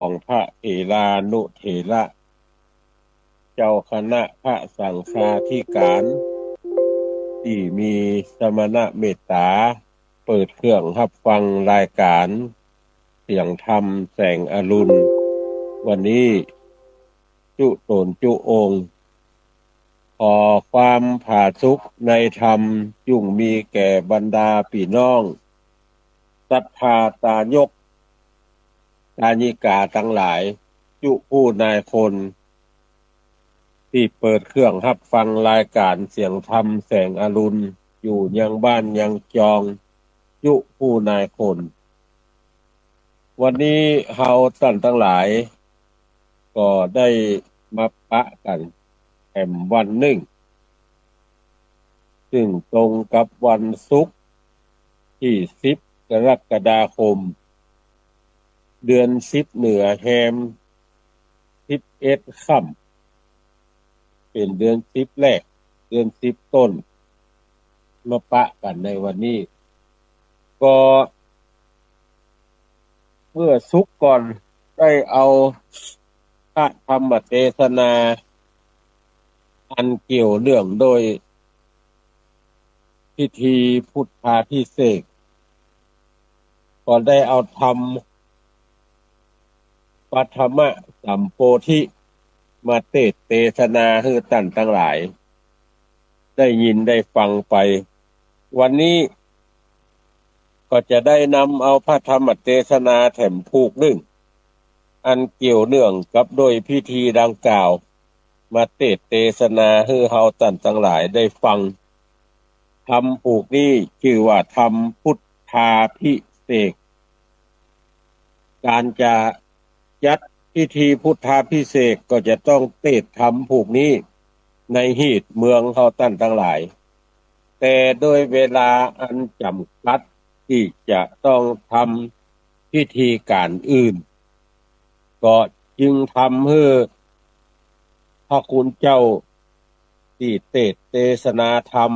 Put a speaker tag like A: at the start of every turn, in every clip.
A: ของพระเถรานุเถระเจ้าคณะพระสังฆาธิการที่มีสมณเมตตาเปิดเครื่องรับฟังรายการเสียงธรรมแสงอรุณวันนี้จุตนจุองค์ขอความผาสุกในธรรมจุงมีแก่บรรดาพี่น้องศรัทธาตายกตาญิกาทั้งหลายจุผู้นายคนที่เปิดเครื่องรับฟังรายการเสียงธรรมแสงอรุณอยู่ยังบ้านยังจองยุผู้นายคนวันนี้เฮาท่านทั้งหลายก็ได้มาปะกันแห่มวันหนึ่งซึ่งตรงกับวันศุกร์ที่10กรกฎาคมเดือน10เหนือแฮม11ค่ำเป็นเดือน10แรกเดือน10ต้นมาปะกันในวันนี้ก็เมื่อศุกร์ก่อนได้เอาพระธรรมเทศนาอันเกี่ยวเรื่องโดยพิธีพุทธาภิเษกก็ได้เอาธรรมปัทมะสัมโพธิมาเทศนาให้ท่านทั้งหลายได้ยินได้ฟังไปวันนี้ก็จะได้นำเอาพระธรรมเทศนาแถมผูกหนึ่งอันเกี่ยวเนื่องกับโดยพิธีดังกล่าวมาเทศนาให้เฮาท่านทั้งหลายได้ฟังธรรมผูกนี้ชื่อว่าธรรมพุทธาภิเษกการจะจัดพิธีพุทธาภิเษกก็จะต้องธรรมผูกนี้ในหีดเมืองเฮาท่านทั้งหลายแต่โดยเวลาอันจำกัดที่จะต้องทำพิธีการอื่นก็จึงทำให้พระคุณเจ้าที่เทศนาธรรม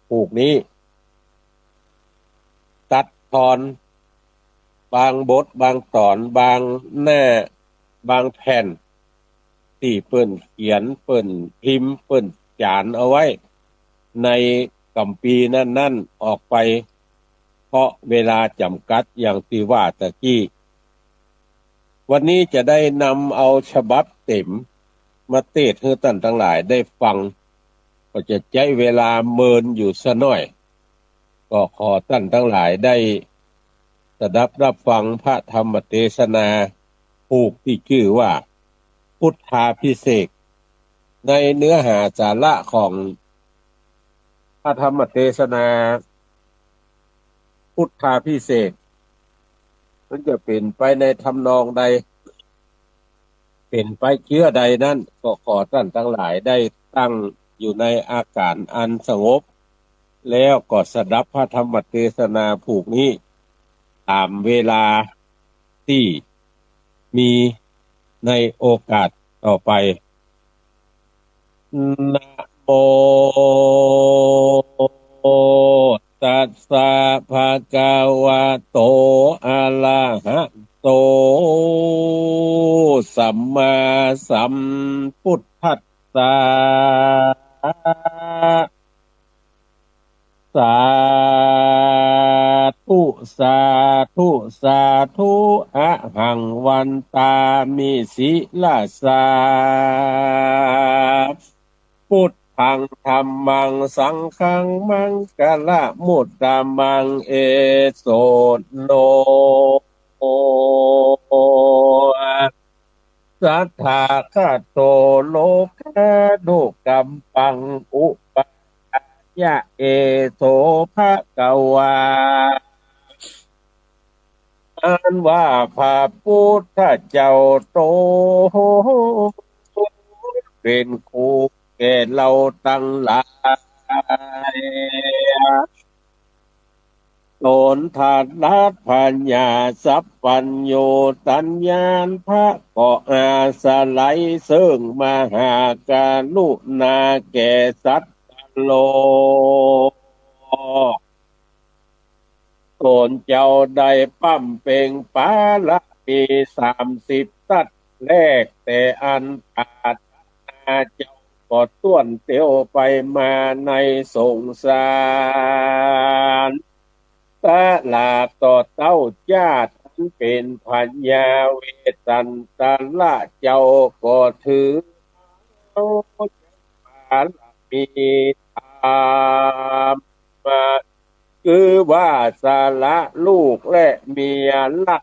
A: ผูกนี้ตัดทอนบางบทบางตอนบางหน้าบางแผ่นที่เปิ้นเขียนเปิ้นพิมพ์เปิ้นจานเอาไว้ในกัมพีร์นั่นๆออกไปเพราะเวลาจำกัดอย่างที่ว่าตะกี้วันนี้จะได้นำเอาฉบับเต็มมาเทศน์ให้ท่านทั้งหลายได้ฟังก็จะใช้เวลาเมินอยู่ซะหน่อยก็ขอท่านทั้งหลายได้สดับรับฟังพระธรรมเทศนาผูกที่ชื่อว่าพุทธาภิเษกในเนื้อหาสาระของพระธรรมเทศนาพุทธาภิเษกมันจะเป็นไปในทำนองใดเป็นไปเชื้อใดนั้นก็ขอท่านทั้งหลายได้ตั้งอยู่ในอาการอันสงบแล้วก็สดับพระธรรมเทศนาผูกนี้ตามเวลาที่มีในโอกาสต่อไปนะโมตัสสะภะคะวะโตอะระหะโตสัมมาสัมพุทธัสสะสาธุสาธุสาธุอะหังวันตามิสิลาสาพุทธังธัมมังสังฆังมังกะละมุตตะมังเอโสโนสัทธาคาโตโลกาโดกัมปังอุปยะเอโสภะคะวาอันว่าพระพุทธเจ้าโตเป็นครูแก่เราตั้งหลายโลนธาตุรัตพัญญาสัพพัญโยตัญญาณพระก็อาสาไลซึ่งมหาการุณาแก่สัตว์โลกโกนเจ้าได้ปั้มเป่งปาละเท มี30 ตัดแรกแต่อันอาจนาเจ้าก็ต้วนเตียวไปมาในสงสารตลาดต่อเต้าญาติเป็นพัญญาเวสันตละเจ้าก็ถือเอาบารมีตามมาคือว่าสาระลูกและเมียรัก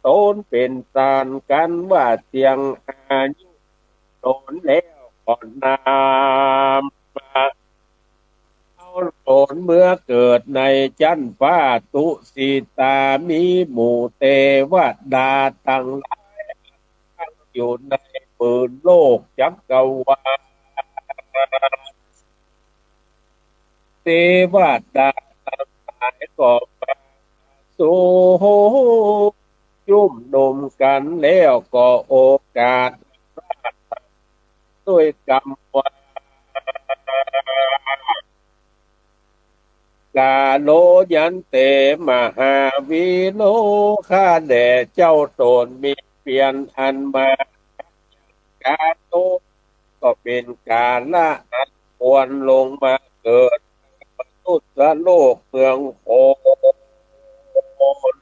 A: ตนเป็นตานกันว่าเตียงอายุโดนแล้วก่อนนามมาเอาโดนเมื่อเกิดในจันฟ้าตุสีตามีหมู่เทวดาตั้งหลายอยู่ในหมื่นโลกจักรวาลเทวดาทั้งหลายก็มาสู่ยุ่มนุมกันแล้วก็โอกาสด้วยกรรมวากาโลยันเตมหาวิโลข้าแด่เจ้าตนมีเปลี่ยนอันมากาโตก็เป็นกาละอันควรลงมาเกิดมนุษย์โลกเมืองโคน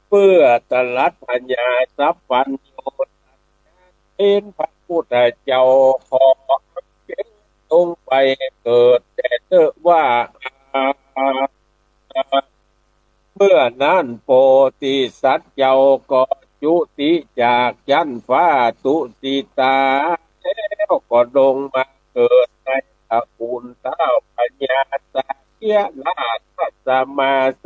A: เพื่อตรัสปัญญาสัพพัญโยเป็นพระพุทธเจ้าขอจงไปเกิดแต่เถอะว่าเมื่อนั้นโพธิสัตว์เจ้าก็จุติจากยันฟ้าตุสิตาแล้วก็ลงมาเกิดในตระกูลเท้าพญาสาเกียราชสมาเส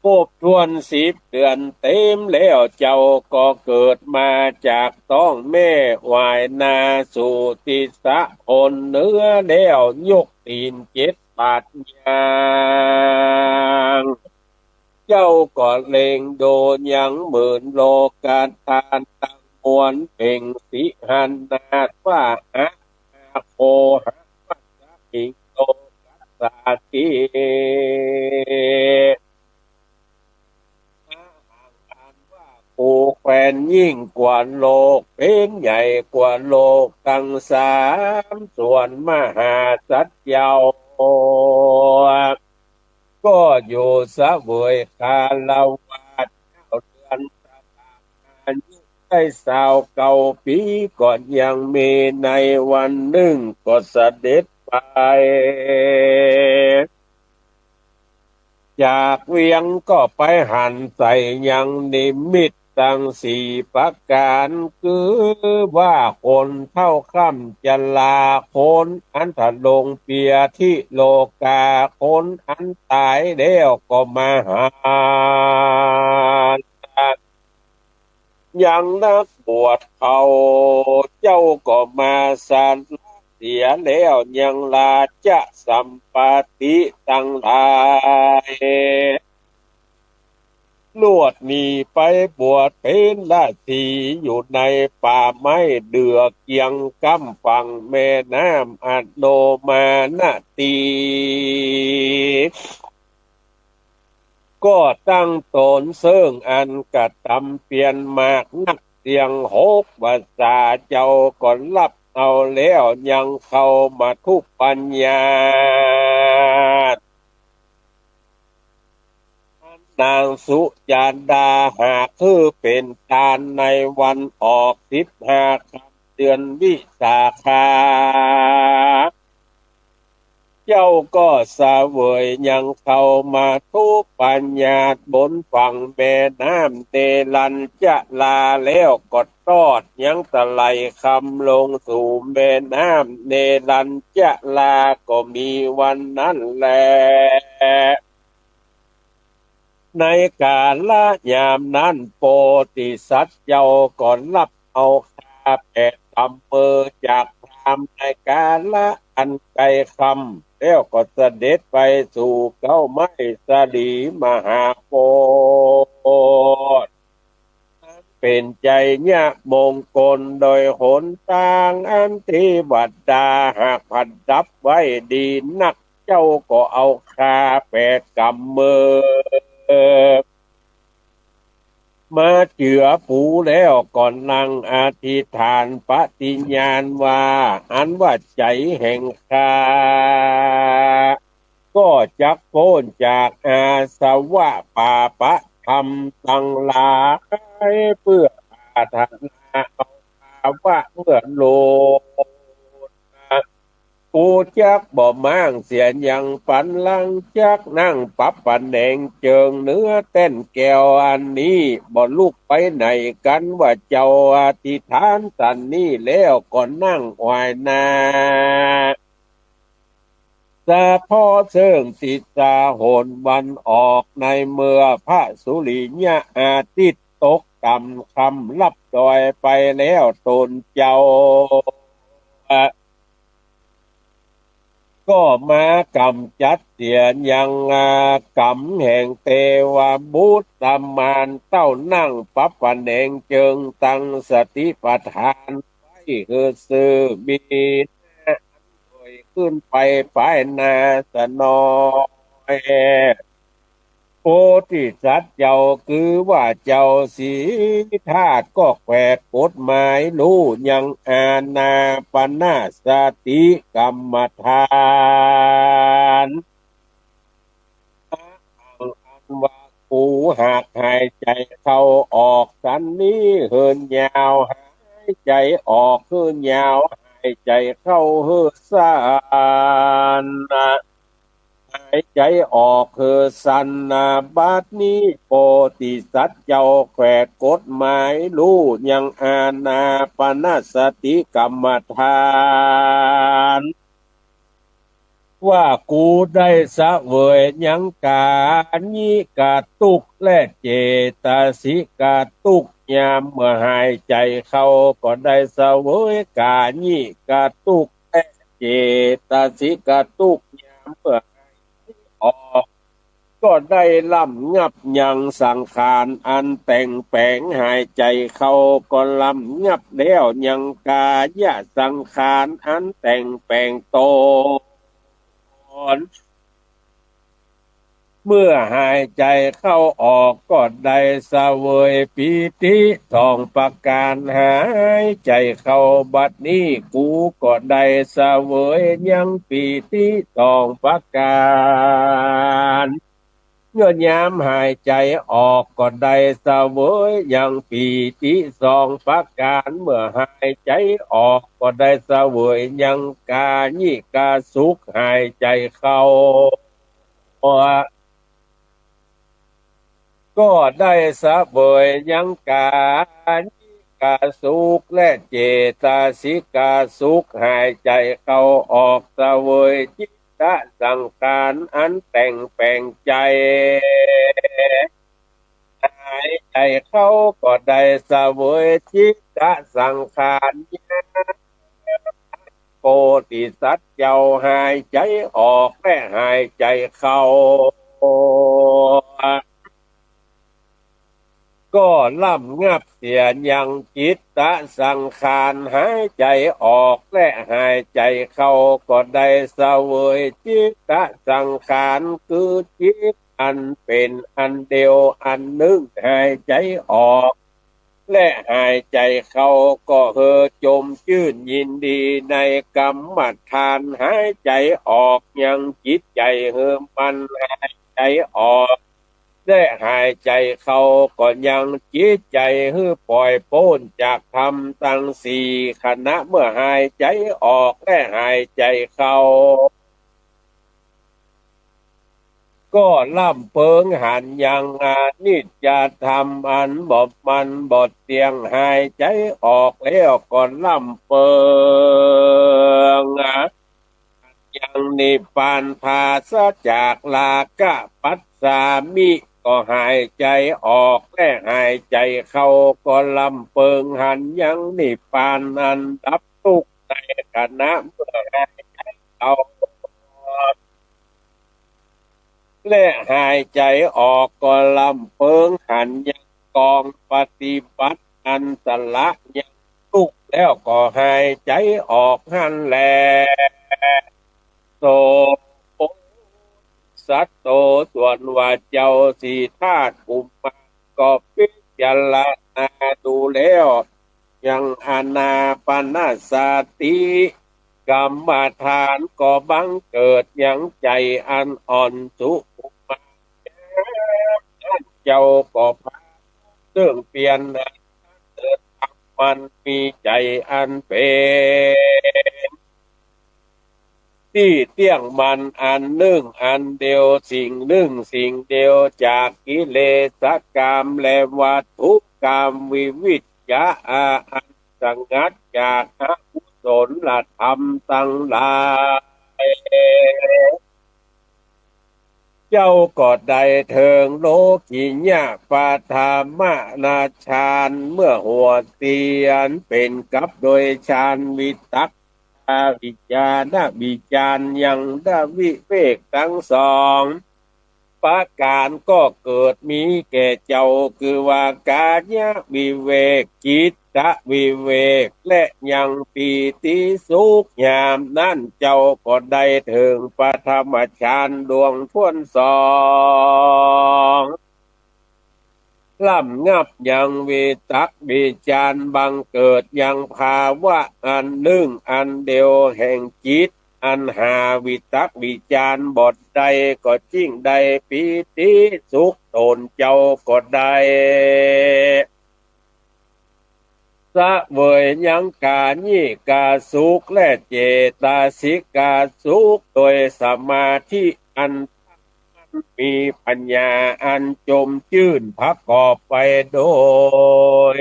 A: ครบถ้วน10 เดือนเต็มแล้วเจ้าก็เกิดมาจากท้องแม่วายนาสู่ทิสะอนเนื้อแล้วยกตีน7 บาทยางเจ้าก็เล็งโดนยังหมื่นโลกาทานตั้งมวลเป่งสิหันนาว่าโคหะปัสสะอิงโตกัสสาติผูกแขวนยิ่งกว่าโลกเป็นใหญ่กว่าโลกตั้ง3 ส่วนมหาสัตว์เยาวก็อยู่เสวยคาลาวาส9 เดือนประกาศอายุได้29 ปีก่อนยังมีในวันหนึ่งก็เสด็จไป จากเวียงก็ไปหันใส่ยังนิมิตตั้ง4 ประการคือว่าคนเท่าค่ำจะลาคนอันถลงเปียที่โลกาคนอันตายแล้วก็มาหายังนักบวชเขาเจ้าก็มาสารเสียแล้วยังลาจะสัมปติตั้งหลายลวดหนีไปบวชเป็นราชีอยู่ในป่าไม้เดือเกียงกำฝั่งแม่น้ำอัดโนมานาตีก็ตั้งตนเสื่องอันกระทำเปลี่ยนมากนักเสียง6 ภาษาเจ้าก่อนรับเอาแล้วยังเข้ามาทุกปัญญานางสุจารดาหากคือเป็นตาลในวันออก15 ค่ำเดือนวิสาขาเจ้าก็เสวยยังเข้ามาทุกปัญญาบนฝั่งแม่น้ำเนรัญจะลาแล้วก็ทอดยังตะไลคำลงสู่แม่น้ำเนรัญจะลาก็มีวันนั้นแหละในกาลยามนั้นโพธิสัตว์เจ้าก่อนรับเอาคา8 คำจากพราหมณ์ในกาละอันไกลคำแล้วก็เสด็จไปสู่เก้าไม้สลีมหาโพธิ์เป็นใจญะมงคลโดยหนทางอันที่วัดดาหากผัดดับไว้ดีนัก เจ้าก็เอาคาแปดกำมือมาเจือปูแล้วก่อนนั่งอธิษฐานปฏิญญาณว่าอันว่าใจแห่งข้าก็จักพ้นจากอาสวะปาปะธรรมทั้งหลายเพื่อปรารถนาเอาภาวะเมื่อโลก กูจักบ่มางเสียนยังปันลังจักนั่งปับปันแดงเจิงเนื้อเต้นแก้วอันนี้บ่ลุกไปไหนกันว่าเจ้าอธิษฐานสันนี้แล้วก่อนนั่งไหวนาสะพอเชิงติดตาโหนวันออกในเมื่อพระสุริยะอาทิตย์ตกต่ำคำลับดอยไปแล้วตนเจ้า ก็มากำจัดเสียยังกำแห่งเทวบุตรตมานเต้านั่งปับปันแดงเจิงตั้งสติปัฏฐานไว้คือสื่อบีโดยขึ้นไปภายนาสนอยโพธิสัตว์เจ้าคือว่าเจ้าสีธาตุก็แขวกกฎหมายรู้ยังอาณาปนาสติกรรมฐานอันว่ากูหากหายใจเข้าออกสันนี้เหินยาวหายใจออกเหินยาวหายใจเข้าเหินสั้น หายใจออกคือสันนาบัดนี้โปติสัตว์เจ้าแขวกกฎหมายรู้ยังอาณาปณสติกรรมฐานว่ากูได้สะเวยยังกาญิกาตุกและเจตสิกาตุกยามเมื่อหายใจเข้าก็ได้สะเวยกาญิกาตุกและเจตสิกาตุกยามเมื่อออกก็ได้ล่ำงับยังสังขารอันแต่งแปลงหายใจเข้าก็ล่ำงับแล้วยังกายะสังขารอันแต่งแปลงโตนเมื่อหายใจเข้าออกก็ได้เสวยปีติทองประการหายใจเข้าบัดนี้กูก็ได้เสวยยังปีติทองประการเมื่อยามหายใจออกก็ได้เสวยยังปีติสองประการเมื่อหายใจออกก็ได้เสวยยังกายิกาสุขหายใจเข้าก็ได้เสวยยังกายิกาสุขและเจตสิกาสุขหายใจเข้าออกเสวยจิตตสังขารอันแต่งแปลงใจหายใจเข้าก็ได้เสวยจิตตสังขารโพธิสัตว์เจ้าหายใจออกและหายใจเข้าก็ล่ำงับเสียยังจิตตสังขารหายใจออกและหายใจเข้าก็ได้เสวยจิตตสังขารคือจิตอันเป็นอันเดียวอันหนึ่งหายใจออกและหายใจเข้าก็จมชื่นยินดีในกรรมฐานหายใจออกยังจิตใจมันหายใจออกได้หายใจเข้าก็ยังจิตใจปล่อยโพ้นจากธรรมทั้งสี่ขณะเมื่อหายใจออกและหายใจเข้าก็ล่ำเปิงหันยังนิจจะทำอันบทมันบทเตียงหายใจออกแล้วก่อนล่ำเปิงยังนิพพานภาสจากลากะปัสสามิก็หายใจออกและหายใจเข้าก็ลำเปิงหันยังนิพพานอันดับทุกข์ในขณะเมื่อหายใจเข้าและหายใจออกก็ลำเปิงหันยังกองปฏิบัติอันสละยังทุกข์แล้วก็หายใจออกหันแลโส สัตโตส่วนว่าเจ้าสีธาตุอุมมาก็พิจารณาดูแล้วยังอานาปานสติกรรมฐานก็บังเกิดยังใจอันอ่อนสุอุมาเจ้าก็พาเรื่องเปลี่ยนเกิดมันมีใจอันเป็นที่เตี้ยงมันอันหนึ่งอันเดียวสิ่งหนึ่งสิ่งเดียวจากกิเลสกรรมและวัตถุกรรมวิวิจยะอันสังัดจากอกุศลธรรมทั้งหลายเจ้าก็ได้เถิงโลกิญะปาทามะนาฌานเมื่อหัวเตียนเป็นกับโดยฌานวิตักวิจารวิจารยังดวิเวกทั้งสองประการก็เกิดมีแก่เจ้าคือว่ากายวิเวกจิตตวิเวกและยังปีติสุขยามนั่นเจ้าก็ได้ถึงปฐมฌานดวงท้วนสองล่ำงับยังวิตักวิจารบังเกิดยังภาวะอันหนึ่งอันเดียวแห่งจิตอันหาวิตักวิจารบทใดก็จิ้งใดปีติสุขตนเจ้าก็ได้สะเวยยังกาญิกาสุขและเจตสิกาสุขโดยสมาธิอันมีปัญญาอันจมจื่นประกอบไปโดย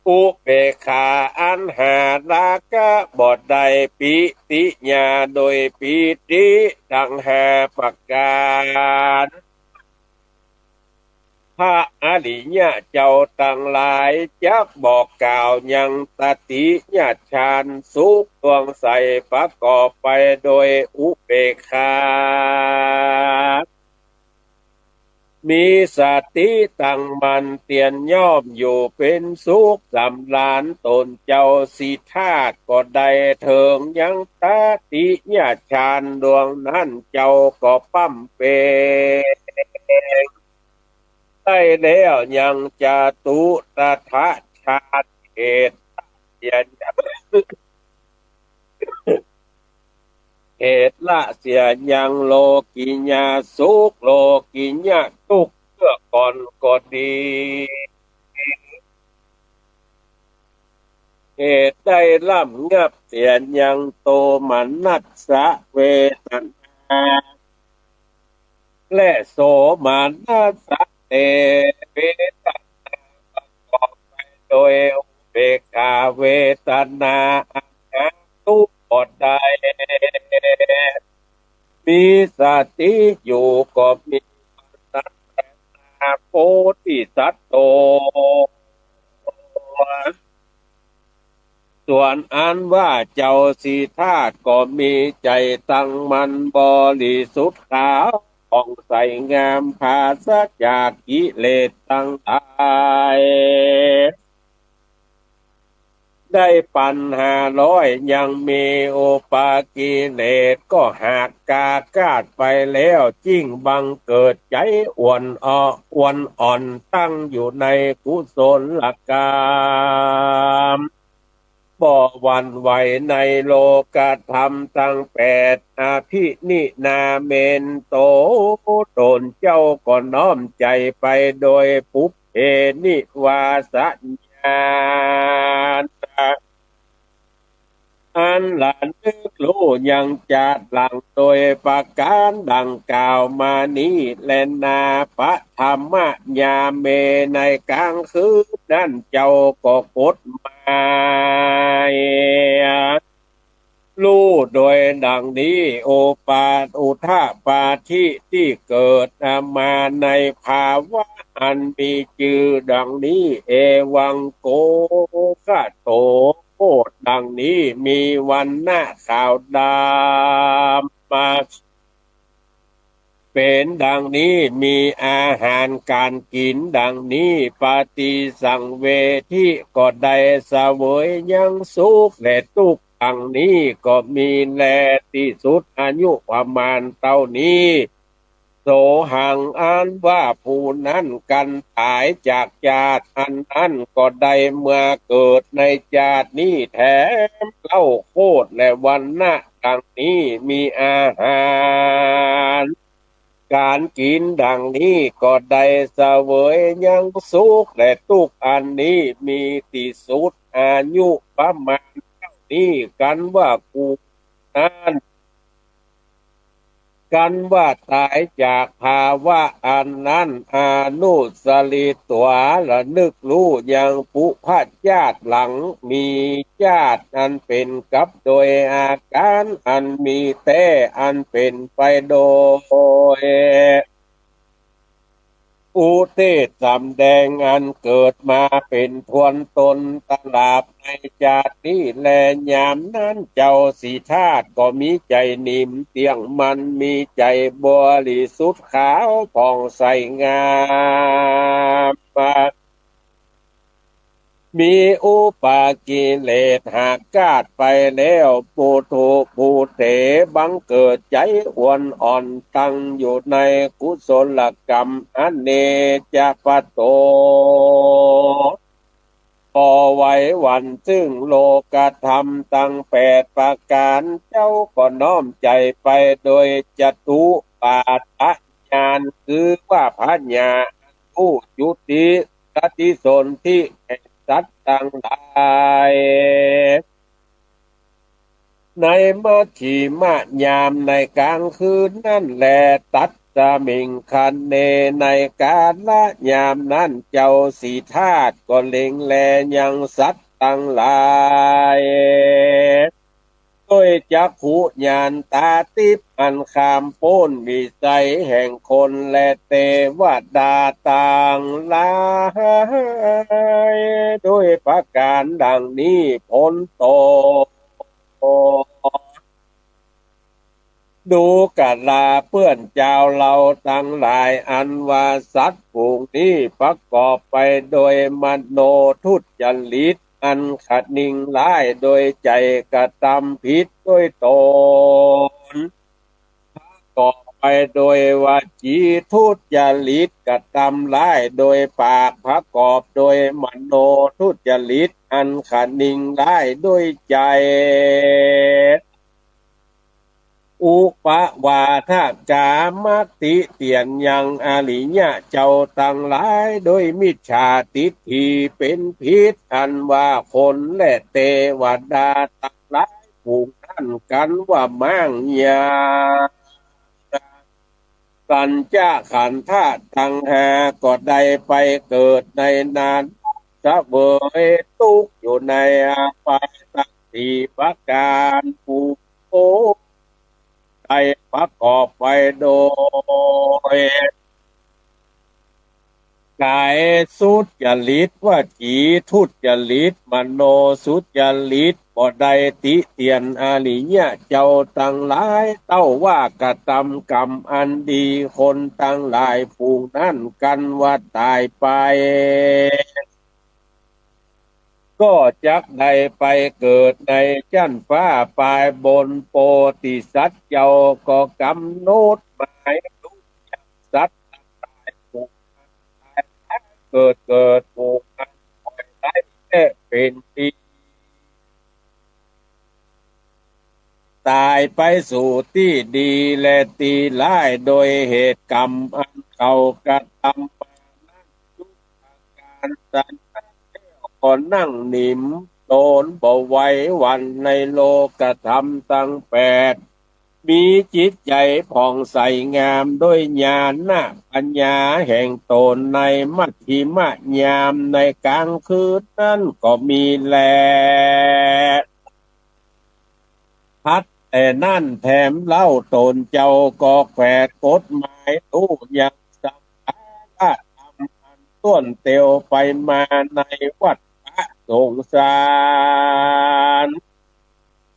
A: อุเบกขาอันหาราคะบทใดปิติญาโดยปิติดังหาประการพระอริยะเจ้าตั้งหลายจักบอกกล่าวยังตติญาฌานสุขดวงใสประกอบไปโดยอุเบกขามีสติตั้งมันเตียนย่อมอยู่เป็นสุขสำราญตนเจ้าสิธาตุก็ได้เถิงยังตติญาฌานดวงนั้นเจ้าก็ปั้มเป็นได้แล้วยังจตุตถาฌานเหตุเหตุละเสียยังโลกิญาสุขโลกิญาทุกข์เพื่อก่อนก็ดีเหตุได้ล่ำงับเสียยังโตมันนัสสะเวทนาและโสมานัสสะเตเวทนาประกอบไปโดยอุเบกขาเวทนาอันหาทุกข์บ่ได้มีสติอยู่ก็มีปัญญาโพธิสัตว์โตส่วนอันว่าเจ้าสีธาตุก็มีใจตั้งมันบริสุทธิ์ขาวผ่องใสงามภาษาจากกิเลสตั้งหลายได้ปัญหาร้อยยังมีโอปากิเลสก็หากกากาดไปแล้วจิ้งบังเกิดใจอ้วนอ่อนตั้งอยู่ในกุศลกรรมบ่หวั่นไหวในโลกธรรมทั้งแปดอภินินาเมนโตตนเจ้าก็น้อมใจไปโดยปุพเพนิวาสัญญาณอันหลานนึกรู้ยังจัดหลังโดยประการดังกล่าวมานี้และนาปะธรรมญาเมในกลางคืนนั่นเจ้าก็กดมารู้โดยดังนี้โอปาอุทาปาทิที่เกิดมาในภาวะอันมีชื่อดังนี้เอวังโกกะโตโคดดังนี้มีวันหน้าขาวดำมาเป็นดังนี้มีอาหารการกินดังนี้ปฏิสังเวทิก็ได้เสวยยังสุขและทุกข์ ดังนี้ก็มีแลที่สุดอายุประมาณเท่านี้โสหังอันว่าผู้นั้นกันตายจากชาติอันนั้นก็ได้เมื่อเกิดในชาตินี้แถมเล่าโคตรและวันนะดังนี้มีอาหารการกินดังนี้ก็ได้เสวยยังสุขและทุกข์อันนี้มีที่สุดอายุประมาณเท่านี้กันว่ากูนั้นกันว่าตายจากภาวะอันนั้นอานุสลิตัวละนึกรู้ยังปุพชาติหลังมีญาติอันเป็นกับโดยอาการอันมีแต่อันเป็นไปโดยอุเทศสำแดงอันเกิดมาเป็นทวนตนตลาบในชาตินี้แลยามนั้นเจ้าสีธาตุก็มีใจนิ่มเตียงมันมีใจบริสุทธิ์ขาวผ่องใสงามมีอุปากิเลสหากกาดไปแล้วปูถุปูเถบังเกิดใจอ้วนอ่อนตั้งอยู่ในกุศลกรรมอันเนจปะโตพอไว้วันซึ่งโลกธรรมตั้ง8 ประการเจ้าก็น้อมใจไปโดยจตุปาทญาณคือว่าปัญญาผู้ยุติสติสนธิแห่งสัตว์ต่างหลายในมัชฌิมยามในกลางคืนนั่นแลตัดสมิงคันเนในกาลยามนั้นเจ้าสีธาตุก็เล็งแลยังสัตว์ตั้งหลายด้วยจักขุญาณตาทิพย์อันคามโพ้นวิสัยแห่งคนและเทวดาต่างหลายด้วยประการดังนี้พ้นโตดูกัลาเพื่อนเจ้าเราทั้งหลายอันว่าสัตว์ฝูงนี้ประกอบไปโดยมโนทุจริตอันขัดนิ่งร้ายโดยใจกระทำผิดด้วยตนประกอบไปโดยวาจีทุจริตกระทำร้ายโดยปากประกอบโดยมโนทุจริตอันขัดนิ่งร้ายด้วยใจอุปวาทกามติเตียนยังอริยะเจ้าตั้งหลายโดยมิจฉาทิฏฐิเป็นพิษอันว่าคนและเทวดาตั้งหลายผูกท่านกันว่ามั่งยาสัญจาขันธาตุทั้งห้าก็ได้ไปเกิดในนานเสวยทุกข์อยู่ในอาภัยทั้ง4 ประการผูกโอใจประกอบไปโดยกายสุจริตวจีทุจริตมโนสุจริตบ่ได้ติเตียนอริยะเจ้าตั้งหลายเต้าว่ากระทำกรรมอันดีคนตั้งหลายผูกนั้นกันว่าตายไปก็จักได้ไปเกิดในชั้นฟ้าปลายบนโพธิสัตว์เจ้าก็กำหนดหมายรู้จักสัตว์ตายผูกตายเกิดผูกกันปล่อยได้แค่เป็นปีตายไปสู่ที่ดีและตีร้ายโดยเหตุกรรมอันเขากระทำมานั้นทุกอาการสันก็นั่งนิ่มโดนบ่ไหว้วันในโลกธรรมทั้ง8มีจิตใจผ่องใสงามด้วยญาณปัญญาแห่งตนในมัชฌิมยามในกลางคืนนั้นก็มีแลพัดแต่นั่นแถมเล่าตนเจ้าก็แฝดกฎหมายตู้ยังสังฆาธรรมอันต้นเตียวไปมาในวัดสงสาร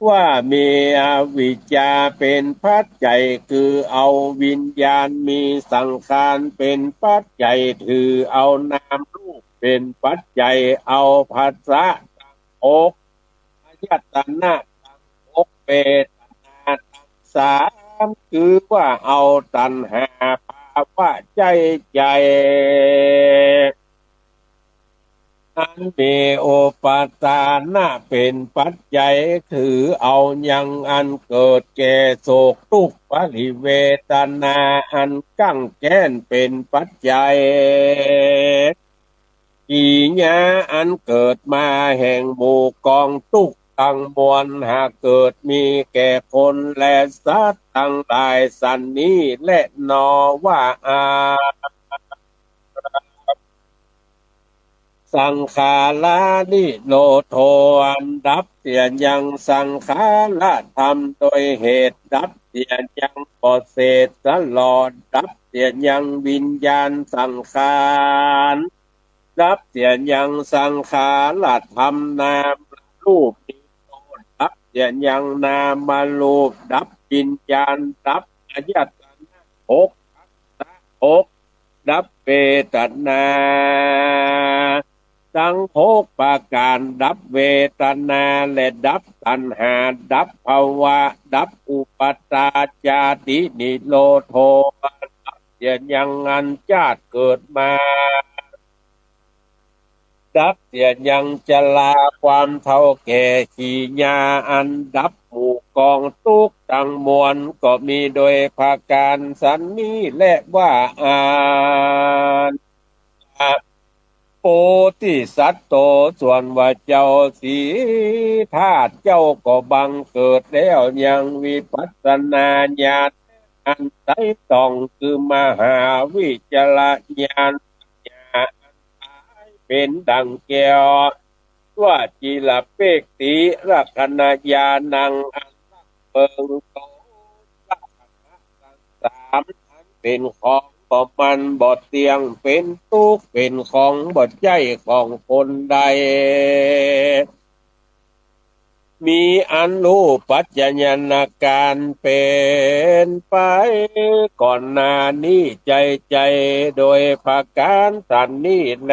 A: ว่ามีอวิชชาเป็นปัจจัยคือเอาวิญญาณมีสังขารเป็นปัจจัยถือเอานามรูปเป็นปัจจัยเอาภาษาตั้งอกอายตนะตั้ง เวทนาทั้งสามคือว่าเอาตัณหาภาวะใจอันมีโอปาทานะเป็นปัจจัยถือเอายังอันเกิดแก่โศกทุกข์ปริเวทนาอันกั้งแก้นเป็นปัจจัยกิญาอันเกิดมาแห่งหมู่กองทุกข์ทั้งมวลหากเกิดมีแก่คนและสัตว์ทั้งหลายสันนี้และนอว่าสังขารานิโรโทอันดับเสียยังสังขาราธรรมโดยเหตุดับเสียยังปอเศษตลอดดับเสียยังวิญญาณสังขารดับเสียยังสังขาราธรรมนามรูปนิโรธดับเสียยังนามรูปดับวิญญาณดับอายตนะหกหกดับเวทนาทั้งหกประการดับเวทนาและดับตัณหาดับภาวะดับอุปาทาจาตินิโรโทดับเสียยังอันชาติเกิดมาดับเสียยังชราความเท่าแก่ขีญาอันดับหมู่กองทุกข์ทั้งมวลก็มีโดยภาการสันนี้และว่าโพธิสัตว์โตส่วนว่าเจ้าสีธาตุเจ้าก็บังเกิดแล้วยังวิปัสสนาญาณอันใสต้องคือมหาวิจารญาณญาณเป็นดังแก้วว่าจิลเปกติลักขณาญาณังอันเปิงโตลักขณะทั้งสามอันเป็นของบ่มันบ่เตียงเป็นทุกข์เป็นของบ่ใจของคนใดมีอันรู้ปัจจญาณการเป็นไปก่อนหน้านี้ใจโดยภาการสันนี้แล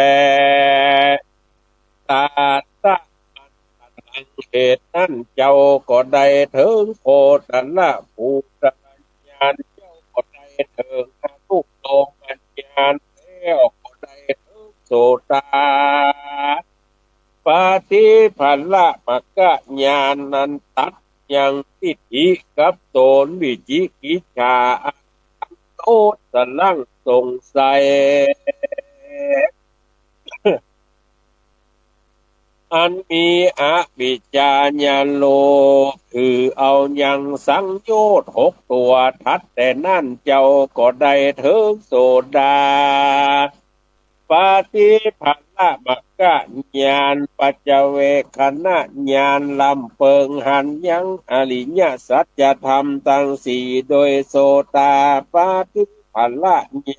A: ตาตะเหตุนั้นเจ้าก็ได้ถึงโคตรละภูตญาณเจ้าก็ได้ถึงทุกโลกัญญาณแล้วก็ได้ถึงโสตาปฏิพันละมักกะญาณนันตัดยังทิฏฐิกับโตนวิจิกิจฉาโตสลังสงสัยอันมีอวิชชาญาโลคือเอายังสังโยชน์หกตัวทัดแต่นั่นเจ้าก็ได้ถึงโสดาปฏิภาณมักกะญาณปัจเจเวคขณะญาณลำเปิงหันยังอริยสัจธรรมทั้งสี่โดยโสตาปฏิภาณ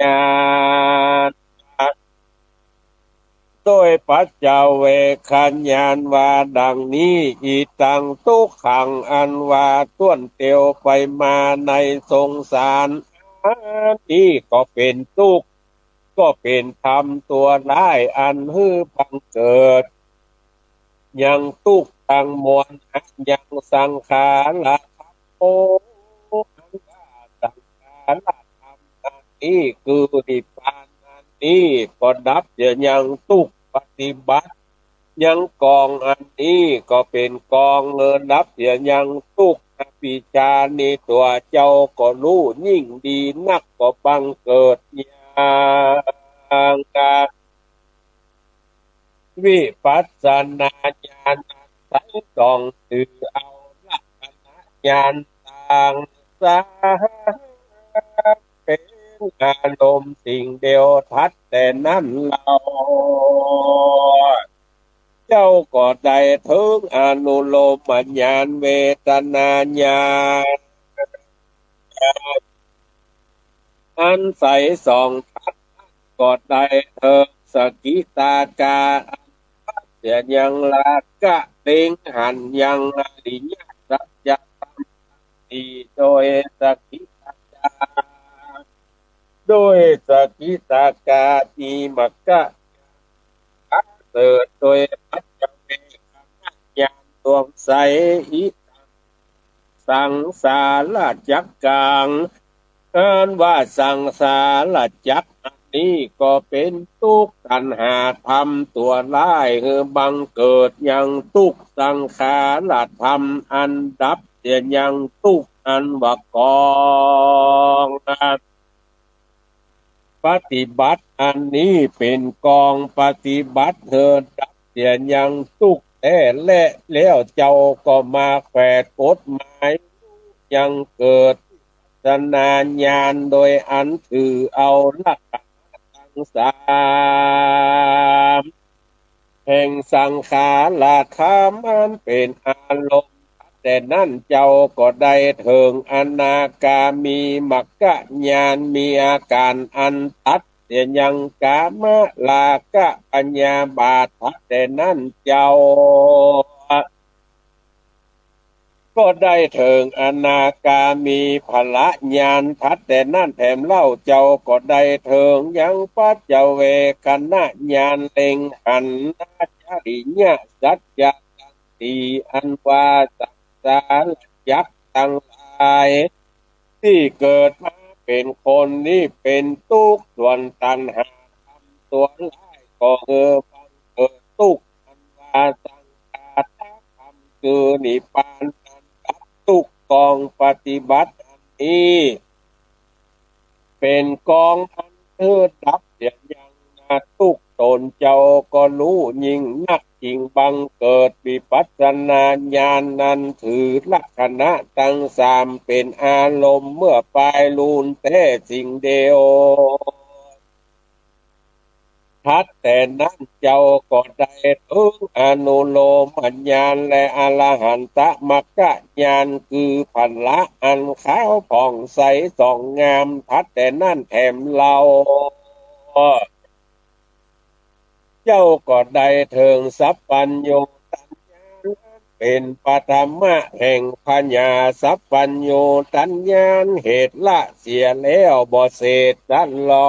A: ญาณโดยปัจเจเวคัญญาณว่าดังนี้อีตังทุกขังอันว่าต้วนเตียวไปมาในสงสารนี้ก็เป็นทุกข์ก็เป็นธรรมตัวร้ายอันฮือบังเกิดยังทุกข์ทั้งมวลยังสังขารโอสังขารธรรมอันนี้คือนิพพานอันนี้ก็ดับยังทุกข์ปฏิบัติยังกองอันนี้ก็เป็นกองเงินนับเสียยังทุกอภิชานีตัวเจ้าก็รู้ยิ่งดีนักก็บังเกิดอย่างกาวิปัสสนาญาณทั้งสองถือเอาลักษณะญาณต่างสาเป็นอารมณ์สิ่งเดียวทัดแต่นั้นเราเจ้าก็ได้ถึงอนุโลมญาณเวทนาญาณอันใสสองทัดก็ได้ถึงสกิตากาเสียยังลากะเต็งหันยังอริยสัจจะตีโดยสกิตากาโดยสกิตากาตีมักกะเกิดโดยปัจจเวคขณะญาณดวงใสอิ สังสารจักกังการว่าสังสารจักรอันนี้ก็เป็นทุกข์ตัณหาธรรมตัวร้ายคือบังเกิดยังทุกข์สังขารธรรมอันดับเสียยังทุกข์อันว่ากองปฏิบัติอันนี้เป็นกองปฏิบัติเถิดดับเสียยังทุกข์แต่และแล้วเจ้าก็มาแฝดกฎหมายยังเกิดสนานญาณโดยอันถือเอาหลักทั้งสามแห่งสังขารธรรมอันเป็นอารมณ์แต่นั่นเจ้าก็ได้ถึงอนาคามีมัคคะญาณมีอาการอันตัดเสียยังกามลาคะปัญญาบาทแต่นั่นเจ้าก็ได้ถึงอนาคามีพละญาณทัดแต่นั่นแถมเล่าเจ้าก็ได้ถึงยังปัจเจเวคณะญาณเล็งหันนาจาริญะสัจจะตังสีอันวาสังสารยักษ์ทั้งหลายที่เกิดมาเป็นคนนี้เป็นทุกข์ส่วนตัณหาทำตัวร้ายก็คือบังเกิดทุกข์อันวาสังขารธรรมคือนิพพานทุกกองปฏิบัติอันนี้เป็นกองอันเทิดดับเสียยังนาทุกตนเจ้าก็รู้ยิ่งนักจริงบังเกิดวิปัสสนาญาณนั้นถือลักษณะทั้งสามเป็นอารมณ์เมื่อปลายลูนแต่สิ่งเดียวทัดแต่นั้นเจ้าก็ได้ถึงอนุโลมญาณและอรหันตมรรคญาณคือพันละอันขาวผ่องใสส่องงามทัดแต่นั่นแถมเราเจ้าก็ได้ถึงสัพพัญโยตัญญาเป็นปฐมะแห่งปัญญาสัพพัญโยตัญญาเหตุละเสียแล้วบ่เสดดันรอ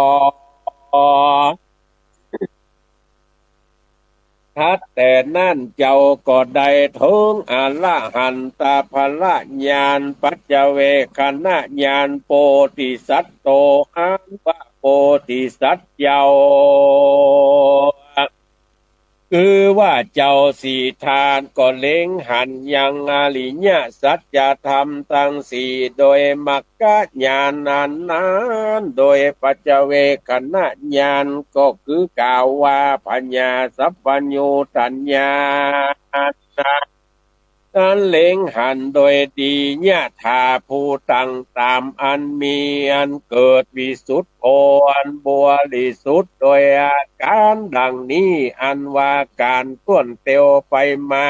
A: ทัดแต่นั่นเจ้าก็ได้ถึงอรหันตพละญาณปัจเจเวคณะญาณโพธิสัตว์โตอันว่าโพธิสัตว์เจ้าคือว่าเจ้าสีทานก็เล็งหันยังอริยสัจธรรมทั้งสี่โดยมรรคญาณนั้นโดยปัจเจเวคณะญาณก็คือกล่าวว่าปัญญาสัพพัญญูตัญญานั้นเล็งหันโดยดีญาถาผู้ตั้งตามอันมีอันเกิดวิสุทธิโออันบริสุทธิ์โดยอาการดังนี้อันว่าการต้วนเตียวไปมา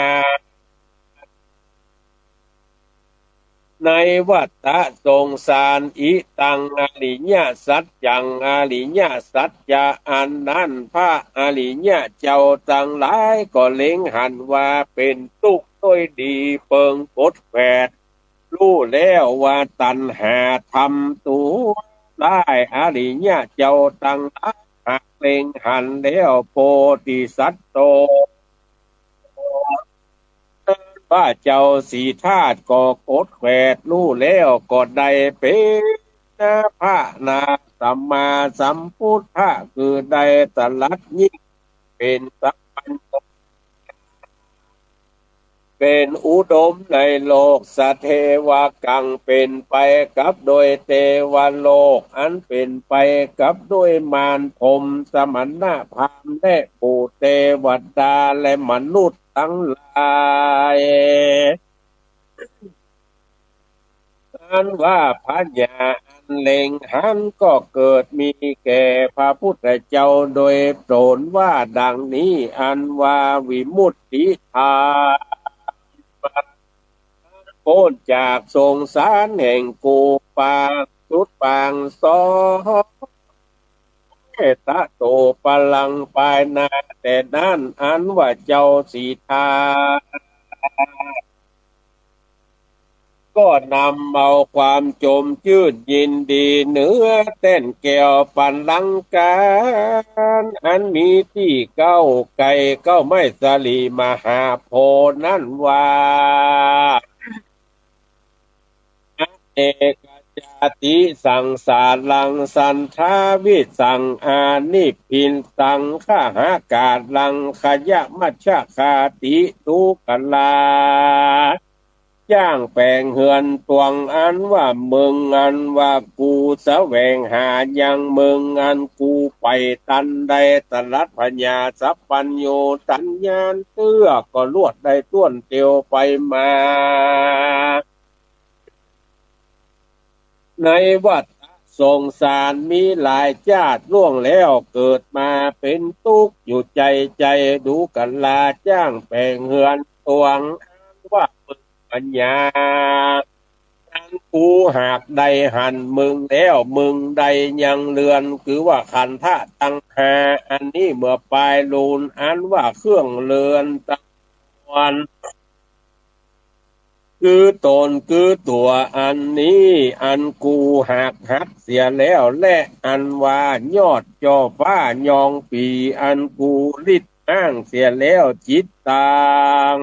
A: ในวัฏฏะสงสารอิตังอริยสัจจังอริยสัจจะอันนั้นพระอริยเจ้าทั้งหลายก็เล็งหันว่าเป็นทุกข์ด้วยดีเปิงกดแฝดรู้แล้วว่าตัณหาทำตัวได้อริยเจ้าตั้งหลายหากเล็งหันแล้วโพธิสัตว์โตว่าเจ้าสีธาตุก็กดแขวดรู้แล้วก็ได้เป็นพระนาสัมมาสัมพุทธะคือได้ตรัสยิ่งเป็นสัพพัญญุเป็นอุดมในโลกสเทวกังเป็นไปกับโดยเทวโลกอันเป็นไปกับด้วยมารพรหมสมณพราหมณ์และปูเทวดาและมนุษย์ทั้งหลายอันว่าปัญญาอันเล็งหันก็เกิดมีแก่พระพุทธเจ้าโดยโปรดว่าดังนี้อันว่าวิมุตติธาพ้นจากสงสารแห่งกูปางสุดปางสองเอตโตปลังปายนาแต่นั้นอันว่าเจ้าสีทาก็นำเอาความจมชื่นยินดีเนื้อเต้นแก้วปันลังการอันมีที่เก้าไก่ก็ไม่สลีมหาโพนั่นว่า เอกจาติสังสารังสันทาวิสังอานิพินสังขหากาลังขยะมัชฌะคาติทุกลาย่างแปลงเฮือนตวงอันว่ามึงอันว่ากูแสวงหายังมึงอันกูไปตันใดตรัสพญาสัพพัญโยตัญญาณเตื้อก็ลวดได้ต้วนเตียวไปมาในวัฏสงสารมีหลายชาติล่วงแล้วเกิดมาเป็นทุกข์อยู่ใจดูกันลาจ้างแปลงเฮือนตวงอันว่ามึงปัญญา อันกูหากใดหันมึงแล้วมึงใดยังเรือนคือว่าขันธะตังหาอันนี้เมื่อปลายลูนอันว่าเครื่องเรือนตะวันคือตนคือตัวอันนี้อันกูหากหักเสียแล้วและอันว่ายอดจอฟ้ายองปีอันกูลิดอ้างเสียแล้วจิตตาง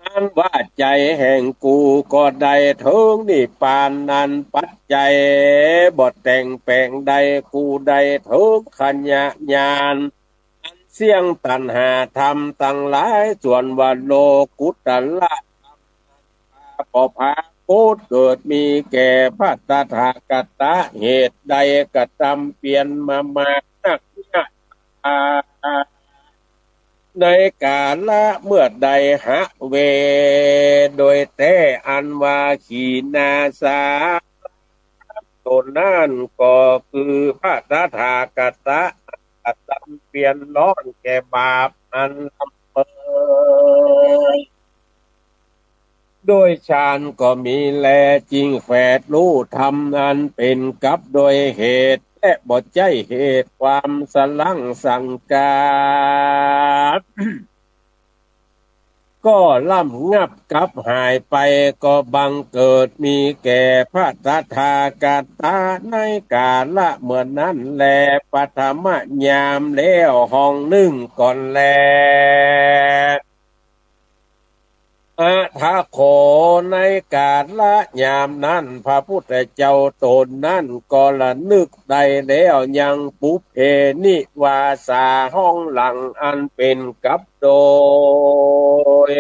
A: อันว่าใจแห่งกูก็ได้ถึงนิพพานนั้นปัจจัยบ่แต่งแปลงใดกูได้ถึงขัญญาญาณอันเสี่ยงตัณหาธรรมตั้งหลายส่วนว่าโลกุตละปอพาโคตเกิดมีแก่พระตถาคตเหตุใดกระทำเปลี่ยนมานักหนาในกาละเมื่อใดหะเวโดยแต่อันว่าขีนาสาตนนั่นก็คือพระตถาคตอัตตมเปลี่ยนร้อนแก่บาปอันลำเพินโดยฌานก็มีแลจริงแฝดรู้ธรรมอันเป็นกับโดยเหตุและบ่ใจเหตุความสลังสังกา ก็ล่ำงับกับหายไปก็บังเกิดมีแก่พระตถาคตในกาละเมื่อนั้นแลปฐมยามแล้วห้องหนึ่งก่อนแลอะทะโขในกาละยามนั้นพระพุทธเจ้าตนนั้นก็ละนึกได้แล้วยังปุเพนิวาสาห้องหลังอันเป็นกับโดย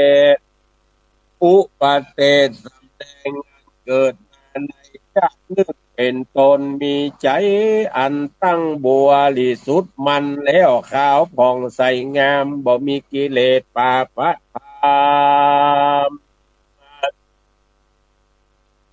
A: อุปเตสแสดงเกิดมาในชาตินึกเป็นตนมีใจอันตั้งบริสุทธิ์มันแล้วขาวผ่องใสงามบ่มีกิเลสปาปะธรรม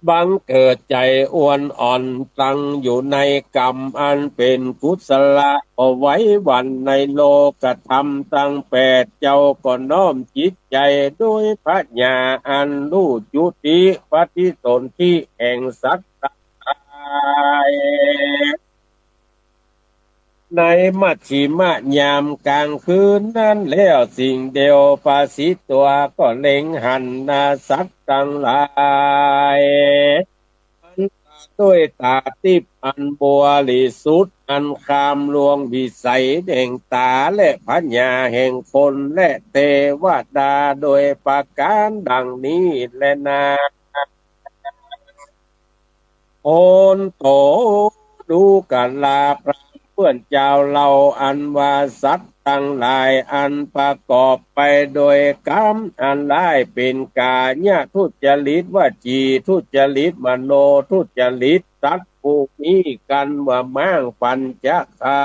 A: บังเกิดใจอ้วนอ่อนตั้งอยู่ในกรรมอันเป็นกุศลเอาไว้วันในโลกธรรมตั้งแปดเจ้าก็น้อมจิตใจด้วยปัญญาอันรู้จุติปฏิสนธิแห่งสัตว์ทั้งหลายในมัชชิมยามกลางคืนนั้นแล้วสิ่งเดียวภาษิตัวก็เล็งหันนาสัตว์ทั้งหลายด้วยตาทิพย์อันบริสุทธิ์อันคามลวงวิสัยแห่งตาและปัญญาแห่งคนและเทวดาโดยประการดังนี้และนาโอนโตดูกันลาพระเพื่อนเจ้าเราอันว่าสัตว์ทั้งหลายอันประกอบไปโดยกรรมอันร้ายเป็นกายทุจริตวจีทุจริตมโนทุจริตสัตว์ผู้นี้กันว่ามั่งปัญจทา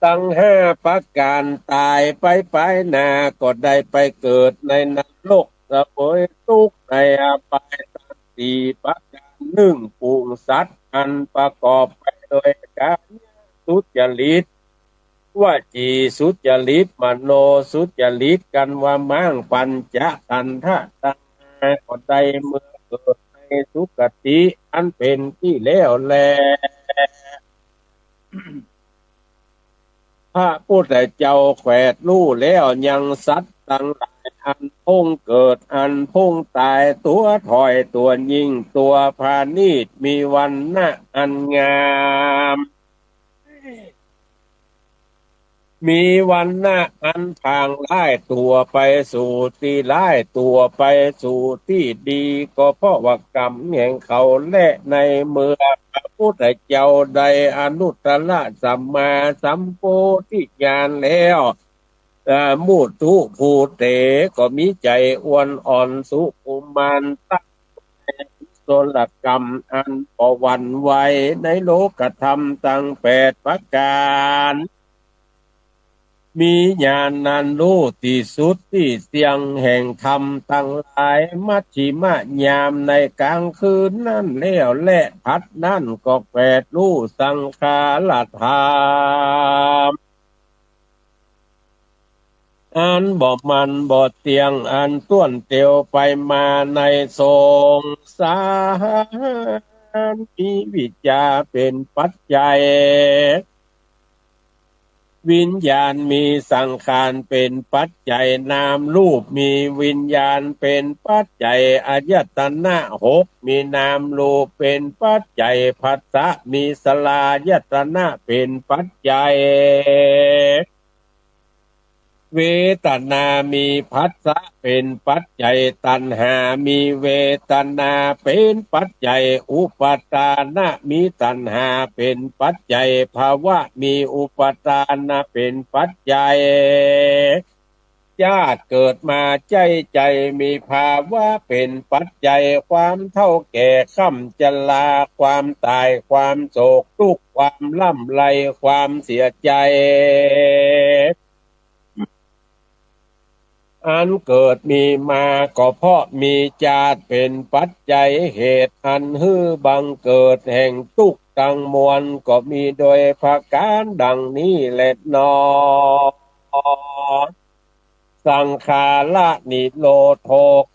A: ตั้งห้าประการตายไปนาก็ได้ไปเกิดในนรกสวยทุกข์ในอบายทั้งสี่ประการหนึ่งปวงสัตว์อันประกอบไปโดยการทุจริตวจีสุจริตมโนสุจริตกันว่ามั่งปัญจขันธะตัณหาก็ได้เมื่อเกิดในสุคติอันเป็นที่แล้วแล พระพุทธเจ้าแขวดรู้แล้วยังสัตว์ตั้งหลายอันพุ่งเกิดอันพุ่งตายตัวถอยตัวยิ่งตัวพาณีตมีวันณะอันงาม มีวันหน้าอันทางร้ายตัวไปสู่ที่ร้ายตัวไปสู่ที่ดีก็เพราะว่ากรรมแห่งเขาและในเมื่อพระพุทธเจ้าได้อนุตตรสัมมาสัมโพธิญาณแล้วมุทุภูเตก็มีใจอ้วนอ่อนสุขุมันตั้งโสลกรรมอันปวันไวในโลกธรรมตั้ง8ประการมีญาณนันรู้ที่สุดที่เสียงแห่งธรรมทั้งหลายมัชฌิมยามในกลางคืนนั่นแล้วและพัดนั่นก็รู้สังขารธรรมอันบ่มันบ่เตียงอันต้วนเตียวไปมาในทรงสารมีวิจาเป็นปัจจัยวิญญาณมีสังขารเป็นปัจจัยนามรูปมีวิญญาณเป็นปัจจัยอายตนะ6มีนามรูปเป็นปัจจัยผัสสะมีสลายตนะเป็นปัจจัยเวทนามีผัสสะเป็นปัจจัยตัณหามีเวทนาเป็นปัจจัยอุปาทานมีตัณหาเป็นปัจจัยภาวะมีอุปาทานเป็นปัจจัยญาติเกิดมาใจมีภาวะเป็นปัจจัยความเท่าแก่ค่ำชราความตายความโศกทุกข์ความล่ำไรความเสียใจอันเกิดมีมาก็เพราะมีจาตุเป็นปัจจัยเหตุอันฮือบังเกิดแห่งทุกข์ทั้งมวลก็มีโดยประการดังนี้แหละนอสังขาระนิโรโธ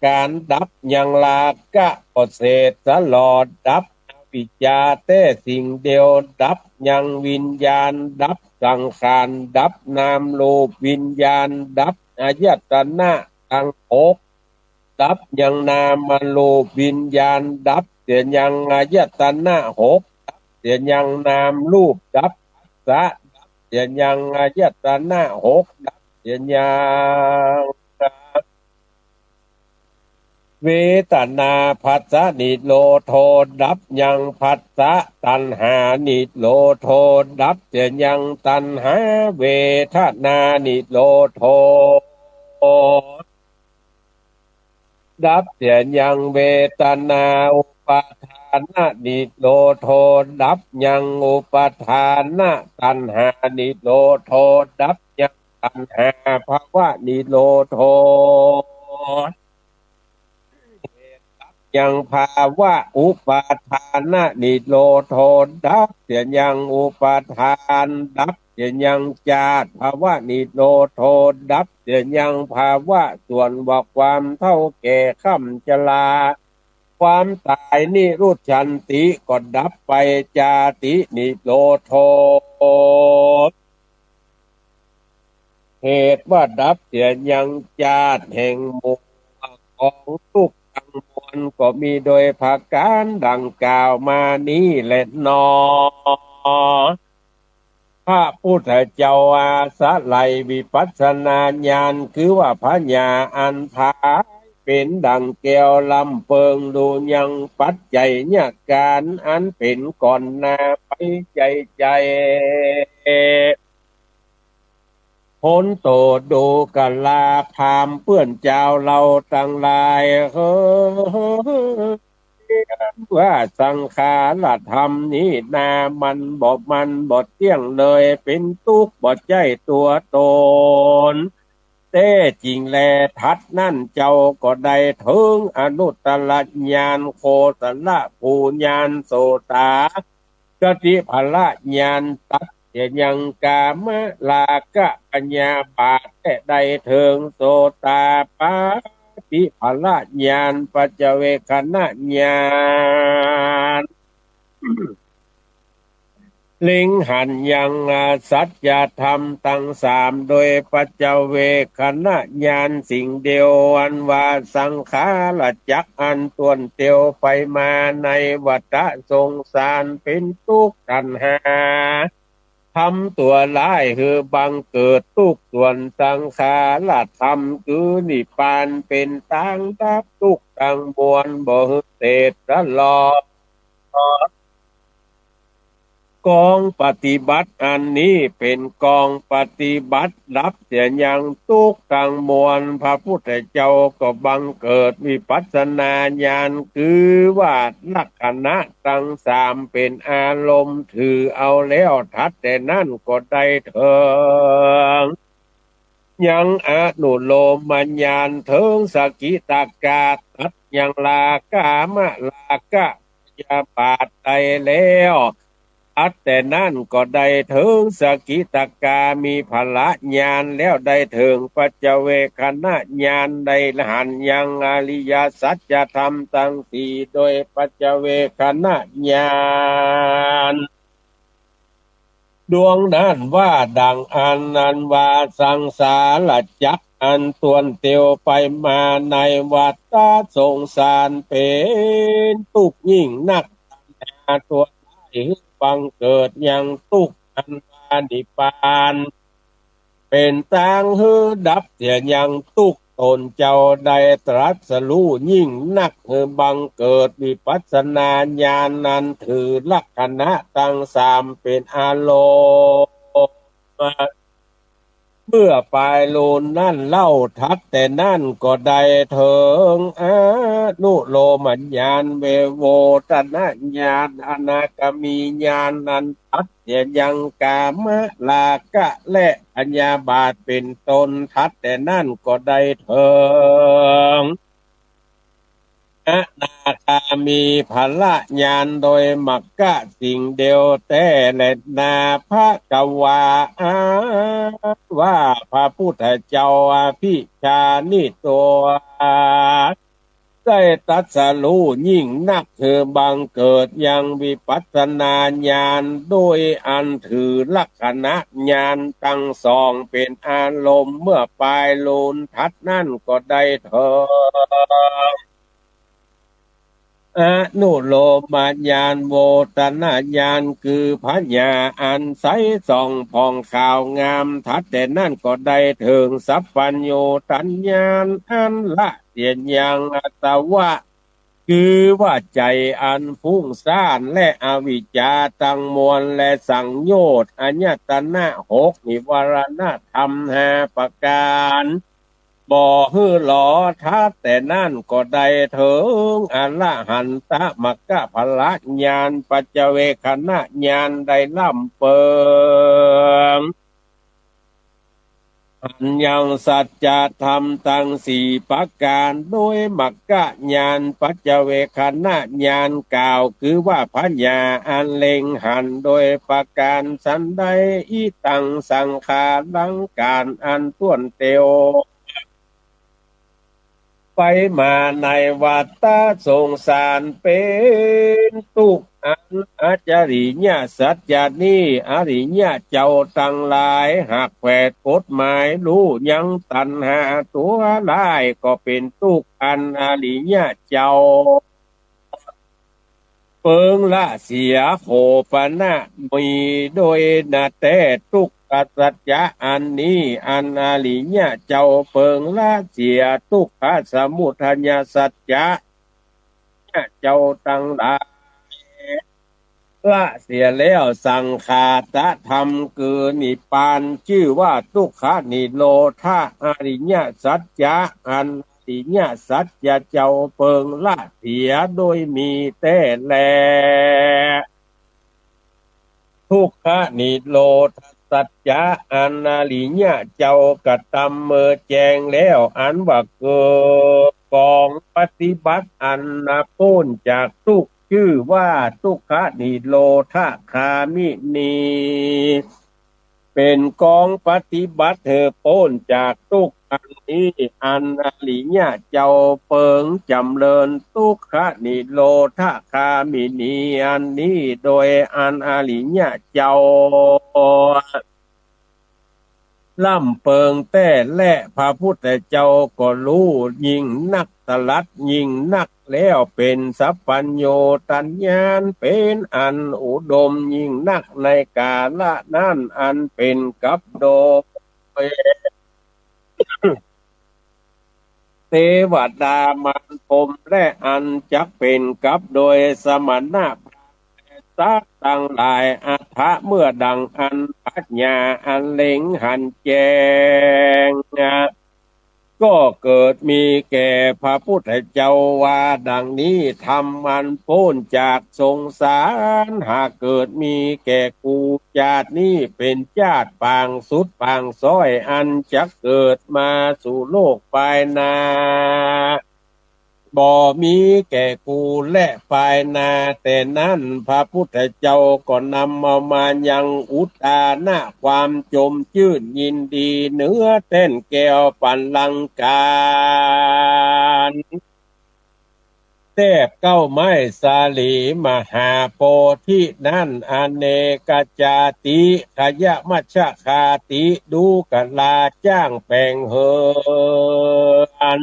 A: การดับยังลากะก็เศษสลอดดับอวิชชาแต่สิ่งเดียวดับยังวิญญาณดับสังขารดับนามรูปวิญญาณดับอายตนะทั้ง6ดับยังนามรูปวิญญาณดับเสียยังอายตนะ6ดับเสียยังนามรูปดับสะดับเสียยังอายตนะ6ดับเสียยังเวทนาผัสสะนิโรโธดับยังผัสสะตัณหานิโรโธดับเสียยังตัณหาเวทนานิโรโธดับเสียยังเวทนาอุปาทานนิโรโธดับยังอุปาทานตัณหานิโรโธดับยังตัณหาภาวะนิโรโธยังภาวะอุปาทานนิโรโธดับเสียยังอุปาทานดับเสียยังจาตุภาวะนิโรโธดับเสียยังภาวะส่วนว่าความเท่าแก่ค่ำชราความตายนิรุตชันติก็ดับไปจาตินิโรโธเหตุว่าดับเสียยังจาตุแห่งหมู่ของทุกทั้งมวลก็มีโดยภาการดังกล่าวมานี้แหละนอพระพุทธเจ้าอาสาไลวิปัสสนาญาณคือว่าพญาอันพาเป็นดังแก้วลำเปิงดูยังปัจจัยเนี่ยการอันเป็นก่อนหน้าไปใจพ้นโตดูกะลาพามเพื่อนเจ้าเราตั้งหลายว่าสังขารธรรมนี้นามันบดเที่ยงเลยเป็นทุกข์บดใจตัวตนแต่จริงแลทัดนั่นเจ้าก็ได้ถึงอนุตตรญาณโคตละภูญาณโสตากติภละญาณตัดยังกามลากะปัญญาบาทแต่ได้ถึงโสตาปาติภละญาณปัจเจเวคณะญาณลิงหันยังสัจธรรมตั้งสามโดยปัจเจเวคณะญาณสิ่งเดียวอันว่าสังขารจักอันตวนเตียวไปมาในวัฏสงสารเป็นทุกข์ตัณหา ทำตัวร้ายคือบังเกิดทุกส่วนสังขารธรรมคือนิพพานเป็นตังดับทุกข์ทั้งมวลบ่ฮึเตตตลอด กองปฏิบัติอันนี้เป็นกองปฏิบัติรับเสียอย่างทุกทางมวลพระพุทธเจ้าก็บังเกิดวิปัสสนาญาณคือว่าลักษณะทั้งสามเป็นอารมณ์ถือเอาแล้วทัดแต่นั่นก็ได้เถิงยังอนุโลมมัญญาณเถิงสกิตากาตัดยังลากามะลากะยาบาทใดแล้วอัดแต่นั่นก็ได้ถึงสกิตากามีพละญาณแล้วได้ถึงปัจเจเวคณะญาณได้หันยังอริยสัจธรรมทั้งสี่โดยปัจเจเวคณะญาณ ดวงนั้นว่าดังอันนั้นว่าสังสารจักรอันตวนเตียวไปมาในวัฏฏะสงสารเป็นทุกข์ยิ่งนักตัวได้บังเกิดยังทุกข์อันวานิพานเป็นตังหือดับเสียยังทุกข์ตนเจ้าได้ตรัสรู้ยิ่งนักคือบังเกิดวิปัสสนาญาณนั้นถือลักษณะตั้งสามเป็นอารมณ์เมื่อปลายโลนนั่นเล่าทัดแต่นั่นก็ได้เถิงอนุโลมัญญาณเวโวตนะญาณอนาคามีญาณนั้นทัดเสียยังกามะลากะและอัญญาบาทเป็นตนทัดแต่นั่นก็ได้เถิง อนาคามีพละญาณโดยมักกะสิ่งเดียวแต่และนาพระกวาอาว่าพระพุทธเจ้าอภิชานิตัวได้ตรัสรู้ยิ่งนักคือบังเกิดยังวิปัสสนาญาณโดยอันถือลักษณะญาณตั้งสองเป็นอารมณ์เมื่อปลายโลนทัดนั่นก็ได้เถิด อนุโลมาญาณโวตนาญาณคือพญาอันใสส่องผ่องข่าวงามทัดแต่นั่นก็ได้ถึงสัพพัญโยตัญญาณอันละเสียนยังอัตวะคือว่าใจอันฟุ้งซ่านและอวิชชาตังมวลและสังโยชน์อัญญตนะหกนิวรณธรรมห้าประการบ่ฮือหลอท้าแต่นั่นก็ได้ถึงอรหันตมักกะพละญาณปัจเจเวคณะญาณได้ล่ำเปิงอันยังสัจจะธรรมตั้งสี่ประการโดยมักกะญาณปัจเจเวคณะญาณกล่าวคือว่าพญาอันเล็งหันโดยประการสันใดอีตังสังขารังการอันต้วนเตียว ไปมาในวัฏฏะสงสารเป็นทุกข์อันอาจาริยสัจจานี้อริยเจ้าตั้งหลายหากแผดกฎหมายรู้ยังตัณหาตัวได้ก็เป็นทุกข์อันอริยเจ้า เปิงละเสียโขปนะมีโดยนาแต่ทุกขสัจจะอันนี้อันอริยะเจ้าเปิงละเสียทุกขสมุทัญสัจจะเจ้าตั้งหลายละเสียแล้วสังขาตธรรมคือนิพพานชื่อว่าทุกขนิโรธาอริยสัจจะอันอริยสัจจะเจ้าเปิงละเสียโดยมีแต่แล ทุกขนิโรธสัจจะอนาลิญะเจ้ากระทำเมื่อแจงแล้วอันว่าเกิดกองปฏิบัติอันนาพ้นจากทุกข์ชื่อว่าทุกขนิโรธคามินีเป็นกองปฏิบัติเธอพ้นจากทุกข์อันนี้อันอริยะเจ้าเปิงจำเริญทุกขนิโรธคามินีอันนี้โดยอันอริยะเจ้า ล่ำเปิงแต่และพระพุทธเจ้าก็รู้ยิ่งนักตรัสยิ่งนักแล้วเป็นสัพพัญโยตัญญาณเป็นอันอุดมยิ่งนักในกาละนั้นอันเป็นกับโดยเทวดามารพรหมและอันจักเป็นกับโดยสมณะสักตั้งหลายอัฏฐะเมื่อดังอันปัญญาอันเล็งหันแจงก็เกิดมีแก่พระพุทธเจ้าว่าดังนี้ทำมันพ้นจากสงสารหากเกิดมีแก่กูชาตินี้เป็นชาติปางสุดปางซ้อยอันจะเกิดมาสู่โลกภายหนาบ่มีแก่กูและภายนาแต่นั้นพระพุทธเจ้าก็นำเอามายังอุตานะความจมชื่นยินดีเนื้อเต้นแก้วปันลังการแทบเก้าไม้สาลีมหาโพธินั่นอเนกจาติขยะมัชฌคาติดูกะลาจ้างแปลงเฮิน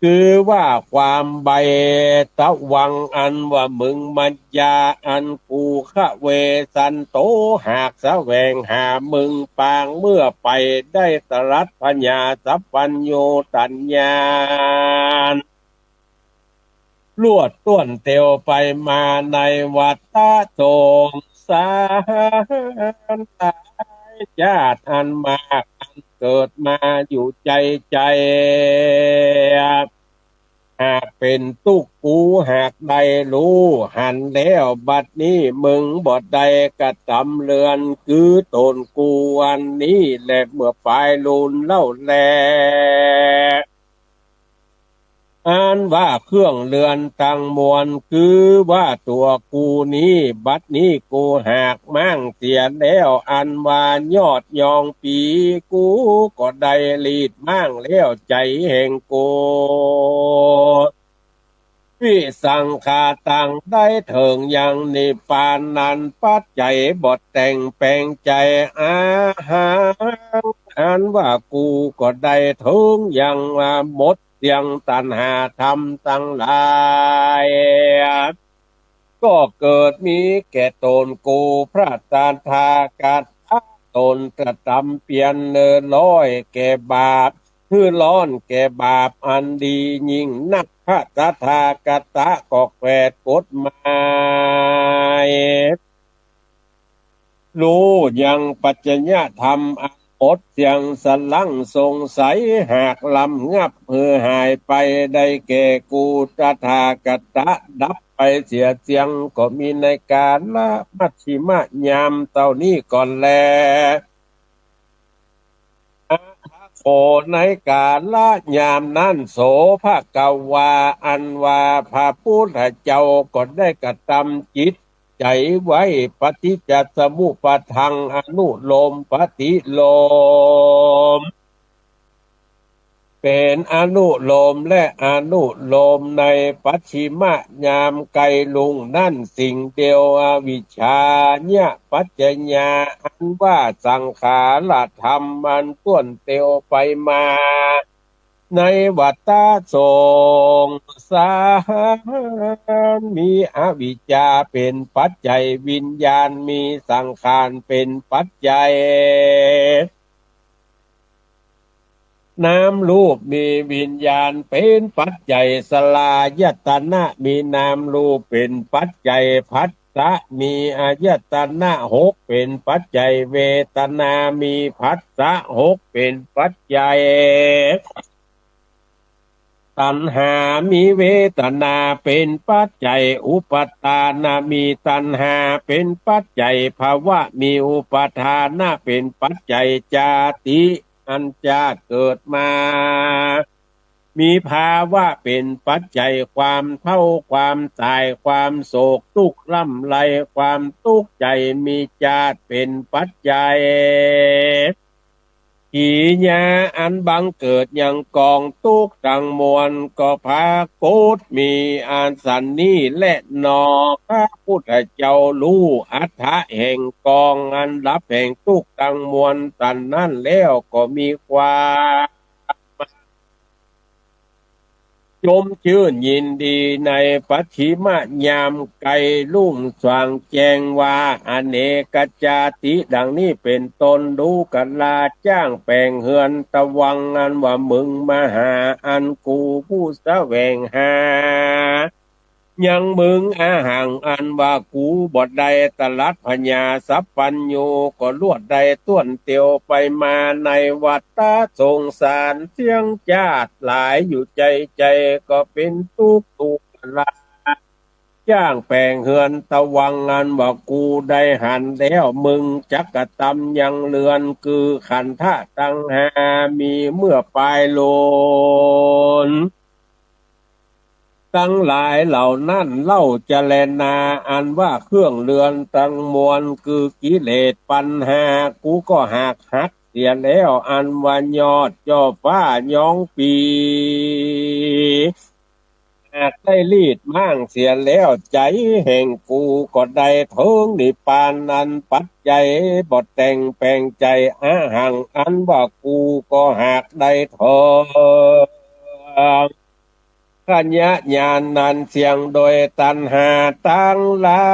A: คือว่าความใบตะวังอันว่ามึงมัจยาอันกูขะเวสันโตหากแสวงหามึงปางเมื่อไปได้ตรัสปัญญาสัพพัญโยตัญญาณลวดต้วนเตียวไปมาในวัฏฏะสงสารหลายชาติอันมากอันเกิดมาอยู่ใจ หากเป็นตุกกูหากใดรู้หันแล้วบัดนี้มึงบดใดกระทำเลือนคือตนกูอันนี้แหละเมื่อปลายลุนเล่าแลอ่านว่าเครื่องเรือนตังมวลคือว่าตัวกูนี้บัดนี้กูหากมั่งเสียแล้วอันว่ายอดยองปีกูก็ได้ลีดมั่งแล้วใจแห่งกูวิสังขาตังได้เถิงยังนิพพานนันปัจจัยบทแต่งแปลงใจอาหารอันว่ากูก็ได้ถึงยังว่าหมดเสียงตัณหาธรรมตั้งหลายก็เกิดมีแก่ตนกูพระตาทากัดตนกระทำเปลี่ยนเนินร้อยแก่บาปคือร้อนแก่บาปอันดียิ่งนักพระตถาคตกอกแฝดกฎหมายรู้ยังปัจจญธรรมอันอดเสียงสลังสงสัยหากลำงับหายไปได้แก่กูตถาคตดับไปเสียเสียงก็มีในการละมัชชิมยามเต่านี้ก่อนแล โอในกาละยามนั้นโสภะกวาอันวาพระพุทธเจ้าก็ได้กระทำจิตใจไว้ปฏิจจสมุปทังอนุโลมปฏิโลมเป็นอนุโลมและอนุโลมในปัจฉิมยามไกลลุงนั่นสิ่งเดียวอวิชชาเนี่ยปัจจญาอันว่าสังขารธรรมมันต้วนเตียวไปมาในวัฏฏะสงสารมีอวิชชาเป็นปัจจัยวิญญาณมีสังขารเป็นปัจจัย น้ำรูปมีวิญญาณเป็นปัจจัยสลายตนะมีนามรูปเป็นปัจจัยผัสสะมีอายตนะหกเป็นปัจจัยเวทนามีผัสสะหกเป็นปัจจัยตัณหามีเวทนาเป็นปัจจัยอุปทานามีตัณหาเป็นปัจจัยภาวะมีอุปทานะเป็นปัจจัยจาติอันจะเกิดมา มีภาวะเป็นปัจจัยความเท่าความตายความโศกทุกข์ล่ำไรความทุกข์ใจมีจาตเป็นปัจจัย ขีญาอันบังเกิดอย่างกองทุกข์ทั้งมวลก็พากุดมีอันสันนี้และหนอพระพุทธเจ้ารู้อัฏฐะแห่งกองอันดับแห่งทุกข์ทั้งมวลสันนั้นแล้วก็มีความชมชื่นยินดีในปัจฉิมยามไกลลุ่งสว่างแจ้งว่าอเนกจาติดังนี้เป็นตนดูกันลาจ้างแปลงเฮือนตะวังอันว่ามึงมาหาอันกูผู้แสวงหายังมึงอาหังอันว่ากูบทใดตลัดพญาสัพพัญโยก็ลวดใดต้วนเตียวไปมาในวัฏฏะสงสารเสียงจาดหลายอยู่ใจใจก็เป็นทุกข์ทุกข์ละจ้างแปลงเฮือนตะวังงานว่ากูได้หันแล้วมึงจักกะตำยังเลือนคือขันธะตังหามีเมื่อปลายโลน ทั้งหลายเหล่านั้นเล่าเจรณาอันว่าเครื่องเรือนตั้งมวลคือกิเลสปัญหากูก็หักเสียแล้วอันว่ายอดจ่อฟ้าย้องปีหากได้รีดมั่งเสียแล้วใจแห่งกูก็ได้เทิงนิพพานนันปัจจัยบทแต่งแปลงใจอาหังอันว่ากูก็หากได้เทิง ขัญญาญาณนันเสียงโดยตัณหาตั้งหลา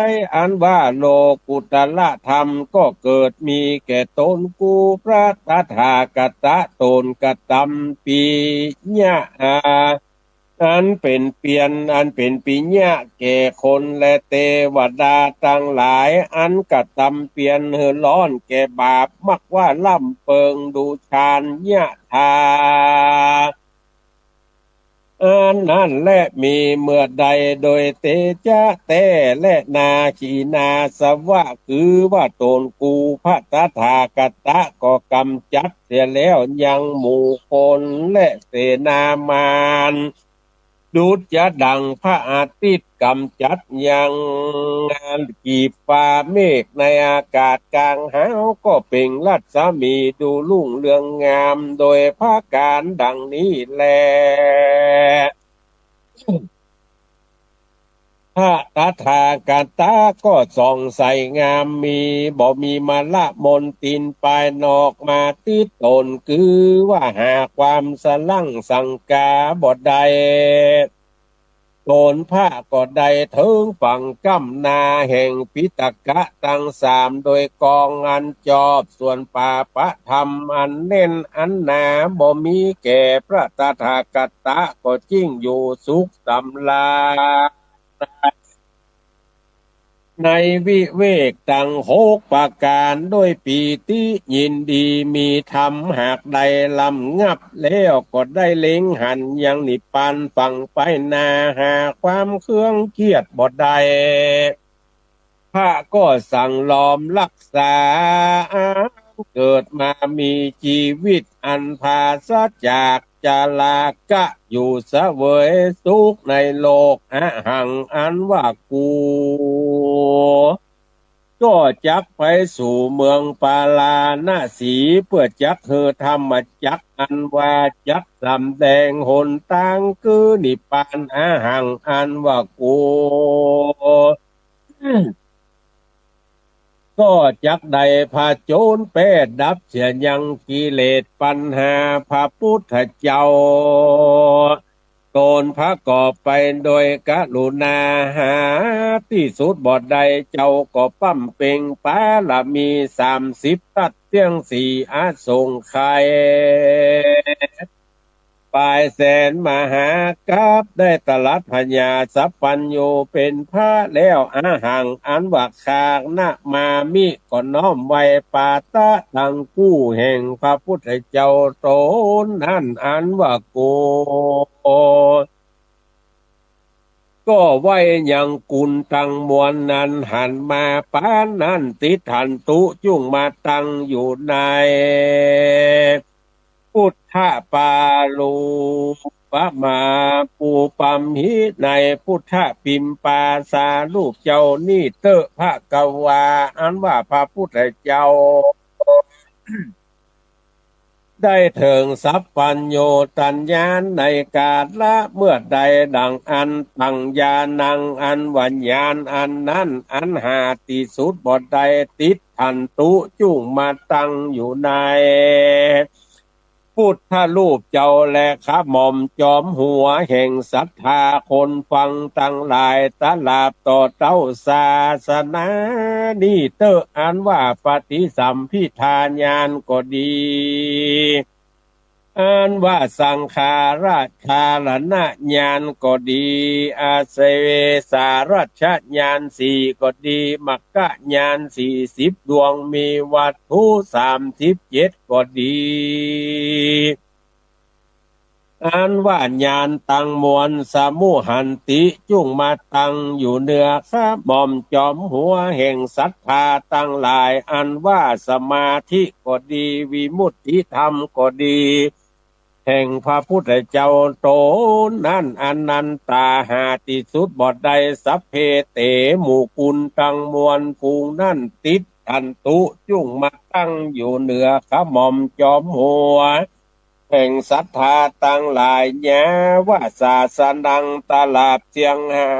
A: ยอันว่าโลกุตละธรรมก็เกิดมีแก่ตนกูพระตถาคตตนกตัมปีญะอันเป็นเปลี่ยนอันเป็นปิญะแก่คนและเทวดาตั้งหลายอันกตัมเปลี่ยนเหือร้อนแก่บาปมักว่าล่ำเปิงดูฌานญะทา อันนั้นและมีเมื่อใดโดยเตจะเตและนาขีนาสวะคือว่าตนกูพระตถาคตก็กำจัดเสียแล้วยังหมู่คนและเสนามานดุจจะดังพระอาทิตย์กำจัดยังงานกีบฟ้าเมฆในอากาศกลางหาวก็เปล่งรัศมีดูรุ่งเรืองงามโดยพระการดังนี้แล พระตถาคตก็ส่องใสงามมีบ่มีมาละมนตินปลายนอกมาติดตนคือว่าหาความสลังสังกาบ่ได้โตนพระก็ได้ถึงฝั่งกำนาแห่งปิตกะตั้งสามโดยกองอันจอบส่วนป่าประธรรมอันเน้นอันหนาบ่มีแก่พระตถาคตก็จริงอยู่สุขสำราญ ในวิเวกตังหกประการด้วยปีติยินดีมีธรรมหากใดลำงับแล้วก็ได้เล็งหันยังนิพพานฟังไปนาหาความเครื่องเกียดบ่ได้พระก็สั่งล้อมรักษาเกิดมามีชีวิตอันภาศจากจาลากะอยู่เสวยสุขในโลกอะหังอันว่ากูก็จักไปสู่เมืองปาลาณสีเพื่อจักเธอธรรมจักอันว่าจักสำแดงหนทางคือนิพพานอะหังอันว่ากูก็จักใดพาโจรแปดดับเสียยังกิเลสปัญหาพระพุทธเจ้าโกนพระกอบไปโดยกรุณาหาที่สุดบอดใดเจ้าก็ปั้มเป่งปาละมี30ตัดเสียงสี่อาสงไขย ปลายแสนมหากาพย์ได้ตรัสพญาสัพพัญโยเป็นพระแล้วอาหังอันว่าคากนะมามิก็น้อมไว้ปาตะดังกู้แห่งพระพุทธเจ้าตนนั้นอันว่าโกก็ไว้ยังกุลตังมวลนั้นหันมาปานนั้นติทันตุจุงมาตังอยู่ใน พุทธปาโลปะมาปูปัมหิในพุทธปิมปาสาลูกเจ้านี่เตอะพระกวาอันว่าพระพุทธเจ้า ได้ถึงสัพพัญโยตัญญาณในกาลละเมื่อใดดังอันตังญาณังอันวัญญาณอันนั้นอันหาติสุดบ่ใดติดทันตุจุงมาตั้งอยู่ในพุทธรูปเจ้าและข้าหม่อมจอมหัวแห่งศรัทธาคนฟังตั้งหลายตลาบต่อเต้าศาสนานี่เตออันว่าปฏิสัมพิทานญาณก็ดีอันว่าสังขาราชาลนะญาณก็ดีอาเสเวสารัชญาณสี่ก็ดีมัคคะญาณ40ดวงมีวัตถุ37ก็ดีอันว่าญาณตังมวลสมุหันติจุงมาตังอยู่เหนือข้าหม่อมจอมหัวแห่งศรัทธาตั้งหลายอันว่าสมาธิก็ดีวิมุตติธรรมก็ดีแห่งพระพุทธเจ้าโตนั่นอนันตาหาติสุดบ่ได้สัพเพเตหมู่กุลตังมวลฟูงนั่นติดทันตุจุงมาตั้งอยู่เหนือข้าหม่อมจอมหัวแห่งศรัทธาตั้งหลายแย้ว่าศาสนังตลาบเจียงหา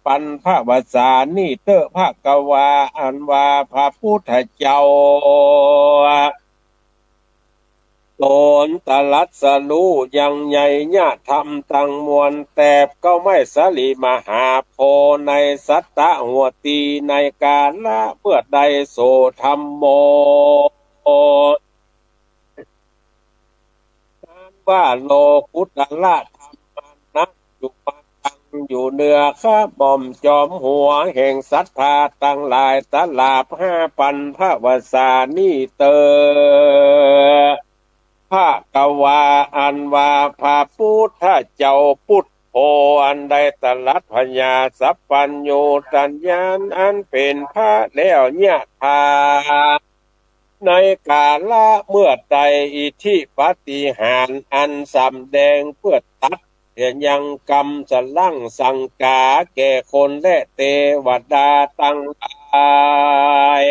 A: ปันพระวสานี่เตอภาควาอันว่าพระพุทธเจ้าตนตรัสรู้ยังใหญ่ญาธรรมตั้งมวลแต่ก็ไม่สลิมหาโพในสัตตะหัวตีในกาละเพื่อใดโสธรรมโมว่าโลกุตละธรรมานักอยู่ปังอยู่เหนือข้าบ่อมจอมหัวแห่งศรัทธาตั้งหลายตลาบ5,000พระวสานี่เตอพระกวาอันว่าพระพุทธเจ้าพุทธโออันใดตรัสพญาสัพพัญโยตัญญาณอันเป็นพระแล้วเนี่ยทาในกาละเมื่อใดอิทธิปาฏิหาริย์อันสำแดงเพื่อตัดเห็นยังกรรมจะลั่งสังกาแก่คนและเทวดาตั้งหลาย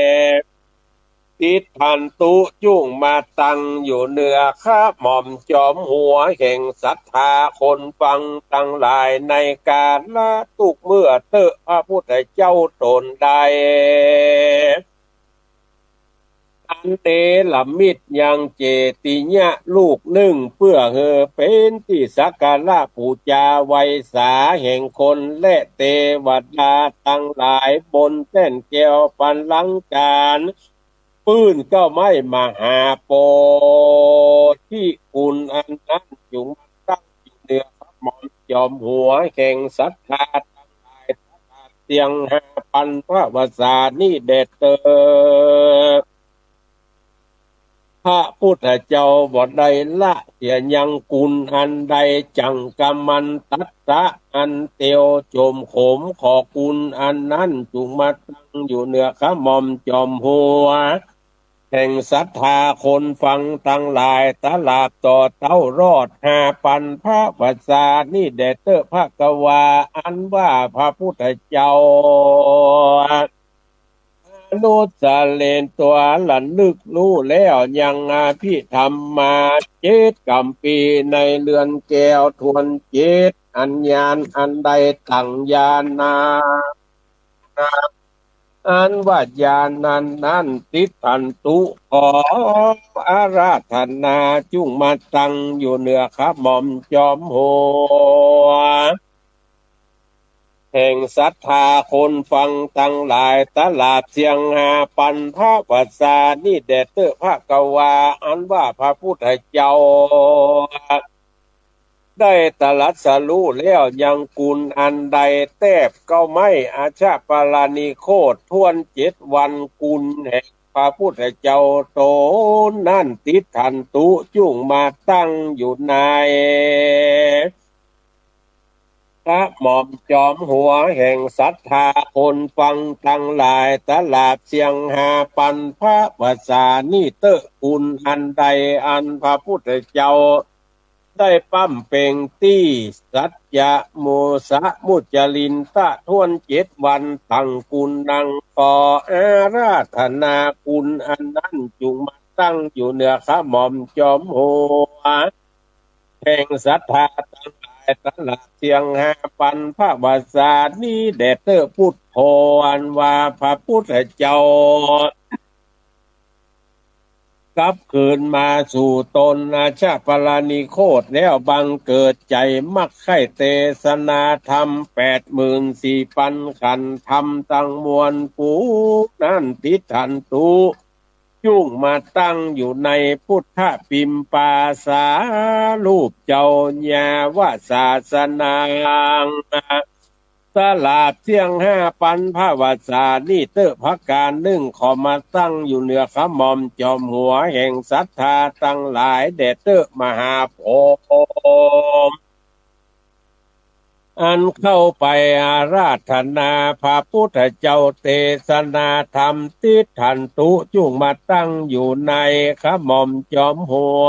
A: ติดพันตุจุงมาตั้งอยู่เหนือข้าหม่อมจอมหัวแห่งศรัทธาคนฟังตั้งหลายในกาละตุกเมื่อเตอพระพุทธเจ้าตนใดอันเตละมิตรยังเจติญะลูกหนึ่งเพื่อเฮอเป็นที่สักการะปูจาไวยสาแห่งคนและเทวดาตั้งหลายบนเส้นแก้วปันลังการปื้นก็ไม่มาหาโปที่คุณอันนั้นจุงตั้งอยู่เหนือพระหม่อมจอมหัวแห่งศรัทธาตั้งหลายเสียง5,000พระวสานี่เด็ดเตอพระพุทธเจ้าบ่ได้ละเสียยังกุลอันใดจังกำมันตัสสะอันเตียวโจมขมขอกุลอันนั้นจุงมาตั้งอยู่เหนือข้าหม่อมจอมหัวแห่งศรัทธาคนฟังตั้งหลายตลาบต่อเต้ารอด5,000พระวสานี่เดชเตอพระกวาอันว่าพระพุทธเจ้านุสาเลนตัวหลันลึกรู้แล้วยังอาภิธรรมมา7 กำปีในเรือนแก้วทวน7อัญญาณอันใดตั้งญาณาอันว่าญาณนั้นติดทันตุขออาราธนาจุงมาตั้งอยู่เหนือข้าหม่อมจอมหัวแห่งศรัทธาคนฟังตั้งหลายตลาดเสียง5,000พระวสานี่เดชเตอพระกวาอันว่าพระพุทธเจ้าได้ตรัสรู้แล้วยังกุลอันใดแทบก็ไม่อาชาปราณีโคตรทวน7 วันกุลแห่งพระพุทธเจ้าโตนั่นติดทันตุจุงมาตั้งอยู่ในพระหม่อมจอมหัวแห่งศรัทธาคนฟังตั้งหลายตลาดเสียง5,000พระวสานี่เตอกุลอันใดอันพระพุทธเจ้าได้ปั้มเป่งตี้สัจจะโมสะมุจลินตะทวน7 วันตั้งกุลนังขออาราธนากุลอันนั้นจุงมา ตั้งอยู่เหนือข้าหม่อมจอมหัวแห่งศรัทธาตั้งหลายตลาดเสียงหาปันพระบาทานี้แด่เตอพุทโธอันว่าพระพุทธเจ้ากลับคืนมาสู่ตนอาชาปรานิโคตแล้วบังเกิดใจมักไข่เตสนาธรรม84,000ขันธรรมตั้งมวลปูนั่นทิทันตุยุ่งมาตั้งอยู่ในพุทธปิมปาสารูปเจ้าญาวาศาสนาสลาบเสียง5,000พระวาสานี่เตอพักการนึ่งขอมาตั้งอยู่เหนือขมอมจอมหัวแห่งศรัทธาตั้งหลายแด่เตอมหาโพธิ์อันเข้าไปอาราธนาพระพุทธเจ้าเทศนาธรรมติทันตุจุงมาตั้งอยู่ในขมอมจอมหัว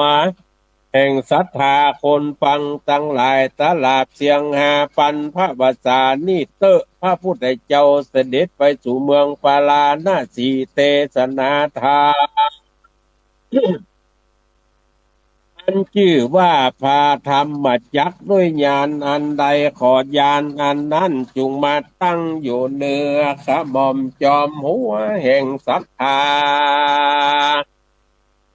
A: แห่งศรัทธาคนฟังตั้งหลายตลาดเสียง5,000พระวาสานี่เตอพระพุทธเจ้าเสด็จไปสู่เมืองปาลาณสีเทศนาธรรมอันชื่อว่าพาธรรมจักด้วยญาณอันใดขอญาณอันนั้นจุงมาตั้งอยู่เหนือขมอมจอมหัวแห่งศรัทธา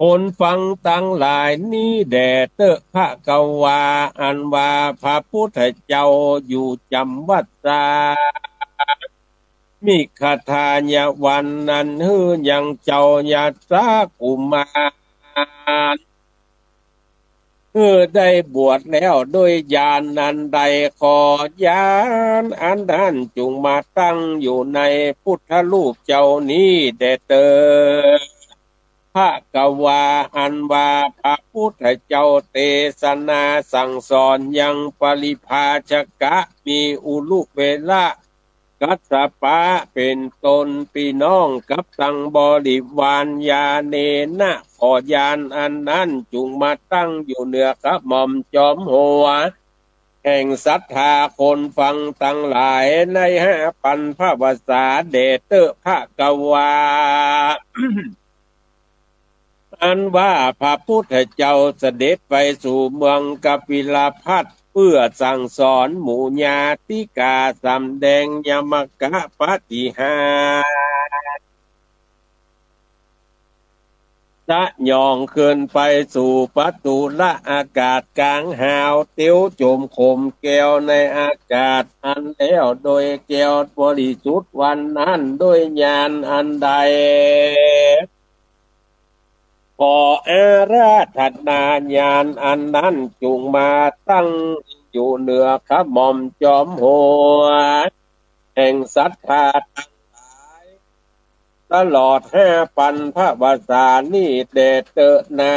A: คนฟังตั้งหลายนี้แด่เตอพระกวาอันว่าพระพุทธเจ้าอยู่จำวัดสามิคทายวันนั้นฮือยังเจ้าญาตรากุมารได้บวชแล้วด้วยญาณนันใดขอญาณอันนั้นจุงมาตั้งอยู่ในพุทธรูปเจ้านี้แด่เตอพระกวาอันว่าพระพุทธเจ้าเทศนาสั่งสอนยังปริภาชกะมีอุลุเวละกัสสปะเป็นตนพี่น้องกับสังบริวารญาเนนะขอญาณอันนั้นจุงมาตั้งอยู่เหนือขมอมจอมหัวแห่งศรัทธาคนฟังตั้งหลายใน5,000พระวาสาเดชเตอพระกวา อันว่าพระพุทธเจ้าเสด็จไปสู่เมืองกปิลพัสเพื่อสั่งสอนหมู่ญาติกาสำแดงยมกะปฏิหารสะยองขึ้นไปสู่ประตูละอากาศกลางหาวเตียวโจมขมแก้วในอากาศอันแล้วโดยแก้วบริสุทธิ์วันนั้นด้วยญาณอันใดขออาราธนาญาณอันนั้นจุงมาตั้งอยู่เหนือขมอมจอมหัวแห่งศรัทธาทั้งหลายตลอด5,000พระวาสานี้เดชเตนา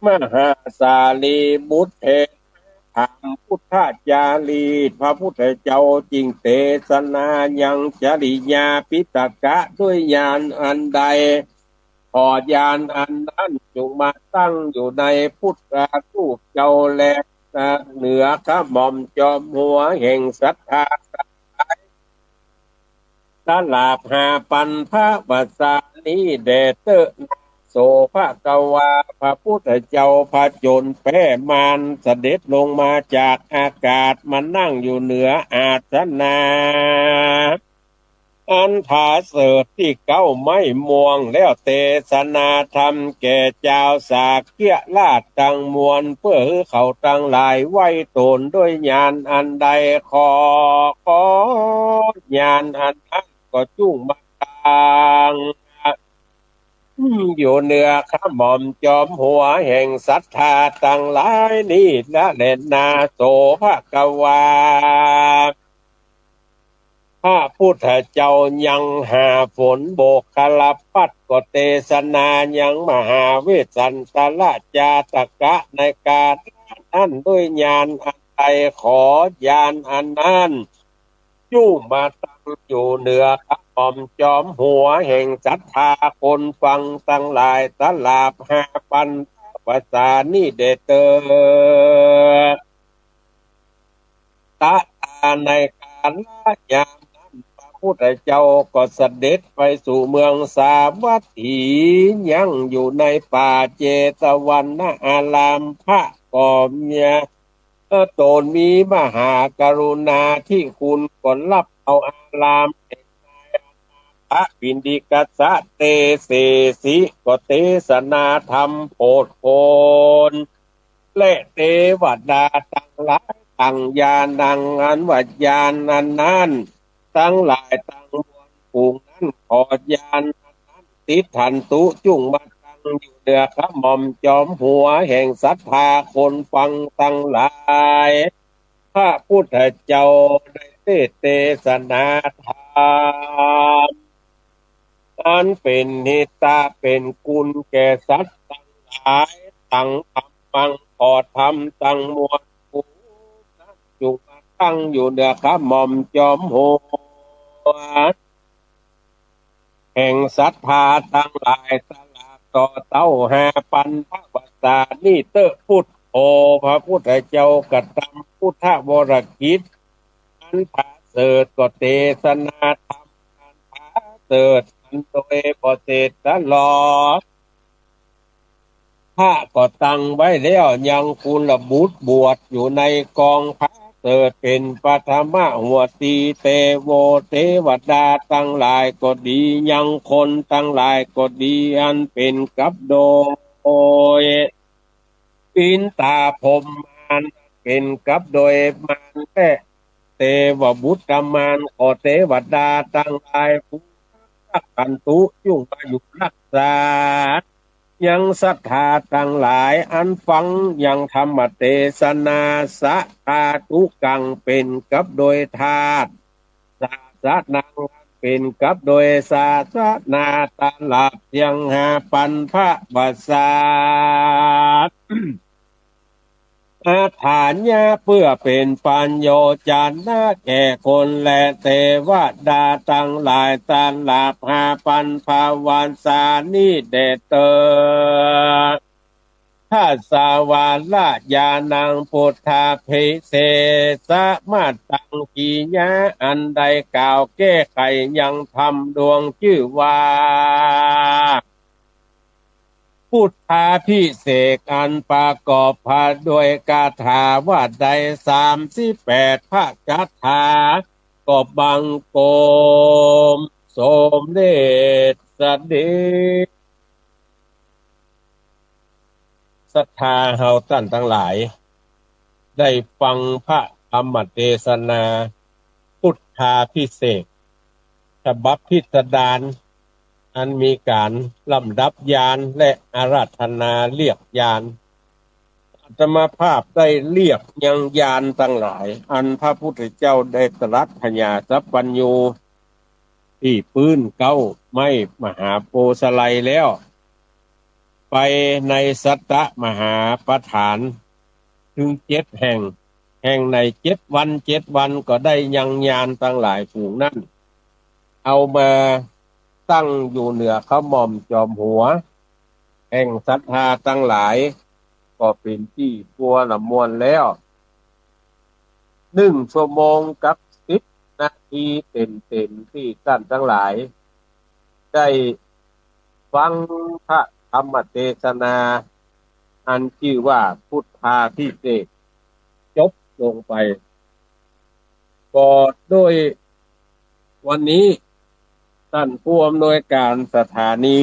A: มหาสาลีบุตรเทถามพุทธจารีพระพุทธเจ้าจริงเทศนายังจริยาปิตกะด้วยญาณอันใดขอญาณอันนั้นจงมาตั้งอยู่ในพุทธรูปเจ้าแลเหนือขมอมจอมหัวแห่งศรัทธาตลาบ5,000พระวาสานี้เดชเตอโสภะกวาพระพุทธเจ้าพระจนแป้มารเสด็จลงมาจากอากาศมานั่งอยู่เหนืออาสนาอันผาเสดที่เก้าไม้ม่วงแล้วเทศนาธรรมแก่เจ้าสากเกียลาดตังมวลเพื่อเขาตั้งหลายไว้ตนด้วยญาณอันใดขอญาณอันนั้นก็จุ้งมาตังอยู่เหนือขมอมจอมหัวแห่งศรัทธาตั้งหลายนี้ละเล่นนาโสภะกวาพระพุทธเจ้ายังหาฝนโบกคลปัดก็เทศนายังมหาเวสสันตละจาตกะในการนั้นด้วยญาณอันใดขอญาณอันนั้นจุ้งมาตั้งอยู่เหนือขมอมจอมหัวแห่งศรัทธาคนฟังตั้งหลายตลาบ5,000ภาษานี่เดเตอตะตาในการละยามนั้นพระ พุทธเจ้าก็เสด็จไปสู่เมืองสาวัตถียังอยู่ในป่าเจตวันนะอารามพระก็มีโตนมีมหากรุณาที่คุณก็รับเอาอารามพระปิณฑิกสะเตเสสิก็เทศนาธรรมโปรดโพนและเทวดาตั้งหลายตั้งญาณังอันวัจญาณนั้นทั้งหลายตั้งมวลผูงนั้นขอญาณนั้นติดทันตุจุงมาตั้งอยู่เหนือขมอมจอมหัวแห่งศรัทธาคนฟังตั้งหลายพระพุทธเจ้าได้เทศนาธรรมอันเป็นนิตาเป็นกุลแก่สัตว์ทั้งหลายตั้งธรรมังขอธรรมตั้งมวลผู้นั้นจุงมาตั้งอยู่เหนือขมอมจอมหัวแห่งศรัทธาทั้งหลายตลาดต่อเต้าหาปันพระวสานี่เตอพุทธโอพระพุทธเจ้ากตำพุทธวรกิจอันพาเสดก็เทศนาธรรมอันพาเสดอันโดยบ่เสดตลอดพระก็ตั้งไว้แล้วยังคุณบุตรบวชอยู่ในกองพระเสดเป็นปฐมหัวตีเตโวเทวดาตั้งหลายก็ดียังคนตั้งหลายก็ดีอันเป็นกับโดยปินตาพรหมานเป็นกับโดยมันแท้เทวบุตรมานขอเทวดาตั้งหลายผู้รักขันตุยุ่งมาอยู่รักษายังศรัทธาทั้งหลายอันฟังยังธรรมเทศนาสะธาตุกังเป็นกับโดยธาตุศาสนาเป็นกับโดยศาสนาตลาดยังหาปันพระบาษาอาถานยาเพื่อเป็นปัญโยจารนะแก่คนและเทวดาตั้งหลายตันลาภาปันภาวันสานิเดเตอถ้าสาวาละยานังพุทธาภิเศษมาตังกียะอันใดกล่าวแก้ไขยังทำดวงชื่อว่าพุทธาพิเศษอันประกอบพาด้วยคาถาว่าใด38พระคาถาก็บังโกมสมเด็จเสด็จศรัทธาเฮาท่านทั้งหลายได้ฟังพระธรรมเทศนาพุทธาพิเศษฉบับพิสดารอันมีการลำดับยานและอาราธนาเรียกยานอาตมาภาพได้เรียกยังยานทั้งหลายอันพระพุทธเจ้าได้ตรัสพญาสัพพัญญูที่ปืนเก้าไม่มหาโพสไลแล้วไปในสัตตมหาประธานถึง7 แห่งใน7 วันก็ได้ยังยานทั้งหลายฝูงนั้นเอามาตั้งอยู่เหนือขม่อมจอมหัวแห่งศรัทธาทั้งหลายก็เป็นที่ปัวละมวลแล้ว1 ชั่วโมงกับ10 นาทีเต็มที่ท่านทั้งหลายได้ฟังพระธรรมเทศนาอันชื่อว่าพุทธาพิเศษจบลงไปก็โดยวันนี้ท่านผู้อำนวยการสถานี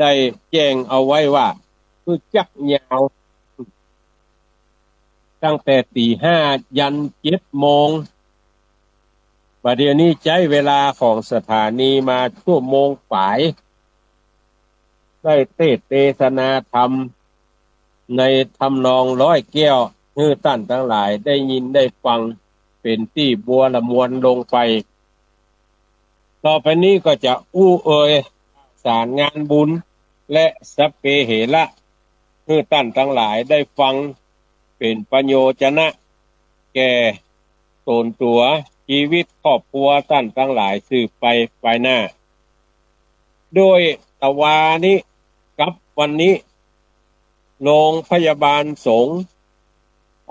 A: ได้แจ้งเอาไว้ว่าคือจักยาวตั้งแต่ตี 5ยัน7 โมงประเดี๋ยวนี้ใช้เวลาของสถานีมาชั่วโมงป่ายได้เทศนาธรรมในทำนองร้อยแก้วให้ท่านทั้งหลายได้ยินได้ฟังเป็นที่บัวละมวลลงไปต่อไปนี้ก็จะสารงานบุญและสัพเพเหระให้ท่านทั้งหลายได้ฟังเป็นประโยชนะแก่ตนตัวชีวิตครอบครัวท่านทั้งหลายสืบไปหน้าโดยตะวานี้กับวันนี้โรงพยาบาลสงฆ์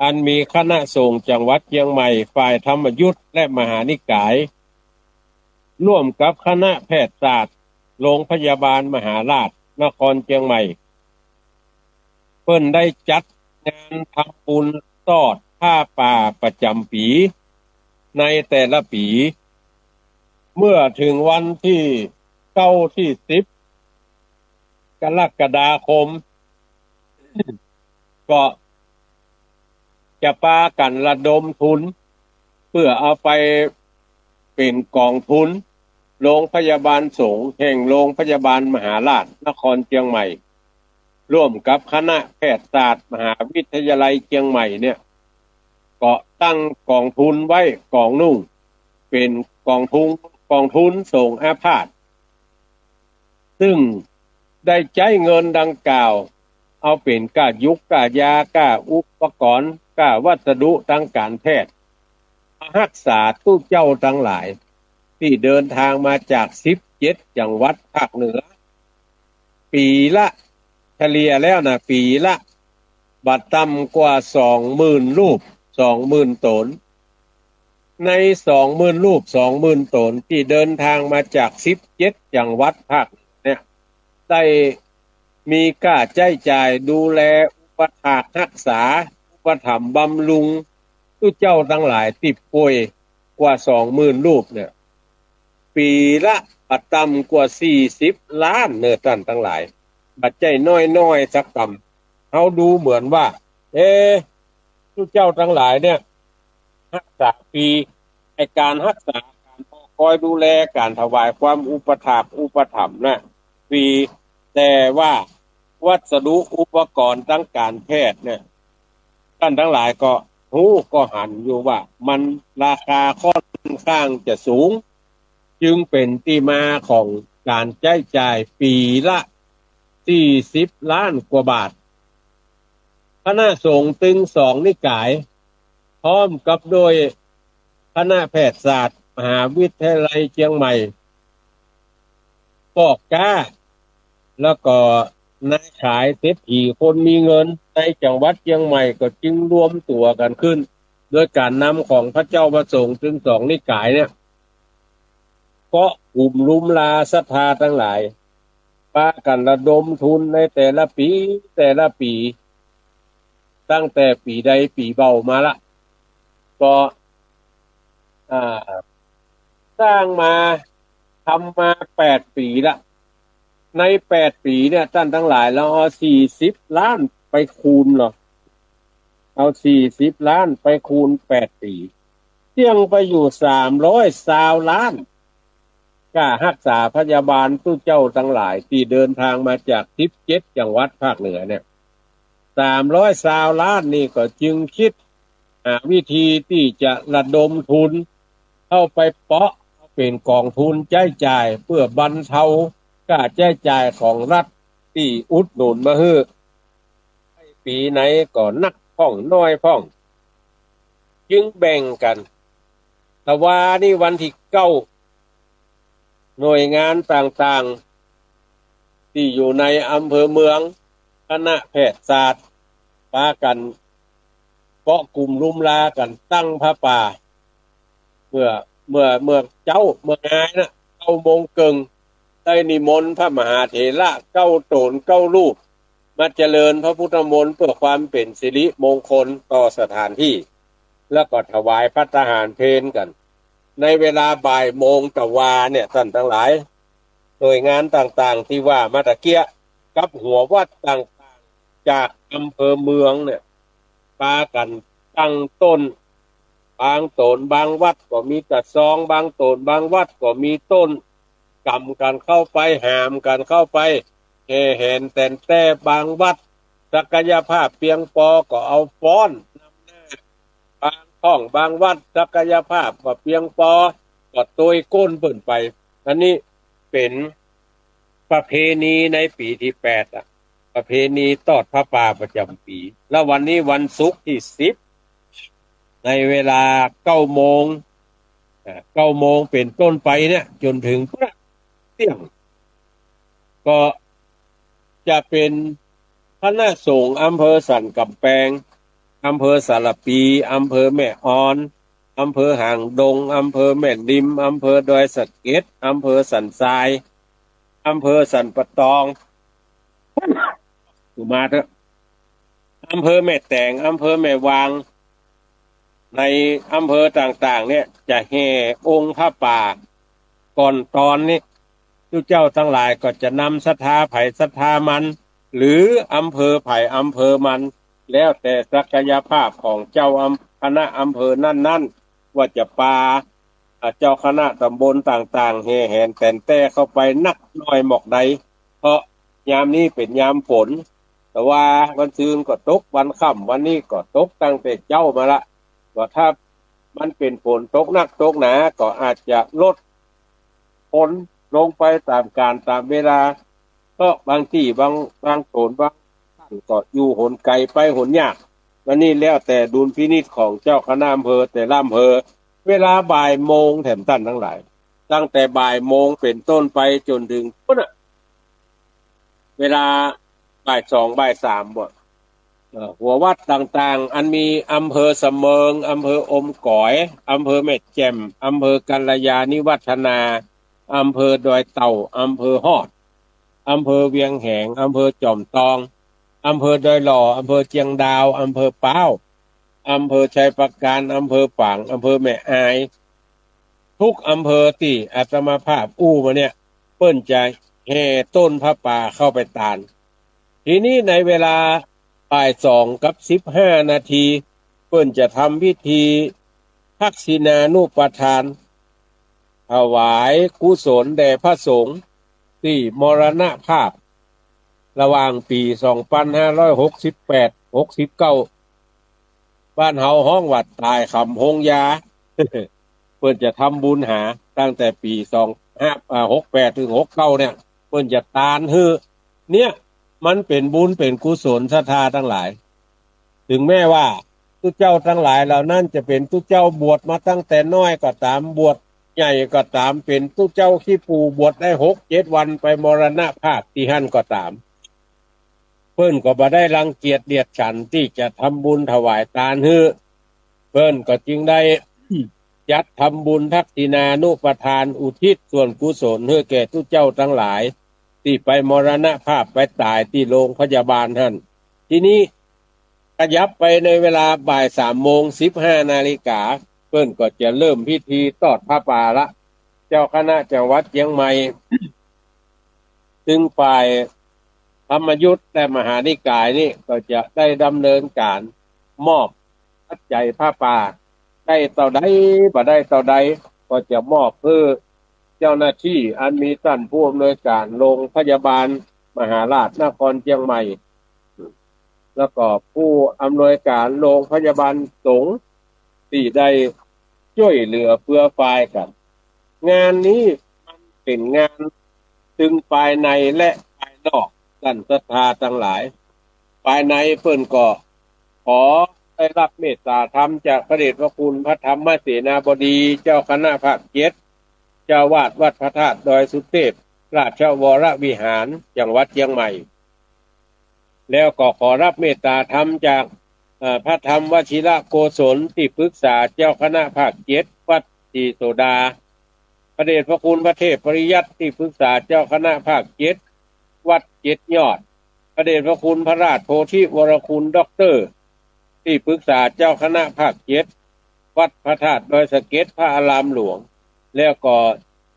A: อันมีคณะสงฆ์จังหวัดเชียงใหม่ฝ่ายธรรมยุทธและมหานิกาย ร่วมกับคณะแพทยศาสตร์โรงพยาบาลมหาราชนครเชียงใหม่เพิ่นได้จัดงานทำบุญทอดผ้าป่าประจำปีในแต่ละปีเมื่อถึงวันที่10กรกฎาคมก็จะพากันระดมทุนเพื่อเอาไปเป็นกองทุนโรงพยาบาลสงฆ์แห่งโรงพยาบาลมหาราชนครเชียงใหม่ร่วมกับคณะแพทยศาสตร์มหาวิทยาลัยเชียงใหม่เนี่ยก็ตั้งกองทุนไว้กองนุ่งเป็นกองทุนส่งอาพาธซึ่งได้ใช้เงินดังกล่าวเอาเป็นก้ายุกก้ายาก้าอุปกรณ์ก้าวัสดุทางการแพทย์รักษาตู้เจ้าทั้งหลายที่เดินทางมาจาก17จังหวัดภาคเหนือปีละเฉลี่ยแล้วนะปีละบัดต่ำกว่า20,000 รูป20,000 ตนใน20,000 รูป20,000 ตนที่เดินทางมาจาก17จังหวัดภาคเนี่ยได้มีค่าใช้จ่ายดูแลอุปถากรักษาอุปถัมภ์บำรุงผู้เจ้าทั้งหลายที่ป่วยกว่า20,000 รูปเนี่ยปีละบัดต่ำกว่า40 ล้านเนื้อท่านทั้งหลายบัดใจน้อยๆสักกำเขาดูเหมือนว่าผู้เจ้าทั้งหลายเนี่ยรักษาฟรีไอ้การรักษาการคอยดูแลการถวายความอุปถากอุปถัมภ์นะฟรีแต่ว่าวัสดุอุปกรณ์ทางการแพทย์เนี่ยท่านทั้งหลายก็ก็หันอยู่ว่ามันราคาค่อนข้างจะสูงจึงเป็นที่มาของการใช้จ่ายปีละ40 ล้านกว่าบาทคณะสงฆ์ตึง2นิกายพร้อมกับโดยคณะแพทยศาสตร์มหาวิทยาลัยเชียงใหม่ปอกกล้าแล้วก็นายขายเศรษฐีคนมีเงินในจังหวัดเชียงใหม่ก็จึงรวมตัวกันขึ้นโดยการนำของพระเจ้าประสงค์ถึง2นิกายเนี่ยก็กลุ่มลุมลาศรัทธาทั้งหลายพากันระดมทุนในแต่ละปีตั้งแต่ปีใดปีเบามาละก็สร้างมาทำมา8 ปีละใน8 ปีเนี่ยท่านทั้งหลายเราเอา40 ล้านไปคูณเหรอเอา40 ล้านไปคูณ8 ปีเที่ยงไปอยู่320 ล้านค่ารักษาพยาบาลผู้เจ้าทั้งหลายที่เดินทางมาจาก17จังหวัดภาคเหนือเนี่ย320 ล้านนี่ก็จึงคิดวิธีที่จะระดมทุนเข้าไปเปาะเป็นกองทุนใช้จ่ายเพื่อบรรเทาค่าใช้จ่ายของรัฐที่อุดหนุนมาให้ปีไหนก็นักพ่องน้อยพ่องจึงแบ่งกันแต่ว่านี่วันที่9หน่วยงานต่างๆที่อยู่ในอำเภอเมืองคณะแพทยศาสตร์พากันเกาะกลุ่มรุมลากันตั้งพระป่าเมื่อไงนะ9 โมงครึ่งได้นิมนต์พระมหาเถระ9 ตน9 รูปมาเจริญพระพุทธมนต์เพื่อความเป็นสิริมงคลต่อสถานที่แล้วก็ถวายพระทหารเพลกันในเวลาบ่ายโมงตะวาเนี่ยท่านทั้งหลายหน่วยงานต่างๆที่ว่ามาตะเกียกับหัววัดต่างๆจากอำเภอเมืองเนี่ยพากันตั้งต้นบางตนบางวัดก็มีกระซองบางตนบางวัดก็มีต้นกำกันเข้าไปหามกันเข้าไปเห็นแต่บางวัดศักยภาพเพียงพอก็เอาฟ้อนนำหน้าบางห้องบางวัดศักยภาพก็เพียงพอก็โตยก้นเปิ่นไปอันนี้เป็นประเพณีในปีที่8ประเพณีทอดพระป่าประจำปีแล้ววันนี้วันศุกร์ที่10ในเวลา9 โมงเป็นต้นไปเนี่ยจนถึงเที่ยงก็จะเป็นคณะสงฆ์อำเภอสันกำแพงอำเภอสารปีอำเภอแม่ออน อำเภอหางดงอำเภอแม่ริมอำเภอดอยสะเก็ดอำเภอสันทรายอำเภอสันปะตองอยู่มาเถอะอำเภอแม่แตงอำเภอแม่วางในอำเภอต่างๆเนี่ยจะแห่องค์พระป่าก่อนตอนนี้ทุกเจ้าทั้งหลายก็จะนำศรัทธาไผ่ศรัทธามันหรืออำเภอไผ่อำเภอมันแล้วแต่ศักยภาพของเจ้าคณะอำเภอนั่นๆว่าจะปาเจ้าคณะตำบลต่างๆแห่แหนแต่นแต่เข้าไปนักน้อยหมอกใดเพราะยามนี้เป็นยามฝนแต่ว่าวันซืนก็ตกวันค่ำวันนี้ก็ตกตั้งแต่เจ้ามาละก็ถ้ามันเป็นฝนตกหนักตกหนาก็อาจจะลดฝนลงไปตามการตามเวลาก็บางที่บางโซนบางท่านก็อยู่หนไกลไปหนยากวันนี้แล้วแต่ดุลพินิจของเจ้าคณะอำเภอแต่ละอำเภอเวลาบ่ายโมงแถมท่านทั้งหลายตั้งแต่บ่ายโมงเป็นต้นไปจนถึงเวลาบ่ายสองบ่ายสามบ่หัววัดต่างๆอันมีอำเภอเสมิงอำเภออมก๋อยอำเภอแม่แจ่มอำเภอกัลยาณิวัฒนาอำเภอดอยเต่าอำเภอฮอดอำเภอเวียงแหงอำเภอจอมตองอำเภอดอยหล่ออำเภอเจียงดาวอำเภอป้าวอำเภอชัยปราการอำเภอฝางอำเภอแม่อายทุกอำเภอที่อาตมาภาพอู้มาเนี่ยเปิ้นจะแห่ต้นพระป่าเข้าไปตานทีนี้ในเวลาบ่าย2:15เปิ้นจะทำพิธีทักษิณานุปทานถวายกุศลแด่พระสงฆ์ที่มรณภาพระหว่างปี2568-69บ้านเฮาห้องวัดตายคำหงยา เพิ่นจะทำบุญหาตั้งแต่ปี2568ถึง69เนี่ยเพิ่นจะตานฮื้อเนี่ยมันเป็นบุญเป็นกุศลศรัทธาทั้งหลายถึงแม้ว่าทุกเจ้าทั้งหลายเหล่านั้นจะเป็นทุกเจ้าบวชมาตั้งแต่น้อยก็ตามบวชใหญ่ก็ตามเป็นทุกเจ้าขี้ปูบวชได้6-7 วันไปมรณภาพที่หั่นก็ตามเพิ่นก็บ่ได้รังเกียจเดียดฉันที่จะทำบุญถวายทานฮื้อเพิ่นก็จึงได้ จัดทำบุญทักษิณานุปทานอุทิศส่วนกุศลให้แก่ทุกเจ้าทั้งหลายที่ไปมรณภาพไปตายที่โรงพยาบาลท่านทีนี้ขยับไปในเวลาบ่าย3:15เพิ่นก็จะเริ่มพิธีทอดผ้าป่าละเจ้าคณะจังหวัดเชียงใหม่ซึ่งฝ่ายธรรมยุทธ์และมหานิกายนี่ก็จะได้ดำเนินการมอบปัจจัยผ้าป่าได้เท่าใดบ่ได้เท่าใดก็จะมอบเพื่อเจ้าหน้าที่อันมีท่านผู้อำนวยการโรงพยาบาลมหาราชนครเชียงใหม่แล้วก็ผู้อำนวยการโรงพยาบาลสงฆ์ที่ได้ช่วยเหลือเพื่อฝ่ายกันงานนี้มันเป็นงานถึงภายในและภายนอกท่านศรัทธาทั้งหลายภายในเพิ่นก็ขอได้รับเมตตาธรรมจากพระเดชพระคุณพระธรรมเสนาบดีเจ้าคณะภาค7เจ้าวาดวัดพระธาตุดอยสุเทพราชวรวิหารจังหวัดเชียงใหม่แล้วก็ขอรับเมตตาธรรมจากพระธรรมวชิระโกศลที่ปรึกษาเจ้าคณะภาค7วัดศรีโสดาพระเดชพระคุณพระเทพปริยัติที่ปรึกษาเจ้าคณะภาค7วัด7ยอดพระเดชพระคุณพระราชโพธิวรคุณด็อกเตอร์ที่ปรึกษาเจ้าคณะภาค7วัดพระธาตุดอยสะเก็ดพระอารามหลวงแล้วก็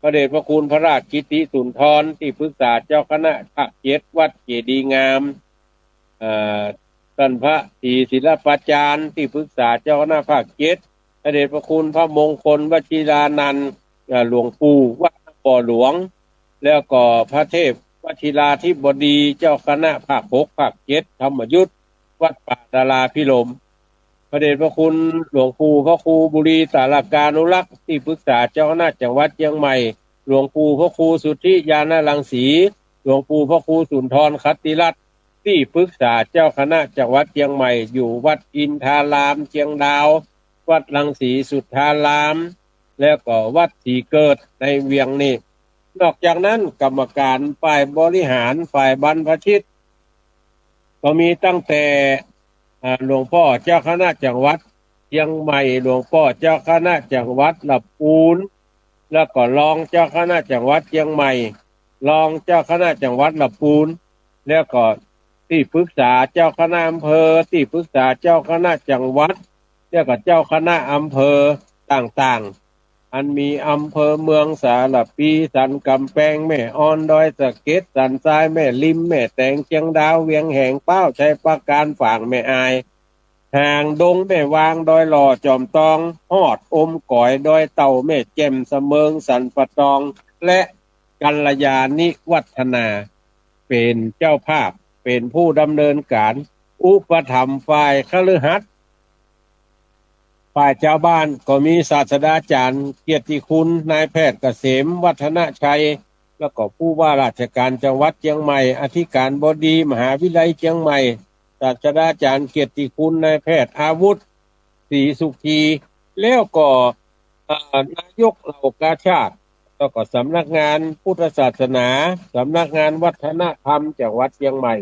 A: พระเดชพระคุณพระราชกิติสุนทรที่ปรึกษาเจ้าคณะภาค7วัดเจดีย์งามท่านพระศรีศิลปาจารย์ที่ปรึกษาเจ้าคณะภาค7พระเดชพระคุณพระมงคลวชิรานันท์หลวงปู่วัดป่อหลวงแล้วก็พระเทพวชิราธิบดีเจ้าคณะภาค6ภาค7ธรรมยุทธวัดป่าดาราพิรมพระเดชพระคุณหลวงปู่พระครูบุรีสารการนุรักษ์ที่ปรึกษาเจ้าคณะจังหวัดเชียงใหม่หลวงปู่พระครูสุทธิญาณรังสีหลวงปู่พระครูสุนทรคัตติรัตน์ที่ปรึกษาเจ้าคณะจังหวัดเชียงใหม่อยู่วัดอินทารามเชียงดาววัดรังสีสุทธารามแล้วก็วัดศรีเกิดในเวียงนี่นอกจากนั้นกรรมการฝ่ายบริหารฝ่ายบรรพชิตก็มีตั้งแต่หลวงพ่อเจ้าคณะจังหวัด เชียงใหม่หลวงพ่อเจ้าคณะจังหวัดลำพูนแล้วก็รองเจ้าคณะจังหวัดเชียงใหม่รองเจ้าคณะจังหวัดลำพูนแล้วก็ที่ปรึกษาเจ้าคณะอำเภอที่ปรึกษาเจ้าคณะจังหวัดแล้วก็เจ้าคณะอำเภอต่างๆอันมีอำเภอเมืองสารปีสันกำแพงแม่ออนดอยสะเก็ดสันทรายแม่ริมแม่แตงเชียงดาวเวียงแหงเป้าชัยปราการฝางแม่อายห่างดงแม่วางดอยหล่อจอมตองฮอดอมก่อยดอยเต่าแม่แจ่มเสมิงสันปะตองและกัลยาณิวัฒนาเป็นเจ้าภาพเป็นผู้ดำเนินการอุปถัมภ์ฝ่ายคฤหัสถ์ฝ่ายชาวบ้านก็มีศาสตราจารย์เกียรติคุณนายแพทย์เกษมวัฒนชัยแล้วก็ผู้ว่าราชการจังหวัดเชียงใหม่อธิการบดีมหาวิทยาลัยเชียงใหม่ศาสตราจารย์เกียรติคุณนายแพทย์อาวุธศรีสุขีแล้วก็นายกเหล่ากาชาดแล้วก็สำนักงานพุทธศาสนาสำนักงานวัฒนธรรมจังหวัดเชียงใหม่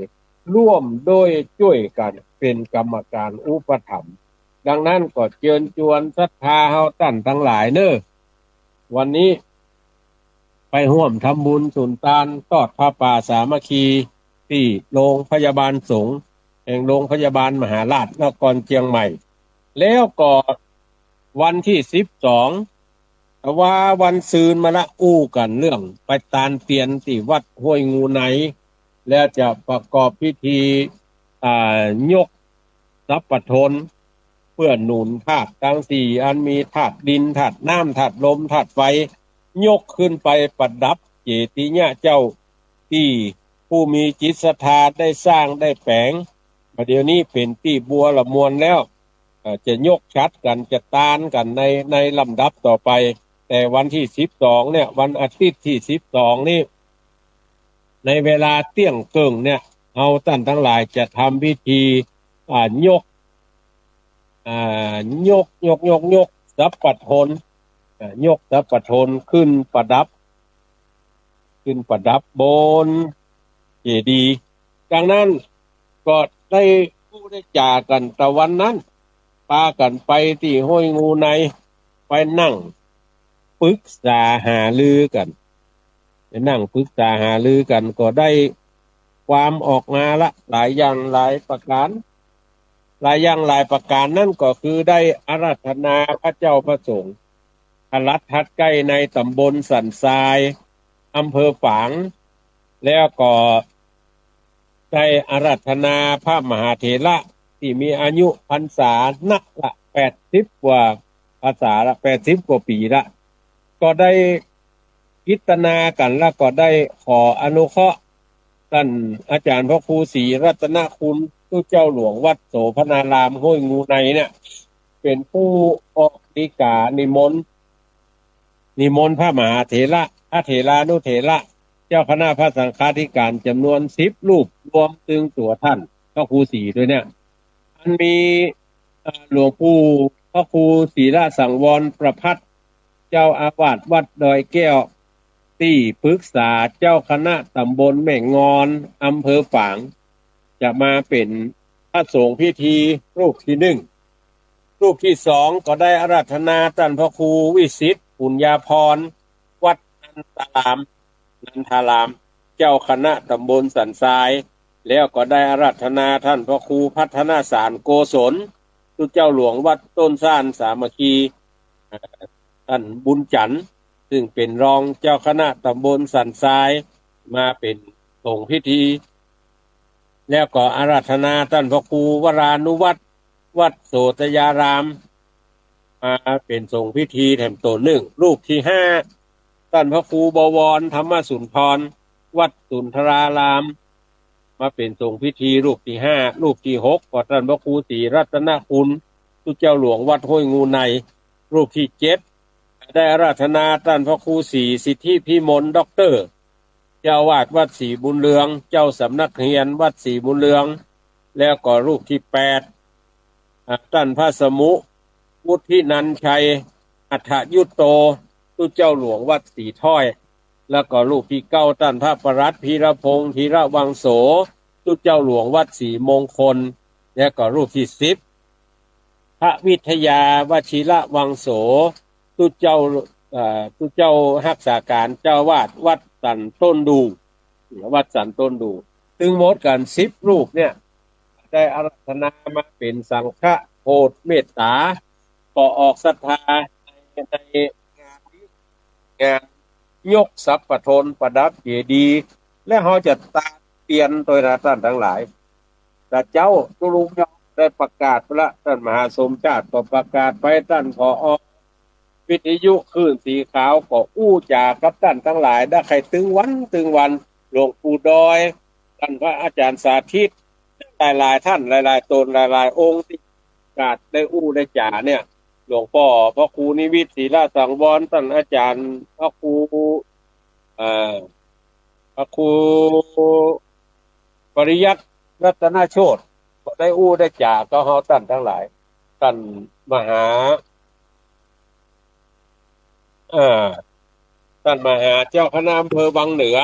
A: ร่วมโดยช่วยกันเป็นกรรมการอุปถัมภ์ดังนั้นก็เชิญชวนศรัทธาเฮาท่านทั้งหลายเนอะวันนี้ไปร่วมทำบุญสุนทานทอดผ้าป่าสามัคคีที่โรงพยาบาลสงฆ์แห่งโรงพยาบาลมหาราชนครเชียงใหม่แล้วก็วันที่12แต่ว่าวันซืนมาละอู้กันเรื่องไปตานเตียนที่วัดห้วยงูไหนแล้วจะประกอบพิธียกทรัพย์ปทนเพื่อหนุนธาตุทั้งสี่อันมีธาตุดินธาตุน้ำธาตุลมธาตุไฟยกขึ้นไปประดับเจติยะเจ้าที่ผู้มีจิตศรัทธาได้สร้างได้แปลงเดี๋ยวนี้เป็นที่บัวละมวลแล้วจะยกชัดกันจะตานกันในลำดับต่อไปแต่วันที่12เนี่ยวันอาทิตย์ที่12นี่ในเวลาเที่ยงครึ่งเนี่ยเอาท่านทั้งหลายจะทำพิธียกยกทรัพย์ปทนยกทรัพย์ปทนขึ้นประดับบนเจดีย์ดังนั้นก็ได้ผู้ได้จากันแต่วันนั้นพากันไปที่ห้วยงูในไปนั่งปรึกษาหารือกันไปนั่งปรึกษาหารือกันก็ได้ความออกมาละหลายอย่างหลายประการหลายอย่างหลายประการนั่นก็คือได้อาราธนาพระเจ้าประสงค์พระรัตทัดใกล้ในตำบลสันทรายอำเภอฝางแล้วก็ได้อาราธนาพระมหาเถระที่มีอายุพรรษานักละ80 กว่าพรรษาละ80 กว่าปีละก็ได้พิจารณากันแล้วก็ได้ขออนุเคราะห์ท่านอาจารย์พระครูศรีรัตนคุณผู้เจ้าหลวงวัดโสภณารามห้วยงูในเนี่ยเป็นผู้ออกฎีกานิมนต์พระมหาเถระพระเถรานุเถระเจ้าคณะพระสังฆาธิการจำนวน10 รูปรวมถึงตัวท่านพระครูศรีด้วยเนี่ยมันมีหลวงปู่พระครูศรีราชสังวรประภัตเจ้าอาวาสวัดดอยแก้วที่ปรึกษาเจ้าคณะตำบลแม่งอนอำเภอฝางจะมาเป็นพระสงฆ์พิธีรูปที่1รูปที่2ก็ได้อาราธนาท่านพระครูวิสิทธิ์ปุญญาพรวัดนันทารามเจ้าคณะตำบลสันทรายแล้วก็ได้อาราธนาท่านพระครูพัฒนาสารโกศลผู้เจ้าหลวงวัดต้นซ่านสามัคคีท่านบุญจันทร์ซึ่งเป็นรองเจ้าคณะตำบลสันทรายมาเป็นสงฆ์พิธีแล้วก็อาราธนาท่านพระครูวรานุวัฒน์วัดโสตยารามมาเป็นสงฆ์พิธีแถมตัว1รูปที่5ท่านพระครูบวรธรรมสุนทรวัดสุนทรารามมาเป็นสงฆ์พิธีรูปที่5รูปที่6ก็ท่านพระครูศรีรัตนคุณผู้เจ้าหลวงวัดห้วยงูในรูปที่7ได้อาราธนาท่านพระครูศรีสิทธิพิมลด็อกเตอร์เจ้าวาดวัดศรีบุญเรืองเจ้าสำนักเรียนวัดศรีบุญเรืองแล้วก็รูปที่8ท่านพระสมุวุฒินันชัยอัฏฐยุตโตผู้เจ้าหลวงวัดศรีถ้อยแล้วก็รูปที่9ท่านพระประหลัดพีรพงษ์ธีระวังโสผู้เจ้าหลวงวัดศรีมงคลแล้วก็รูปที่10 พระวิทยาวชิระวังโสตุเจ้าตุเจ้ารักษาการเจ้าวาดวัดสันต้นดูวัดสันต้นดูซึ่งหมดกัน10 รูปเนี่ยได้อาราธนามาเป็นสังฆโพธิเมตตาก็ออกศรัทธาในงานนี้งานยกทรัพย์ประทนประดับเจดีย์และเขาจะตาเตียนโดยท่านทั้งหลายแต่เจ้าตุลุงยองได้ประกาศไปละท่านมหาสมชาติก็ประกาศไปท่านผอวิทยุคลื่นสีขาวก็อู้จากับท่านทั้งหลายได้ใครตึงวันหลวงปู่ดอยท่านพระอาจารย์สาธิตหลายๆท่านหลายๆตนหลายๆองค์ที่ประกาศได้อู้ได้จ่าเนี่ยหลวงพ่อพระครูนิวิตศรีราชสังวรท่านอาจารย์พระครูเอ่อพระครูปริยัติรัตนโชติก็ได้อู้ได้จ่าก็เฮาท่านทั้งหลายท่านมหาเอ่อท่านมหาเจ้าคณะอำเภอวังเหนือ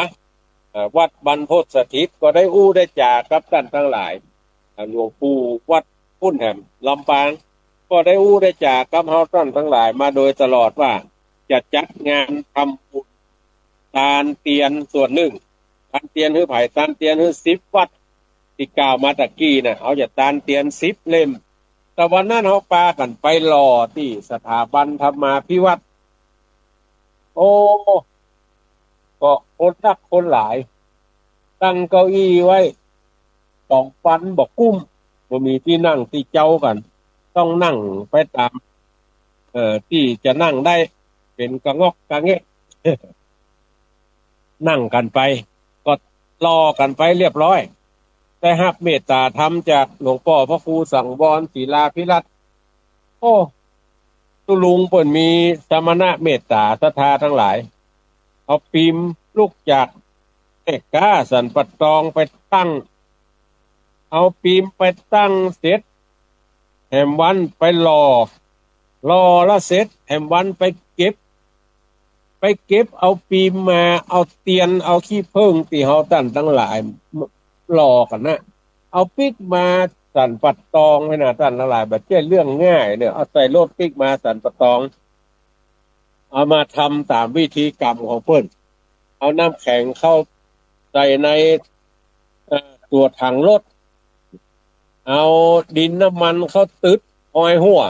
A: วัดบรรพตสถิตก็ได้อู้ได้จ่ากับท่านทั้งหลายหลวงปู่วัดพุ่นแหมลำปางก็ได้อู้ได้จ่ากับเฮาท่านทั้งหลายมาโดยตลอดว่าจะจัดงานทำบุญทานเตียนส่วนหนึ่งทานเตียนคือไผ่ทานเตียนคือ10 วัดที่กล่าวมาตะกี้นะเขาจะทานเตียน10 เล่มแต่วันนั้นเขาปากันไปรอที่สถาบันธรรมาภิวัตน์โอ้ก็คนนักคนหลายตั้งเก้าอี้ไว้2 ปันบอกกุ้มบ่มีที่นั่งที่เจ้ากันต้องนั่งไปตามที่จะนั่งได้เป็นกระงอกกระเงะ นั่งกันไปก็รอกันไปเรียบร้อยได้รับเมตตาธรรมจากหลวงพ่อพระครูสังวรศิลาภิรัตน์โอ้ตุลุงเปิ่นมีสมณะเมตตาศรัทธาทั้งหลายเอาปีมลูกจากเอกกาสันปัตตองไปตั้งเอาปีมไปตั้งเสร็จแหมวันไปรอแล้วเสร็จแหมวันไปเก็บเอาปีมมาเอาเตียนเอาขี้ผึ้งที่เฮาตั้นทั้งหลายรอกันนะเอาปิกมาสันปัดตองให้นะท่านทั้งหลายแบบเจ้เรื่องง่ายเนี่ยเอาใส่รถปิกมาสันปัดตองเอามาทำตามวิธีกรรมของเพิ่นเอาน้ำแข็งเข้าใส่ในตัวถังรถเอาดินน้ำมันเข้าตึดอ้อยหัว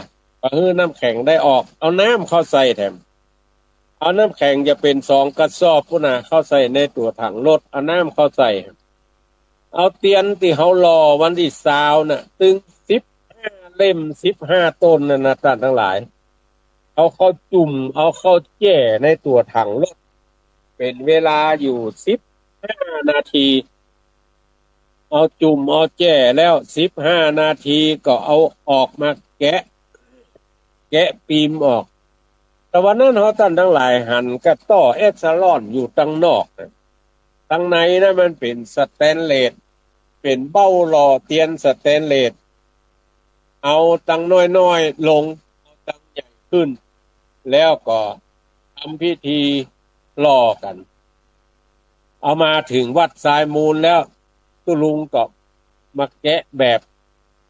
A: ก็คือน้ำแข็งได้ออกเอาน้ำเข้าใส่แถมเอาน้ำแข็งจะเป็น2 กระสอบพุ่นน่ะเข้าใส่ในตัวถังรถเอาน้ำเข้าใส่เอาเตียนที่เขารอวันที่20น่ะตึง15 เล่ม15 ต้นนั่นนะท่านทั้งหลายเอาเข้าจุ่มเอาเข้าแจ่ในตัวถังรถเป็นเวลาอยู่15 นาทีเอาจุ่มเอาแจ่แล้ว15 นาทีก็เอาออกมาแกะปีมออกแต่วันนั้นเขาท่านทั้งหลายหันกระต่อเอสซาลอนอยู่ตั้งนอกตั้งในนะมันเป็นสแตนเลสเป็นเบ้าหล่อเตียนสแตนเลสเอาตั้งน้อยๆลงเอาตั้งใหญ่ขึ้นแล้วก็ทำพิธีล่อกันเอามาถึงวัดทรายมูลแล้วตุลุงก็มาแกะแบบ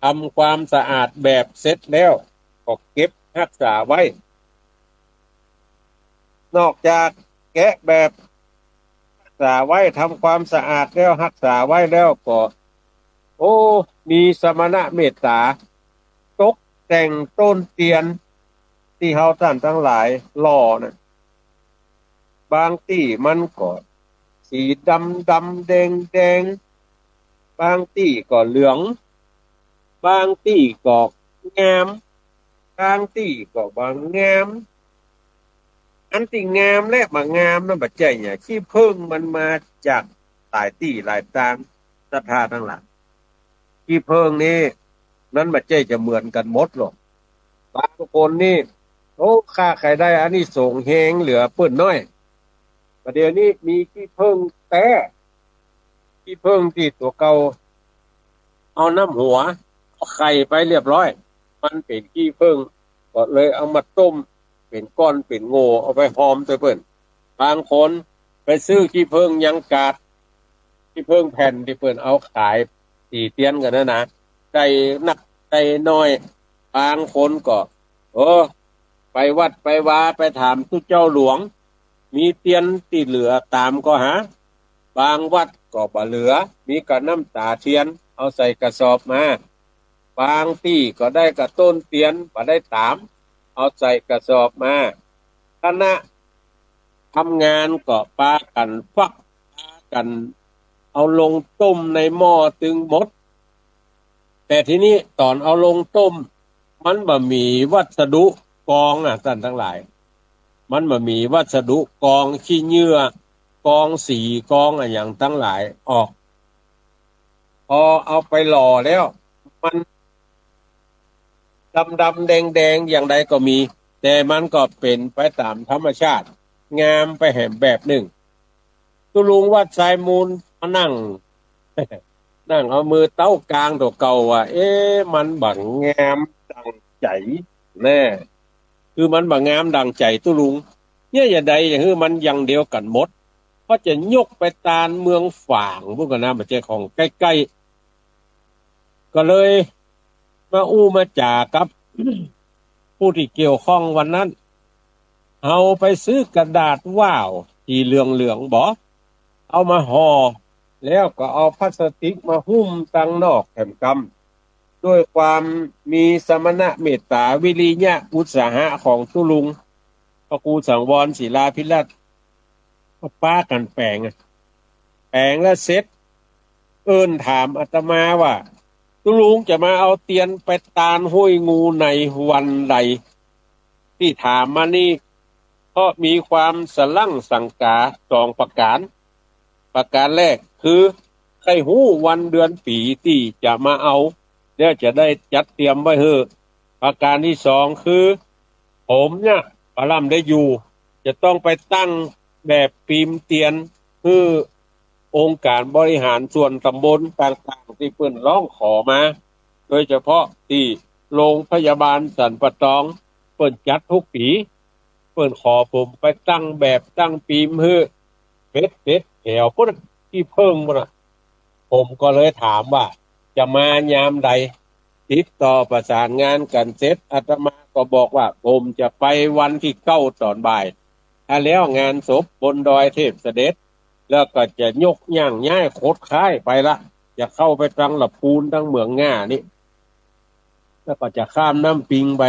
A: ทำความสะอาดแบบเสร็จแล้วก็เก็บรักษาไว้นอกจากแกะแบบรักษาไว้ทำความสะอาดแล้วรักษาไว้แล้วก็โอ้มีสมณะเมตตาตกแต่งต้นเตียนที่เฮาท่านทั้งหลายล่อนะบางที่มันก็สีดำแดงบางที่ก็เหลืองบางที่ก็งามบางที่ก็บางงามอันที่งามและบางงามนั่นบัดใจเนี่ยขี้ผึ้งมันมาจากหลายที่หลายทางศรัทธาทั้งหลายขี้ผึ้งนี่นั้นบัดใจจะเหมือนกันหมดหรอกบางคนนี่โอ้ค่าใครได้อันนี้ส่งเฮงเหลือเปิ้นน้อยประเดี๋ยวนี้มีขี้ผึ้งแต่ขี้ผึ้งที่ตัวเก่าเอาน้ำหัวเอาไข่ไปเรียบร้อยมันเป็นขี้ผึ้งก็เลยเอามาต้มเป็นก้อนเป็นโง่เอาไปหอมตัวเปิ้นบางคนไปซื้อขี้ผึ้งยังกาดขี้ผึ้งแผ่นที่เปิ้นเอาขายตีเตียนกันนะได้นักได้น้อย บางคนก็โอ้ไปวัดไปวาไปถามทุกเจ้าหลวงมีเตียนที่เหลือตามก็หาบางวัดก็บ่เหลือมีกระน้ำตาเทียนเอาใส่กระสอบมาบางที่ก็ได้กระต้นเตียนบ่ได้ตามเอาใส่กระสอบมาคณะทำงานก็ปากันฟักปากันเอาลงต้มในหม้อตึงหมดแต่ทีนี้ตอนเอาลงต้มมันบ่มีวัสดุกองท่านทั้งหลายมันบ่มีวัสดุกองขี้เหงื่อกองสีกองอย่างทั้งหลายออกพอเอาไปหล่อแล้วมันดำแดงอย่างใดก็มีแต่มันก็เป็นไปตามธรรมชาติงามไปแห่งแบบหนึ่งตุลุงวัดสายมูลมานั่ง นั่งเอามือเต้ากลางตัวเก่าว่ามันบังงามดังใจแน่คือมันบังงามดังใจตุลุงเนี่ยอย่าใดอย่างคือมันอย่างเดียวกันหมดก็จะยกไปตานเมืองฝางพวกกันนะมันจะของใกล้ๆก็เลยมาอู้มาจ่ากับ ผู้ที่เกี่ยวข้องวันนั้นเอาไปซื้อกระดาษว่าวที่เหลืองบ่เอามาห่อแล้วก็เอาพลาสติกมาหุ้มตั้งนอกแผ่นกำด้วยความมีสมณะเมตตาวิริยะอุตสาหะของตุลุงพระครูสังวรศิลาภิรัตน์ก็ป้ากันแปลงแล้วเสร็จเอิ้นถามอาตมาว่าตุลุงจะมาเอาเตียนไปตานห้วยงูในวันใดที่ถามมานี่เพราะมีความสลั่งสังกาสองประการแรกคือใครหู้วันเดือนปีที่จะมาเอาเนี่ยจะได้จัดเตรียมไว้เถอะประการที่สองคือผมเนี่ยปรำได้อยู่จะต้องไปตั้งแบบปีมเตียนคือองค์การบริหารส่วนตำบลต่างๆที่เพิ่นร้องขอมาโดยเฉพาะที่โรงพยาบาลสันปะตองเพิ่นจัดทุกปีเพิ่นขอผมไปตั้งแบบตั้งปีมเพื่อเป็ดแถวพุ่นที่เพิ่งพุ่นผมก็เลยถามว่าจะมายามใดติดต่อประสานงานกันเสร็จอาตมาก็บอกว่าผมจะไปวันที่9 ตอนบ่ายถ้าแล้วงานศพบนดอยเทพเสด็จแล้วก็จะยกย่างย้ายโคตรค้ายไปละจะเข้าไปทางละพูนทางเมืองง่านี่แล้วก็จะข้ามน้ำปิงไป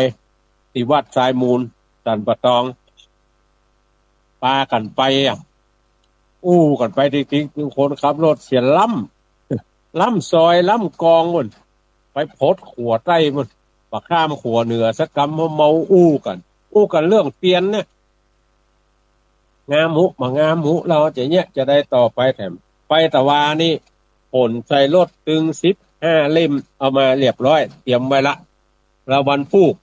A: ที่วัดทรายมูลสันปะตองปากันไปอู้กันไปจริงๆคือคนขับรถเสียล่ำซอยล่ำกองหมดไปพดขัวใต้หมดปะข้ามขัวเหนือสักกำเมาอู้กันเรื่องเตียนเนี่ยงามหุมางามหุเราจะได้ต่อไปแถมไปตะวานี่ผลใส่รถตึง15 เล่มเอามาเรียบร้อยเตรียมไว้ละแล้ววันพุก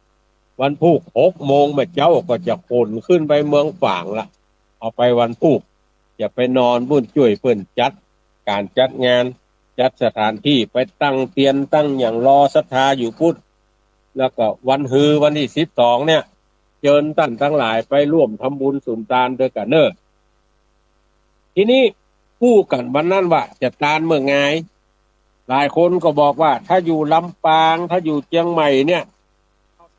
A: 6 โมงแม่เจ้าก็จะขนขึ้นไปเมืองฝางละเอาไปวันพุกจะไปนอนบุญช่วยเพิ่นจัดการจัดงานจัดสถานที่ไปตั้งเตียนตั้งอย่างรอศรัทธาอยู่พุทธแล้วก็วันฮือวันที่12เนี่ยเชิญท่านทั้งหลายไปร่วมทำบุญสุนทานด้วยกันเนอะทีนี้คู่กันวันนั้นว่าจะตานเมื่อไงหลายคนก็บอกว่าถ้าอยู่ลำปางถ้าอยู่เชียงใหม่เนี่ย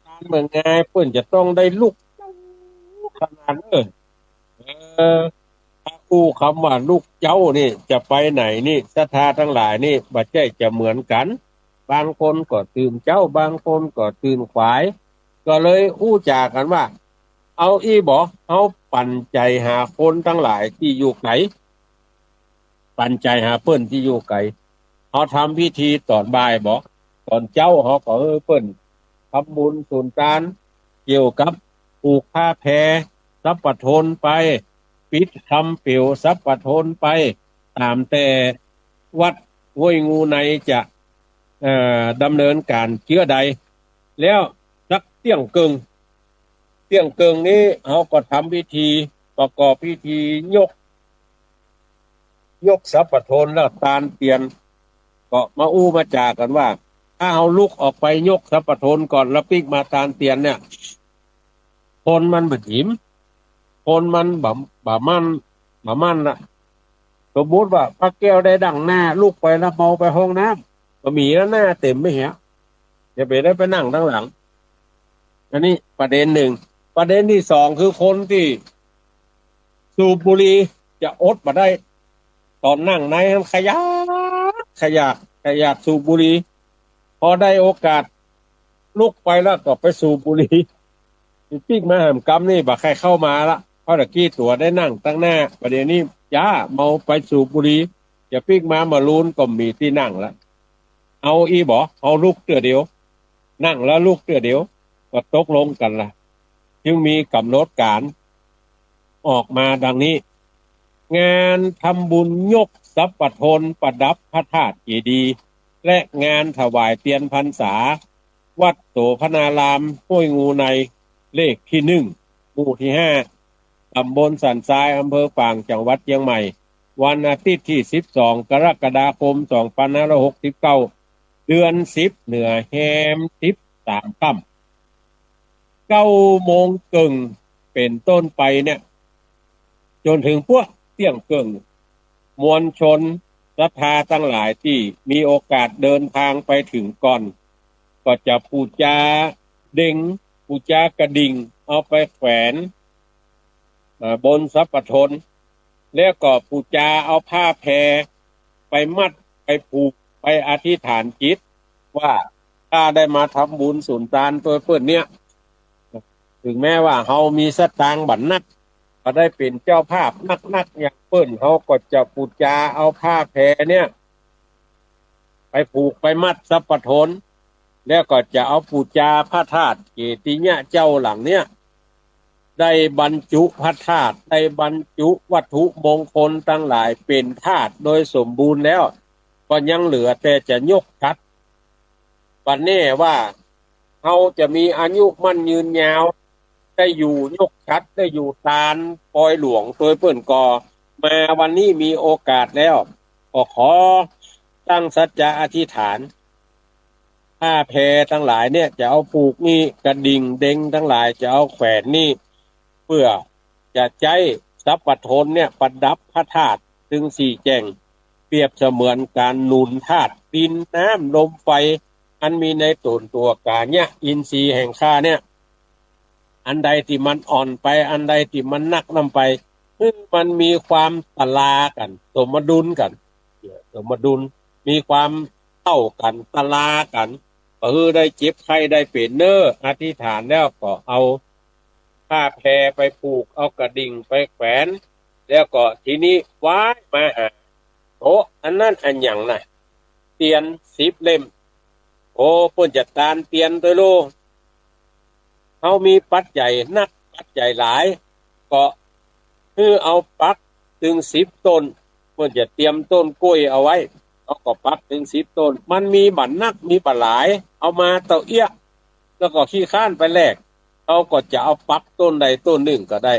A: ตานเมื่อไงเพิ่นจะต้องได้ลุกขนาดเออ อู้คำว่าลูกเจ้านี่จะไปไหนนี่ศรัทธาทั้งหลายนี่บัดใจจะเหมือนกันบางคนก็ตื่นเจ้าบางคนก็ตื่นขวายก็เลยอู้จากันว่าเอาบอกเอาปั่นใจหาคนทั้งหลายที่อยู่ไกลปั่นใจหาเปิ้นที่อยู่ไกลเขาทำพิธีตอนบ่ายบอกตอนเจ้าเขาก็เปิ้นทำบุญสุนทานเกี่ยวกับปลูกผ้าแพรสัพพทนไปปิดคำเปี่ยวสัพพทนไปตามแต่วัดห้วยงูในจะดำเนินการเชื่อใดแล้วสักเที่ยงเกิงนี้เขาก็ทำพิธีประกอบพิธียกสัพพทนแล้วตานเตียนก็มาอู้มาจากันว่าถ้าเอาลุกออกไปยกสัพพทนก่อนแล้วปิกมาตานเตียนเนี่ยคนมันบหิมคนมันบ่มันนะสมมติว่าพระแก้วได้ดังหน้าลูกไปแล้วเมาไปห้องน้ำก็มีแล้วหน้าเต็มไม่เหี้ยจะไปได้ไปนั่งตั้งหลัง อันนี้ประเด็นหนึ่งประเด็นที่สองคือคนที่สูบบุหรี่จะอดมาได้ตอนนั่งในมันขยากสูบบุหรี่พอได้โอกาสลุกไปแล้วก็ไปสูบบุหรี่ปิ๊กมาแหมกำนี่บักใครเข้ามาละเพราะตะกี้ตัวได้นั่งตั้งหน้าประเดี๋ยวนี้ย่าเมาไปสูบบุหรี่จะปิ๊กมาลุ้นก็มีที่นั่งละเอาอีบอเอาลุกเตือเดียวนั่งแล้วลุกเตือเดียวก็ตกลงกันละจึงมีกำหนดการออกมาดังนี้งานทำบุญยกทรัพย์ทนประดับพระธาตุเจดีย์และงานถวายเทียนพรรษาวัดโสพนารามห้วยงูในเลขที่1 หมู่ที่5ตำบลสันทรายอำเภอฝางจังหวัดเชียงใหม่วันอาทิตย์ที่12 กรกฎาคม 2569 เดือน10เหนือแฮม13ค่ำ9 โมงครึ่งเป็นต้นไปเนี่ยจนถึงพวกเที่ยงครึ่งมวลชนศรัทธาทั้งหลายที่มีโอกาสเดินทางไปถึงก่อนก็จะปูจาเด้งปูจากระดิ่งเอาไปแขวนบนทรัพย์ทนแล้วก็ปูจาเอาผ้าแพรไปมัดไปผูกไปอธิษฐานจิตว่าถ้าได้มาทำบุญสุนทานตัวเพื่อนเนี่ยถึงแม้ว่าเฮามีสตางค์บัตรนักก็ได้เป็นเจ้าภาพนักอย่างเปิ้นเขาก็จะปูจาเอาผ้าแพรเนี่ยไปผูกไปมัดทรัพย์ทนแล้วก็จะเอาปูจาพระธาตุเกติยะเจ้าหลังเนี่ยได้บรรจุพระธาตุได้บรรจุวัตถุมงคลทั้งหลายเป็นธาตุโดยสมบูรณ์แล้วก็ยังเหลือแต่จะยกชัดวันนี้ว่าเขาจะมีอายุมั่นยืนยาวได้อยู่ยกชัดได้อยู่ตาลปอยหลวงตัวเปิ้นก่อมาวันนี้มีโอกาสแล้วก็ขอตั้งสัจจะอธิษฐานผ้าแพรทั้งหลายเนี่ยจะเอาผูกนี่กระดิ่งเด้งทั้งหลายจะเอาแขวนนี่เพื่อจะใจทรัพย์ทนเนี่ยประดับพระธาตุถึงสี่แจ้งเปรียบเสมือนการหนุนธาตุดินน้ำลมไฟอันมีในตนตัวกาเนี่ยอินทรีย์แห่งข้าเนี่ยอันใดที่มันอ่อนไปอันใดที่มันนักนำไปซึ่งมันมีความตลากันสมดุลกันสมดุลมีความเท่ากันตลากันก็คือได้เจ็บไข้ได้เป็นเนออธิษฐานแล้วก็เอาผ้าแพรไปผูกเอากระดิ่งไปแขวนแล้วก็ทีนี้ว้ายมาหาโอ้อันนั้นอันอย่างน่ะเตียน10 เล่มโอ้เพิ่นจะตานเตียนตัวโลเขามีปัจจัยนักปัจจัยหลายก็คือเอาปักถึง10 ต้นเพิ่นจะเตรียมต้นกล้วยเอาไว้เขาก็ปักถึง10 ต้นมันมีบั่นนักมีปลาหลายเอามาเต่าเอี้ยแล้วก็ขี้ข้านไปแลกเขาก็จะเอาปักต้นใดต้นหนึ่งก็ได้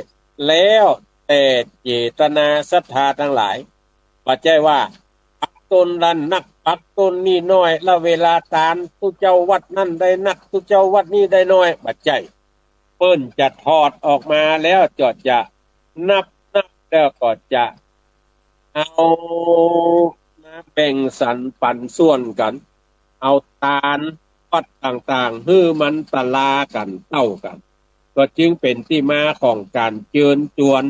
A: แล้วแต่เจตนาศรัทธาทั้งหลายปัจจัยว่าปักต้นนั้นนักปักต้นนี่น้อยแล้วเวลาตานทุเจ้าวัดนั่นได้นักทุเจ้าวัดนี่ได้น้อยปัจจัยเปิ้นจะถอดออกมาแล้วจะนับแล้วก็จะเอามาแบ่งสรรปันส่วนกันเอาตาลวัดต่างๆให้มันตะลากันเท่ากันก็จึงเป็นที่มาของการเชิญชวน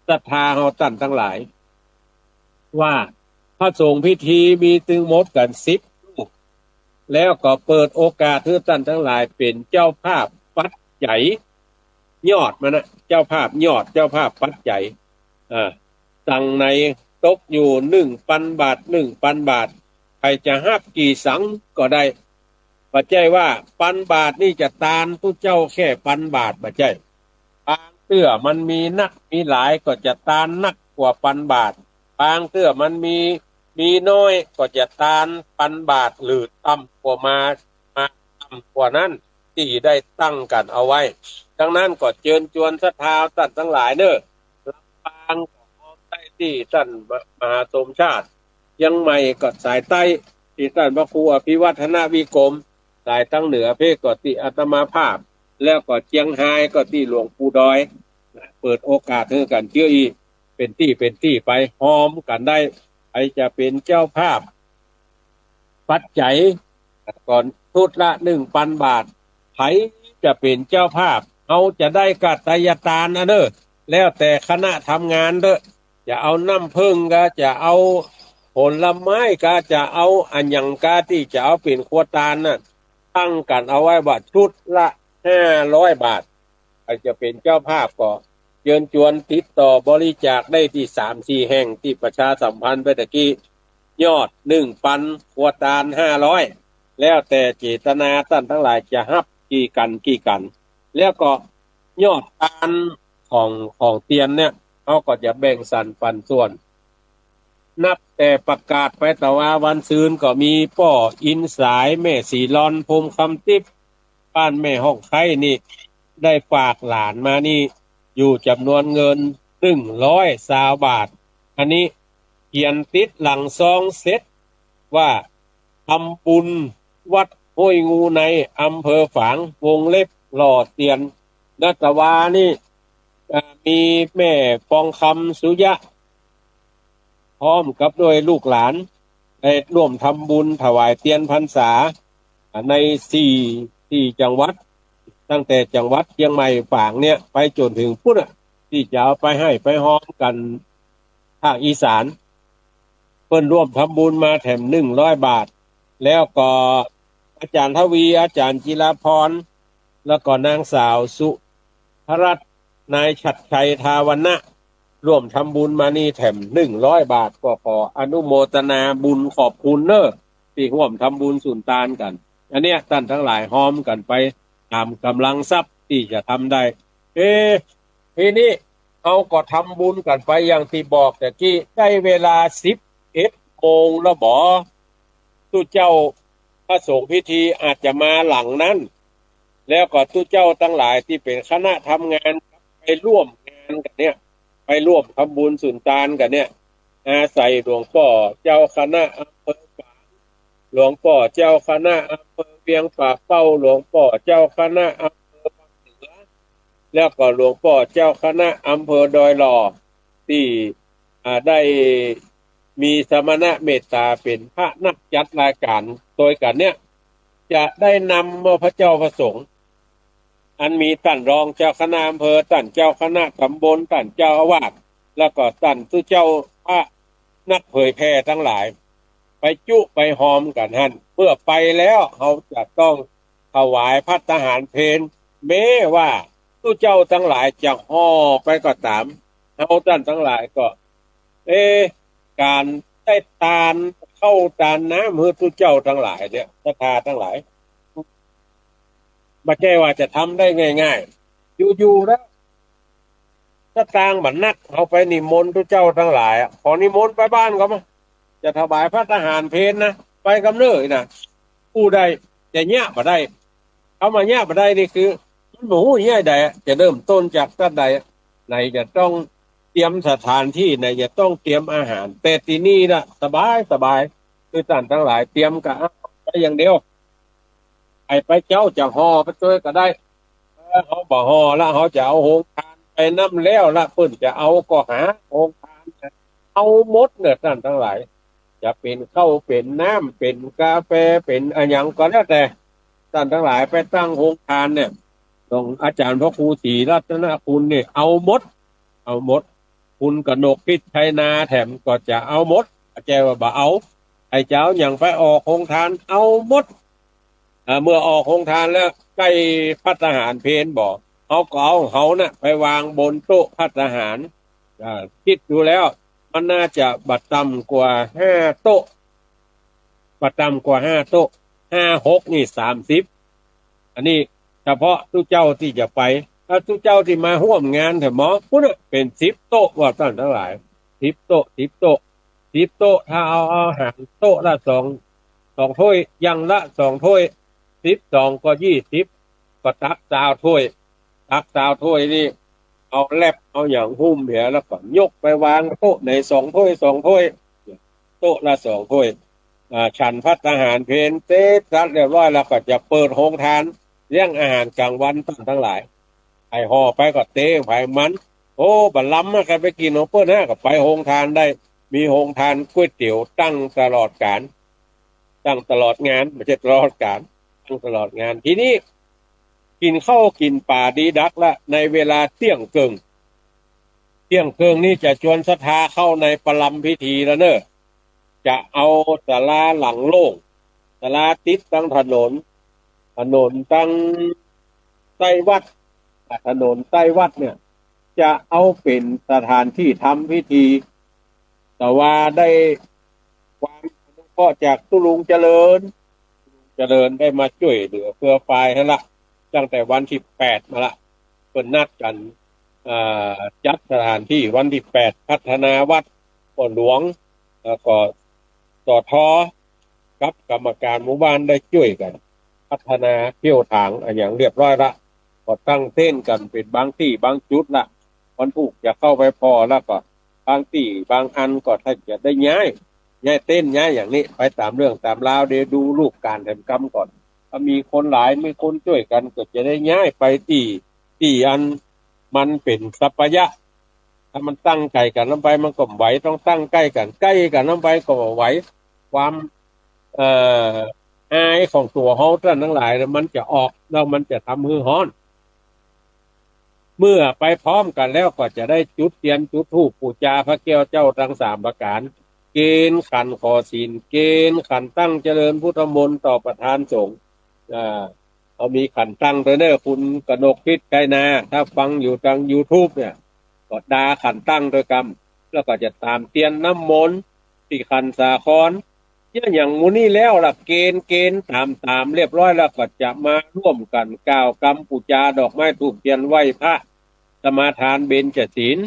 A: ศรัทธาเฮาท่านทั้งหลายว่าพระสงฆ์พิธีมีถึงหมดกัน10 รูปแล้วก็เปิดโอกาสให้ท่านทั้งหลายเป็นเจ้าภาพปัจจัยยอดมันนะเจ้าภาพยอดเจ้าภาพปัจจัยสั่งในตกอยู่1,000 บาท1,000 บาทใครจะหับกี่สังก็ได้ปัจจัยว่า1,000 บาทนี่จะตานทุเจ้าแค่1,000 บาทปัจจัยบางเตื้อมันมีนักมีหลายก็จะตานนักกว่า1,000 บาทบางเตื้อมันมีน้อยก็จะตาน1,000 บาทหรือต่ำกว่ามาต่ำกว่านั้นที่ได้ตั้งกันเอาไว้ดังนั้นก็เชิญชวนศรัทธาท่านทั้งหลายเด้อลำปางก็ใต้ที่ท่านมหาสมชาติยังใหม่ก็สายใต้ที่ท่านพระครูอภิวัฒนวิกรมสายตั้งเหนือเพศก็ที่อาตมาภาพแล้วก็เชียงไฮ้ก็ที่หลวงปู่ดอยเปิดโอกาสให้กันเชื่ออีเป็นที่ไปหอมกันได้ใครจะเป็นเจ้าภาพปัจจัยก่อนทุดละ1,000 บาท จะเป็นเจ้าภาพเอาจะได้กัตยาตานนะเด้อแล้วแต่คณะทำงานเด้อจะเอาน้ำผึ้งก็จะเอาผลไม้ก็จะเอาอันหยังก็ที่จะเอาเป็นขวดตาลน่ะตั้งกันเอาไว้ว่าชุดละ500 บาทใครจะเป็นเจ้าภาพก็เชิญชวนติดต่อบริจาคได้ที่3-4 แห่งที่ประชาสัมพันธ์ไปตะกี้ยอด1,000ขวดตาล500แล้วแต่เจตนาท่านทั้งหลายจะรับกี่กันแล้วก็ยอดตาลของเตียนเนี่ยเขาก็จะแบ่งสรรปันส่วนนับแต่ประกาศไปแต่ว่าวันซืนก็มีป่ออินสายแม่สีลอนพรมคำติ๊บบ้านแม่ห้องไข่นี่ได้ฝากหลานมานี่อยู่จำนวนเงิน120 บาทอันนี้เขียนติดหลังซองเสร็จว่าทำบุญวัดห้วยงูในอำเภอฝางวงเล็บหล่อเตียนนัตวานี่มีแม่ปองคำสุยะพร้อมกับด้วยลูกหลานได้ร่วมทำบุญถวายเตียนพรรษาในสี่จังหวัดตั้งแต่จังหวัดเชียงใหม่ฝางเนี่ยไปจนถึงพุ่นที่จะเอาไปให้ไปห้อมกันภาคอีสานเพิ่นร่วมทำบุญมาแถม100 บาทแล้วก็อาจารย์ทวีอาจารย์จิราพรแล้วก็นางสาวสุภรัตน์นายฉัตรชัยทาวนะร่วมทำบุญมานี่แถม100 บาทก็ขออนุโมทนาบุญขอบคุณเนอะที่ร่วมทำบุญสุนทานกันอันเนี้ยท่านทั้งหลายห้อมกันไปตามกำลังทรัพย์ที่จะทำได้ทีนี้เอาก็ทำบุญกันไปอย่างที่บอกแต่กี้ได้เวลา11 โมงแล้วบอทุเจ้าพระสงฆ์พิธีอาจจะมาหลังนั้นแล้วก็ทุเจ้าทั้งหลายที่เป็นคณะทำงานไปร่วมงานกันเนี่ยไปร่วมทำบุญสุนทานกันเนี่ยอาศัยหลวงพ่อเจ้าคณะอำเภอฝางหลวงพ่อเจ้าคณะอำเภอเวียงป่าเป้าหลวงพ่อเจ้าคณะอำเภอวังเหนือแล้วก็หลวงพ่อเจ้าคณะอำเภอดอยหล่อที่ได้มีสมณะเมตตาเป็นพระนักจัดรายการโดยกันเนี่ยจะได้นำพระเจ้าพระสงฆ์อันมีท่านรองเจ้าคณะอำเภอท่านเจ้าคณะตำบลท่านเจ้าอาวาสแล้วก็ท่านผู้เจ้าพระนักเผยแพร่ทั้งหลายไปจุไปหอมกันท่านเมื่อไปแล้วเขาจะต้องถวายภัตตาหารเพลแม้ว่าผู้เจ้าทั้งหลายจะห่อไปก็ตามเอาท่านทั้งหลายก็การได้ทานเข้าทานน้ำเมื่อผู้เจ้าทั้งหลายเนี่ยศรัทธาทั้งหลายไม่ใช่ว่าจะทำได้ง่ายๆอยู่ๆแล้วถ้าต่างบันนักเอาไปนิมนต์ผู้เจ้าทั้งหลายขอนิมนต์ไปบ้านก็มาจะถวายพระทหารเพลนะไปกำเนิดนะผู้ใดจะแยกมาได้เอามาแยกมาได้นี่คือหมูแยกใดจะเริ่มต้นจากท่านใดไหนจะต้องเตรียมสถานที่ไหนจะต้องเตรียมอาหารแต่ที่นี่นะสบายคือท่านทั้งหลายเตรียมกับไปอย่างเดียวไอ้ไปเจ้าจะห่อไปช่วยก็ได้เขาบอกห่อแล้วเขาจะเอาโฮงทานไปน้ำแล้วละเพิ่นจะเอาก็หาโฮงทานเอาหมดเนี่ยท่านทั้งหลายจะเป็นข้าวเป็นน้ำเป็นกาแฟเป็นอะไรอย่างก็แล้วแต่ท่านทั้งหลายไปตั้งโฮงทานเนี่ยต้องอาจารย์พระครูศรีรัตนคุณเนี่ยเอาหมดคุณกนกพิชัยนาแถมก็จะเอาหมดอาจารย์ว่าบ่เอาไอ้เจ้าอย่างไปออกโฮงทานเอาหมดเมื่อออกโฮงทานแล้วใกล้ภัตตาหารเพลบอกเขาก็เอาเขาน่ะไปวางบนโต๊ะภัตตาหารคิดดูแล้วมันน่าจะบัดต่ำกว่า5 โต๊ะบัดต่ำกว่า5 โต๊ะ5-6นี่30อันนี้เฉพาะทุกเจ้าที่จะไปถ้าทุกเจ้าที่มาร่วมงานเถอะหมอพุ่นเป็น10 โต๊ะว่าท่านทั้งหลาย10 โต๊ะถ้าเอาอาหารโต๊ะละสองถ้วยอย่างละ2 ถ้วย12ก็20ก็ตัก20 ถ้วยตัก20 ถ้วยนี่เอาแลบเอาอย่างหุ้มเหียแล้วก็ยกไปวางโต๊ะใน2 ถ้วยโต๊ะละ2 ถ้วยฉันภัตตาหารเพลเต๊ะรัดเรียบร้อยแล้วก็จะเปิดโรงทานเลี้ยงอาหารกลางวันทั้งหลายไอ้ห่อไปก็เต้ไผมันโอ้บัดล้ำใครไปกินของเปิ้นนะก็ไปโรงทานได้มีโรงทานก๋วยเตี๋ยวตั้งตลอดกาลตั้งตลอดงานไม่ใช่ตลอดกาลตั้งตลอดงานทีนี้ กินข้าวกินป่าดีดักละในเวลาเที่ยงเกิงนี่จะชวนศรัทธาเข้าในประลัมพิธีแล้วเนอะจะเอาศาลาหลังโล่งศาลาติดตั้งถนนตั้งใต้วัดถนนใต้วัดเนี่ยจะเอาเป็นสถานที่ทำพิธี แต่ว่าได้ความอนุเคราะห์จากตุลุงเจริญได้มาช่วยเหลือเพื่อฝ่ายให้ละตั้งแต่วันที่8มาละเปิดนัดกันอ่จัดสถานที่วันที่8พัฒนาวัดป่อหลวงแล้วก็สอทอกับกรรมการหมู่บ้านได้ช่วยกันพัฒนาเที่ยวทางอันอย่างเรียบร้อยละก็ตั้งเต้นกันเป็นบางที่บางจุดละวันผูกจะเข้าไปพอแล้วก็บางที่บางอันก็ถ้าจะได้ย้ายเต้นย้ายอย่างนี้ไปตามเรื่องตามราวเดี๋ยวดูรูปการทำกรรมก่อนถ้ามีคนหลายมีคนช่วยกันก็จะได้ย้ายไปที่อันมันเป็นสัพพยะถ้ามันตั้งไก่กันน้ำไปมันก็ไหวต้องตั้งใกล้กันน้ำไปก็ไหวความเอ่ออายของตัวเขาท่านทั้งหลายมันจะออกแล้วมันจะทำให้ฮ้อน เมื่อไปพร้อมกันแล้วก็จะได้จุดเทียนจุดธูปบูชาพระแก้วเจ้าทั้งสามประการเกณฑ์ขันขอศีลเกณฑ์ขันตั้งเจริญพุทธมนต์ต่อประธานสงฆ์อ่าเอามีขันตั้งเด้อคุณกนกพิษไกนาถ้าฟังอยู่ทาง YouTube เนี่ยก็ดาขันตั้งโดยกรรมแล้วก็จะตามเตียนน้ำมนต์ที่ขันสาครอย่างมูนี่แล้วล่ะเกณฑ์ตามเรียบร้อยแล้วก็จะมาร่วมกันกล่าวกรรมปูจาดอกไม้ถูกเทียนไหว้พระสมาทานเบญจศีล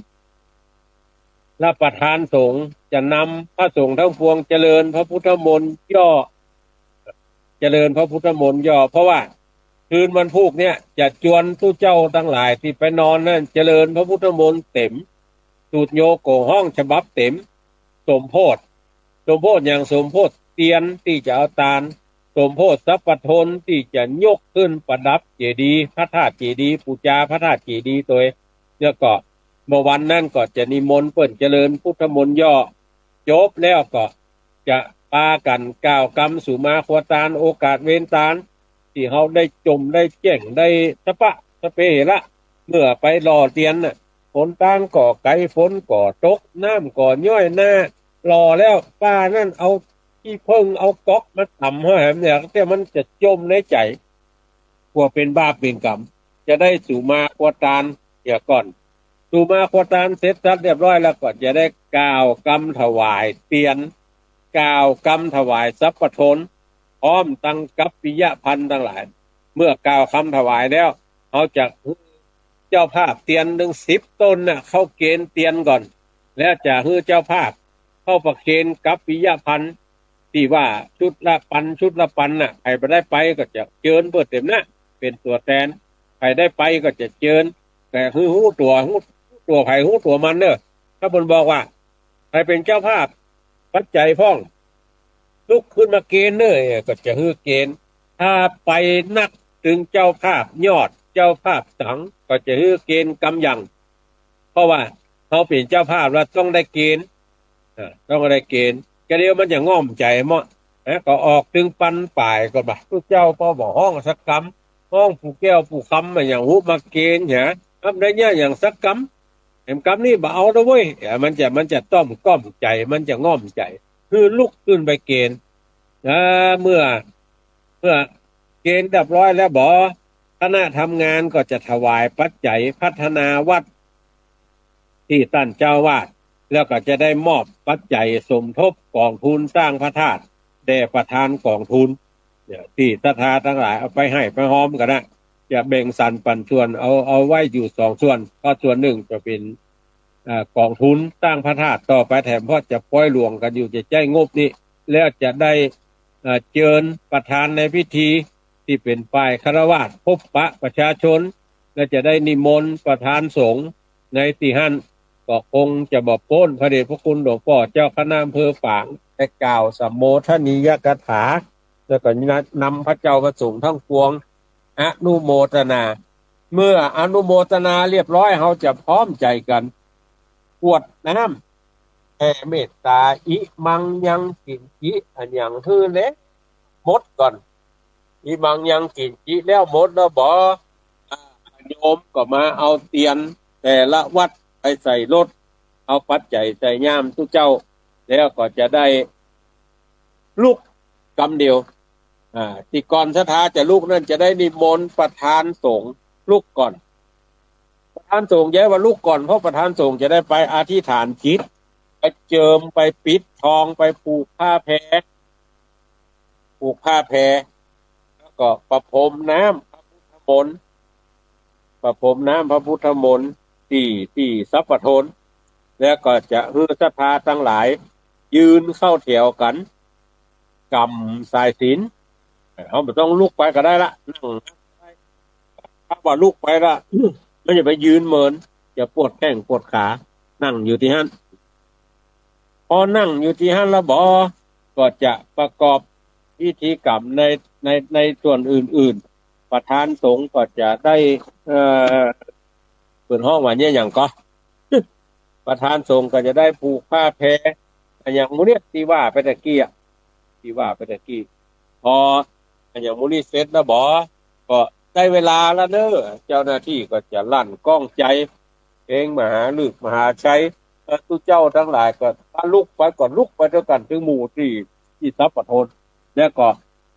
A: และประธานสงฆ์จะนำพระสงฆ์ทั้งปวงเจริญพระพุทธมนต์ย่อเจริญพระพุทธมนต์ย่อเพราะว่าคืนวันพุกเนี่ยจะจวนตู้เจ้าทั้งหลายที่ไปนอนนั่นเจริญพระพุทธมนต์เต็มสูตรโยโกห้องฉบับเต็มสมโพธิอย่างสมโพธิเตียนที่จะเอาตาลสมโพธิสัพพทนที่จะยกขึ้นประดับเจดีย์พระธาตุเจดีย์ปูจาพระธาตุเจดีย์ตัวแล้วก็เมื่อวันนั้นก็จะนิมนต์เปิ่นเจริญพุทธมนต์ย่อจบแล้วก็จะปากันกล่าวกรรมสุมาควตานโอกาสเว้นตานที่เขาได้จมได้แจ้งได้สะปะสะเปละเมื่อไปรอเตียนน่ะฝนตานก่อไก่ฝนก่อตกน้ำก่อย่อยหน้ารอแล้วป้านั่นเอาที่เพิ่งเอาก๊อกมาทำให้แหมเนี่ยแต่มันจะจมในใจกลัวเป็นบาปเป็นกรรมจะได้สุมาควตานเดี๋ยวก่อนสุมาควตานเสร็จสับเรียบร้อยแล้วก็จะได้กล่าวกรรมถวายเตียนกล่าวกรรมถวายทรัพย์ปทนพร้อมตั้งกัปปิยพันธ์ทั้งหลายเมื่อกล่าวคำถวายแล้วเขาจะเจ้าภาพเตียนถึง10 ต้นน่ะเข้าเกณฑ์เตียนก่อนแล้วจะให้เจ้าภาพเข้าประเคนกัปปิยพันธ์ที่ว่าชุดละปันน่ะใครไปได้ไปก็จะเจิญเปิดเต็มนะเป็นตัวแทนใครได้ไปก็จะเจิญแต่หู้ตัวไผ่หู้ตัวมันเนอะถ้าบนบอกว่าใครเป็นเจ้าภาพปัจจัยพ่องลุกขึ้นมาเกณฑ์เนอะก็จะฮือเกณฑ์ถ้าไปนักถึงเจ้าภาพยอดเจ้าภาพสังก็จะฮือเกณฑ์กำยังเพราะว่าเขาเป็นเจ้าภาพแล้วต้องได้เกณฑ์ต้องได้เกณฑ์ก็เดียวมันจะง่อมใจมั่ก็ออกถึงปันป่ายก็บ่ทุกเจ้าพอบอกห้องสักกำห้องผู้แก้วผู้คำมาอย่างหูมาเกณฑ์เนี่ยทำได้เนี่ยอย่างสักกำเห็นกำนี่บ่เอาด้วยเว้ยมันจะต้อมก้อมใจมันจะง่อมใจคือลุกขึ้นไปเกณฑ์เมื่อเกณฑ์เรียบร้อยแล้วบ่คณะทำงานก็จะถวายปัจจัยพัฒนาวัดที่ท่านเจ้าวาดแล้วก็จะได้มอบปัจจัยสมทบกองทุนสร้างพระธาตุแด่ประธานกองทุนเนี่ยที่ศรัทธาทั้งหลายเอาไปให้ไปหอมกันนะจะแบ่งสรรปันส่วนเอาไว้อยู่2 ส่วนก็ส่วนหนึ่งจะเป็นกองทุนสร้างพระธาตุต่อไปแถมพ่อจะปล่อยหลวงกันอยู่จะใจงบนี้แล้วจะได้เชิญประธานในพิธีที่เป็นฝ่ายฆราวาสพบปะประชาชนและจะได้นิมนต์ประธานสงฆ์ในที่หันก็คงจะบอกโป้นพระเดชพระคุณหลวงพ่อเจ้าคณะอำเภอฝางได้กล่าวสัมโมทนียกถาแล้วก็นำพระเจ้าประสงค์ทั้งปวงอนุโมทนาเมื่ออนุโมทนาเรียบร้อยเขาจะพร้อมใจกันกวดน้ำแผ่เมตตาอิมังยังกินจิอันอย่างคือเล็กมดก่อนอิมังยังกินจิแล้วหมดแล้วบ่ โยมก็มาเอาเตียนแต่ละวัดไปใส่รถเอาปัจจัยใส่ย่ามทุกเจ้าแล้วก็จะได้ลูกกำเดียวที่ก่อนศรัทธาจะลูกนั่นจะได้นิมนต์ประธานสงฆ์ลูกก่อนประธานสงฆ์แย้ว่าลูกก่อนเพราะประธานสงฆ์จะได้ไปอธิษฐานจิตไปเจิมไปปิดทองไปผูกผ้าแพแล้วก็ประพรมน้ำพระพุทธมนต์ประพรมน้ำพระพุทธมนต์ที่สัพพทนแล้วก็จะฮือศรัทธาทั้งหลายยืนเข้าแถวกันกำสายศีลเขาไม่ต้องลุกไปก็ได้ละนั่งถ้าว่าลุกไปละไม่จะไปยืนเหมือนจะปวดแข้งปวดขานั่งอยู่ที่นั่นพอนั่งอยู่ที่นั่นแล้วก็จะประกอบพิธีกรรมในส่วนอื่นๆประธานสงฆ์ก็จะได้เปิดห้องว่าเนี่ยอย่างก็ประธานสงฆ์ก็จะได้ผูกผ้าแพอย่างมูเนี่ยที่ว่าไปตะกี้พออย่างมูนี่เสร็จแล้วก็ได้เวลาแล้วเนอะเจ้าหน้าที่ก็จะลั่นกล้องใจเพลงมหาฤกษ์มหาชัยทุกเจ้าทั้งหลายก็ลุกไปก่อนลุกไปด้วยกันถึงหมู่ที่ทรัพย์ปทนแล้วก็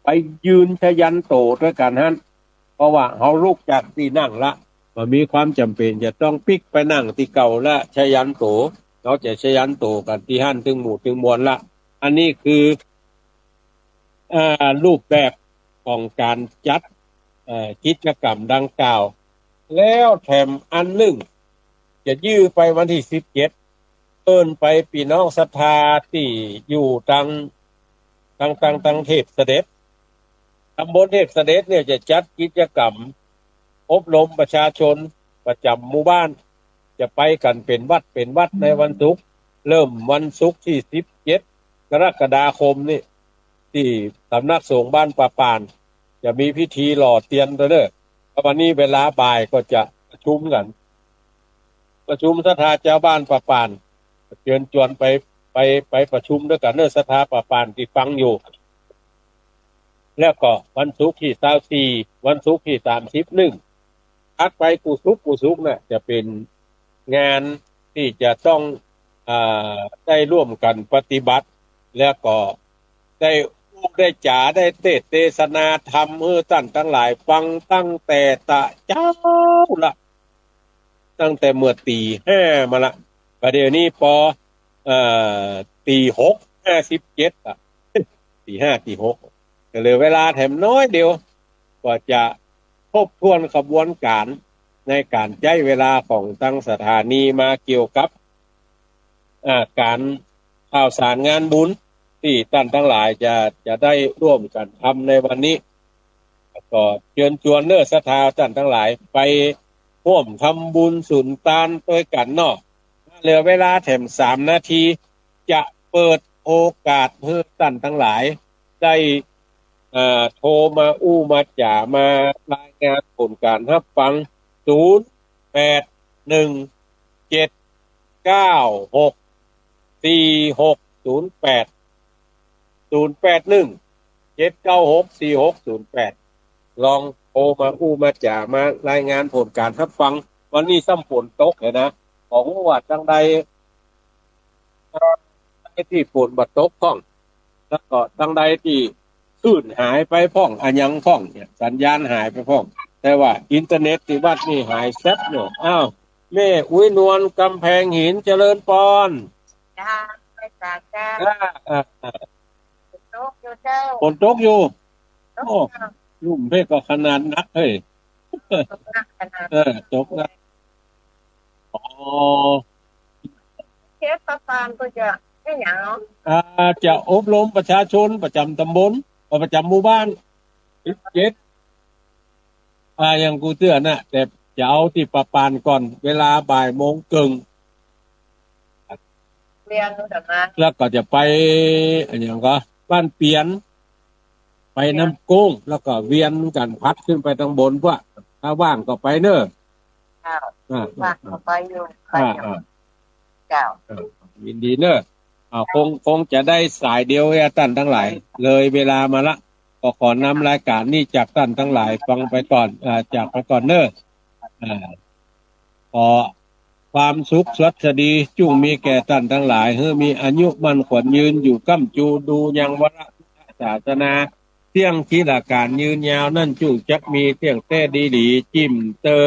A: ไปยืนชยันโตด้วยกันฮะเพราะว่าเขาลุกจากที่นั่งละมันมีความจำเป็นจะต้องพลิกไปนั่งที่เก่าละชยันโตเราจะชยันโตกันที่หั่นถึงหมู่ถึงมวลละอันนี้คือรูปแบบของการจัดกิจกรรมดังกล่าวแล้วแถมอันหนึ่งจะยื้อไปวันที่17เอิ้นไปพี่น้องศรัทธาที่อยู่ตังเทพเสด็จตำบลเทพเสด็จเนี่ยจะจัดกิจกรรมอบรมประชาชนประจำหมู่บ้านจะไปกันเป็นวัดในวันศุกร์เริ่มวันศุกร์ที่17กรกฎาคมนี่ที่สำนักสงฆ์บ้านป่าปานจะมีพิธีหล่อเทียนเด้อวันนี้เวลาบ่ายก็จะประชุมศรัทธาเจ้าบ้านป่าปานเชิญชวนไปประชุมด้วยกันเด้อศรัทธาป่าปานที่ฟังอยู่แล้วก็วันศุกร์ที่24วันศุกร์ที่31ถัดไปกุศุกร์น่ะจะเป็นงานที่จะต้องได้ร่วมกันปฏิบัติแล้วก็ได้จ๋าได้เทศนาธรรมท่านทั้งหลายฟังตั้งแต่เจ้าละตั้งแต่เมื่อตี 5มาละประเดี๋ยวนี้ตี 6:57ตี 5 ตี 6ก็เหลือเวลาแถมน้อยเดียวก็จะทบทวนขบวนการในการใช้เวลาของตั้งสถานีมาเกี่ยวกับการข่าวสารงานบุญที่ท่านทั้งหลายจะได้ร่วมกันทำในวันนี้ก็เชิญชวนเนอศรัทธาท่านทั้งหลายไปร่วมทำบุญสุนทานด้วยกันเนาะเหลือเวลาแถม3 นาทีจะเปิดโอกาสให้ท่านทั้งหลายได้โทรมามาจ่ามารายงานผลการรับฟัง0817964608 0817964608ลองโทรมามาจ่ามารายงานผลการรับฟังวันนี้ซ้ำฝนตกเลยนะของว่าจังใดที่ฝนบัดตกพ้องแล้วก็จังใดที่คลื่นหายไปพ้องอันยังพ้องเนี่ยสัญญาณหายไปพ้องแต่ว่าอินเทอร์เน็ตที่วัดนี่หายแซ่บเนาะแม่อุ้ยนวลกำแพงหินเจริญปอน
B: จ้าไปจากจ้า
A: ฝนตกอยู่โอ้ลุ่มเพ่ก็ขนาดนักเฮ้ยตกนะอ๋อ
B: เชฟประปานก็จะไม่หยัง
A: จะอบรมประชาชนประจำตำบลประจำหมู่บ้าน17อย่างกูเตือนนะแต่จะเอาที่ประปานก่อนเวลาบ่ายโมงครึ่ง
B: เรียนรู้จักมา
A: แล้วก็จะไปอย่างก็บ้านเปียนไปน้ำกุ้งแล้วก็เวียนกันพัดขึ้นไปทางบนพวกถ้าว่างก็ไปเนอะ
B: ว่างก็ไปอยู่เจ้า
A: ยินดีเนอะคงจะได้สายเดียวท่านทั้งหลายเลยเวลามาละก็ขอนำรายการนี้จากท่านทั้งหลายฟังไปก่อนจากไปก่อนเนอะ อ่าขอความสุขสวัสดีจุงมีแก่ท่านทั้งหลายเฮ้มีอายุมั่นขวัญยืนอยู่ก้ำจูดูยังวรพุทธศาสนาเที่ยงที่ละการยืนยาวนั่นจุงจักมีเที่ยงแต่ดีๆจิ้มเตอ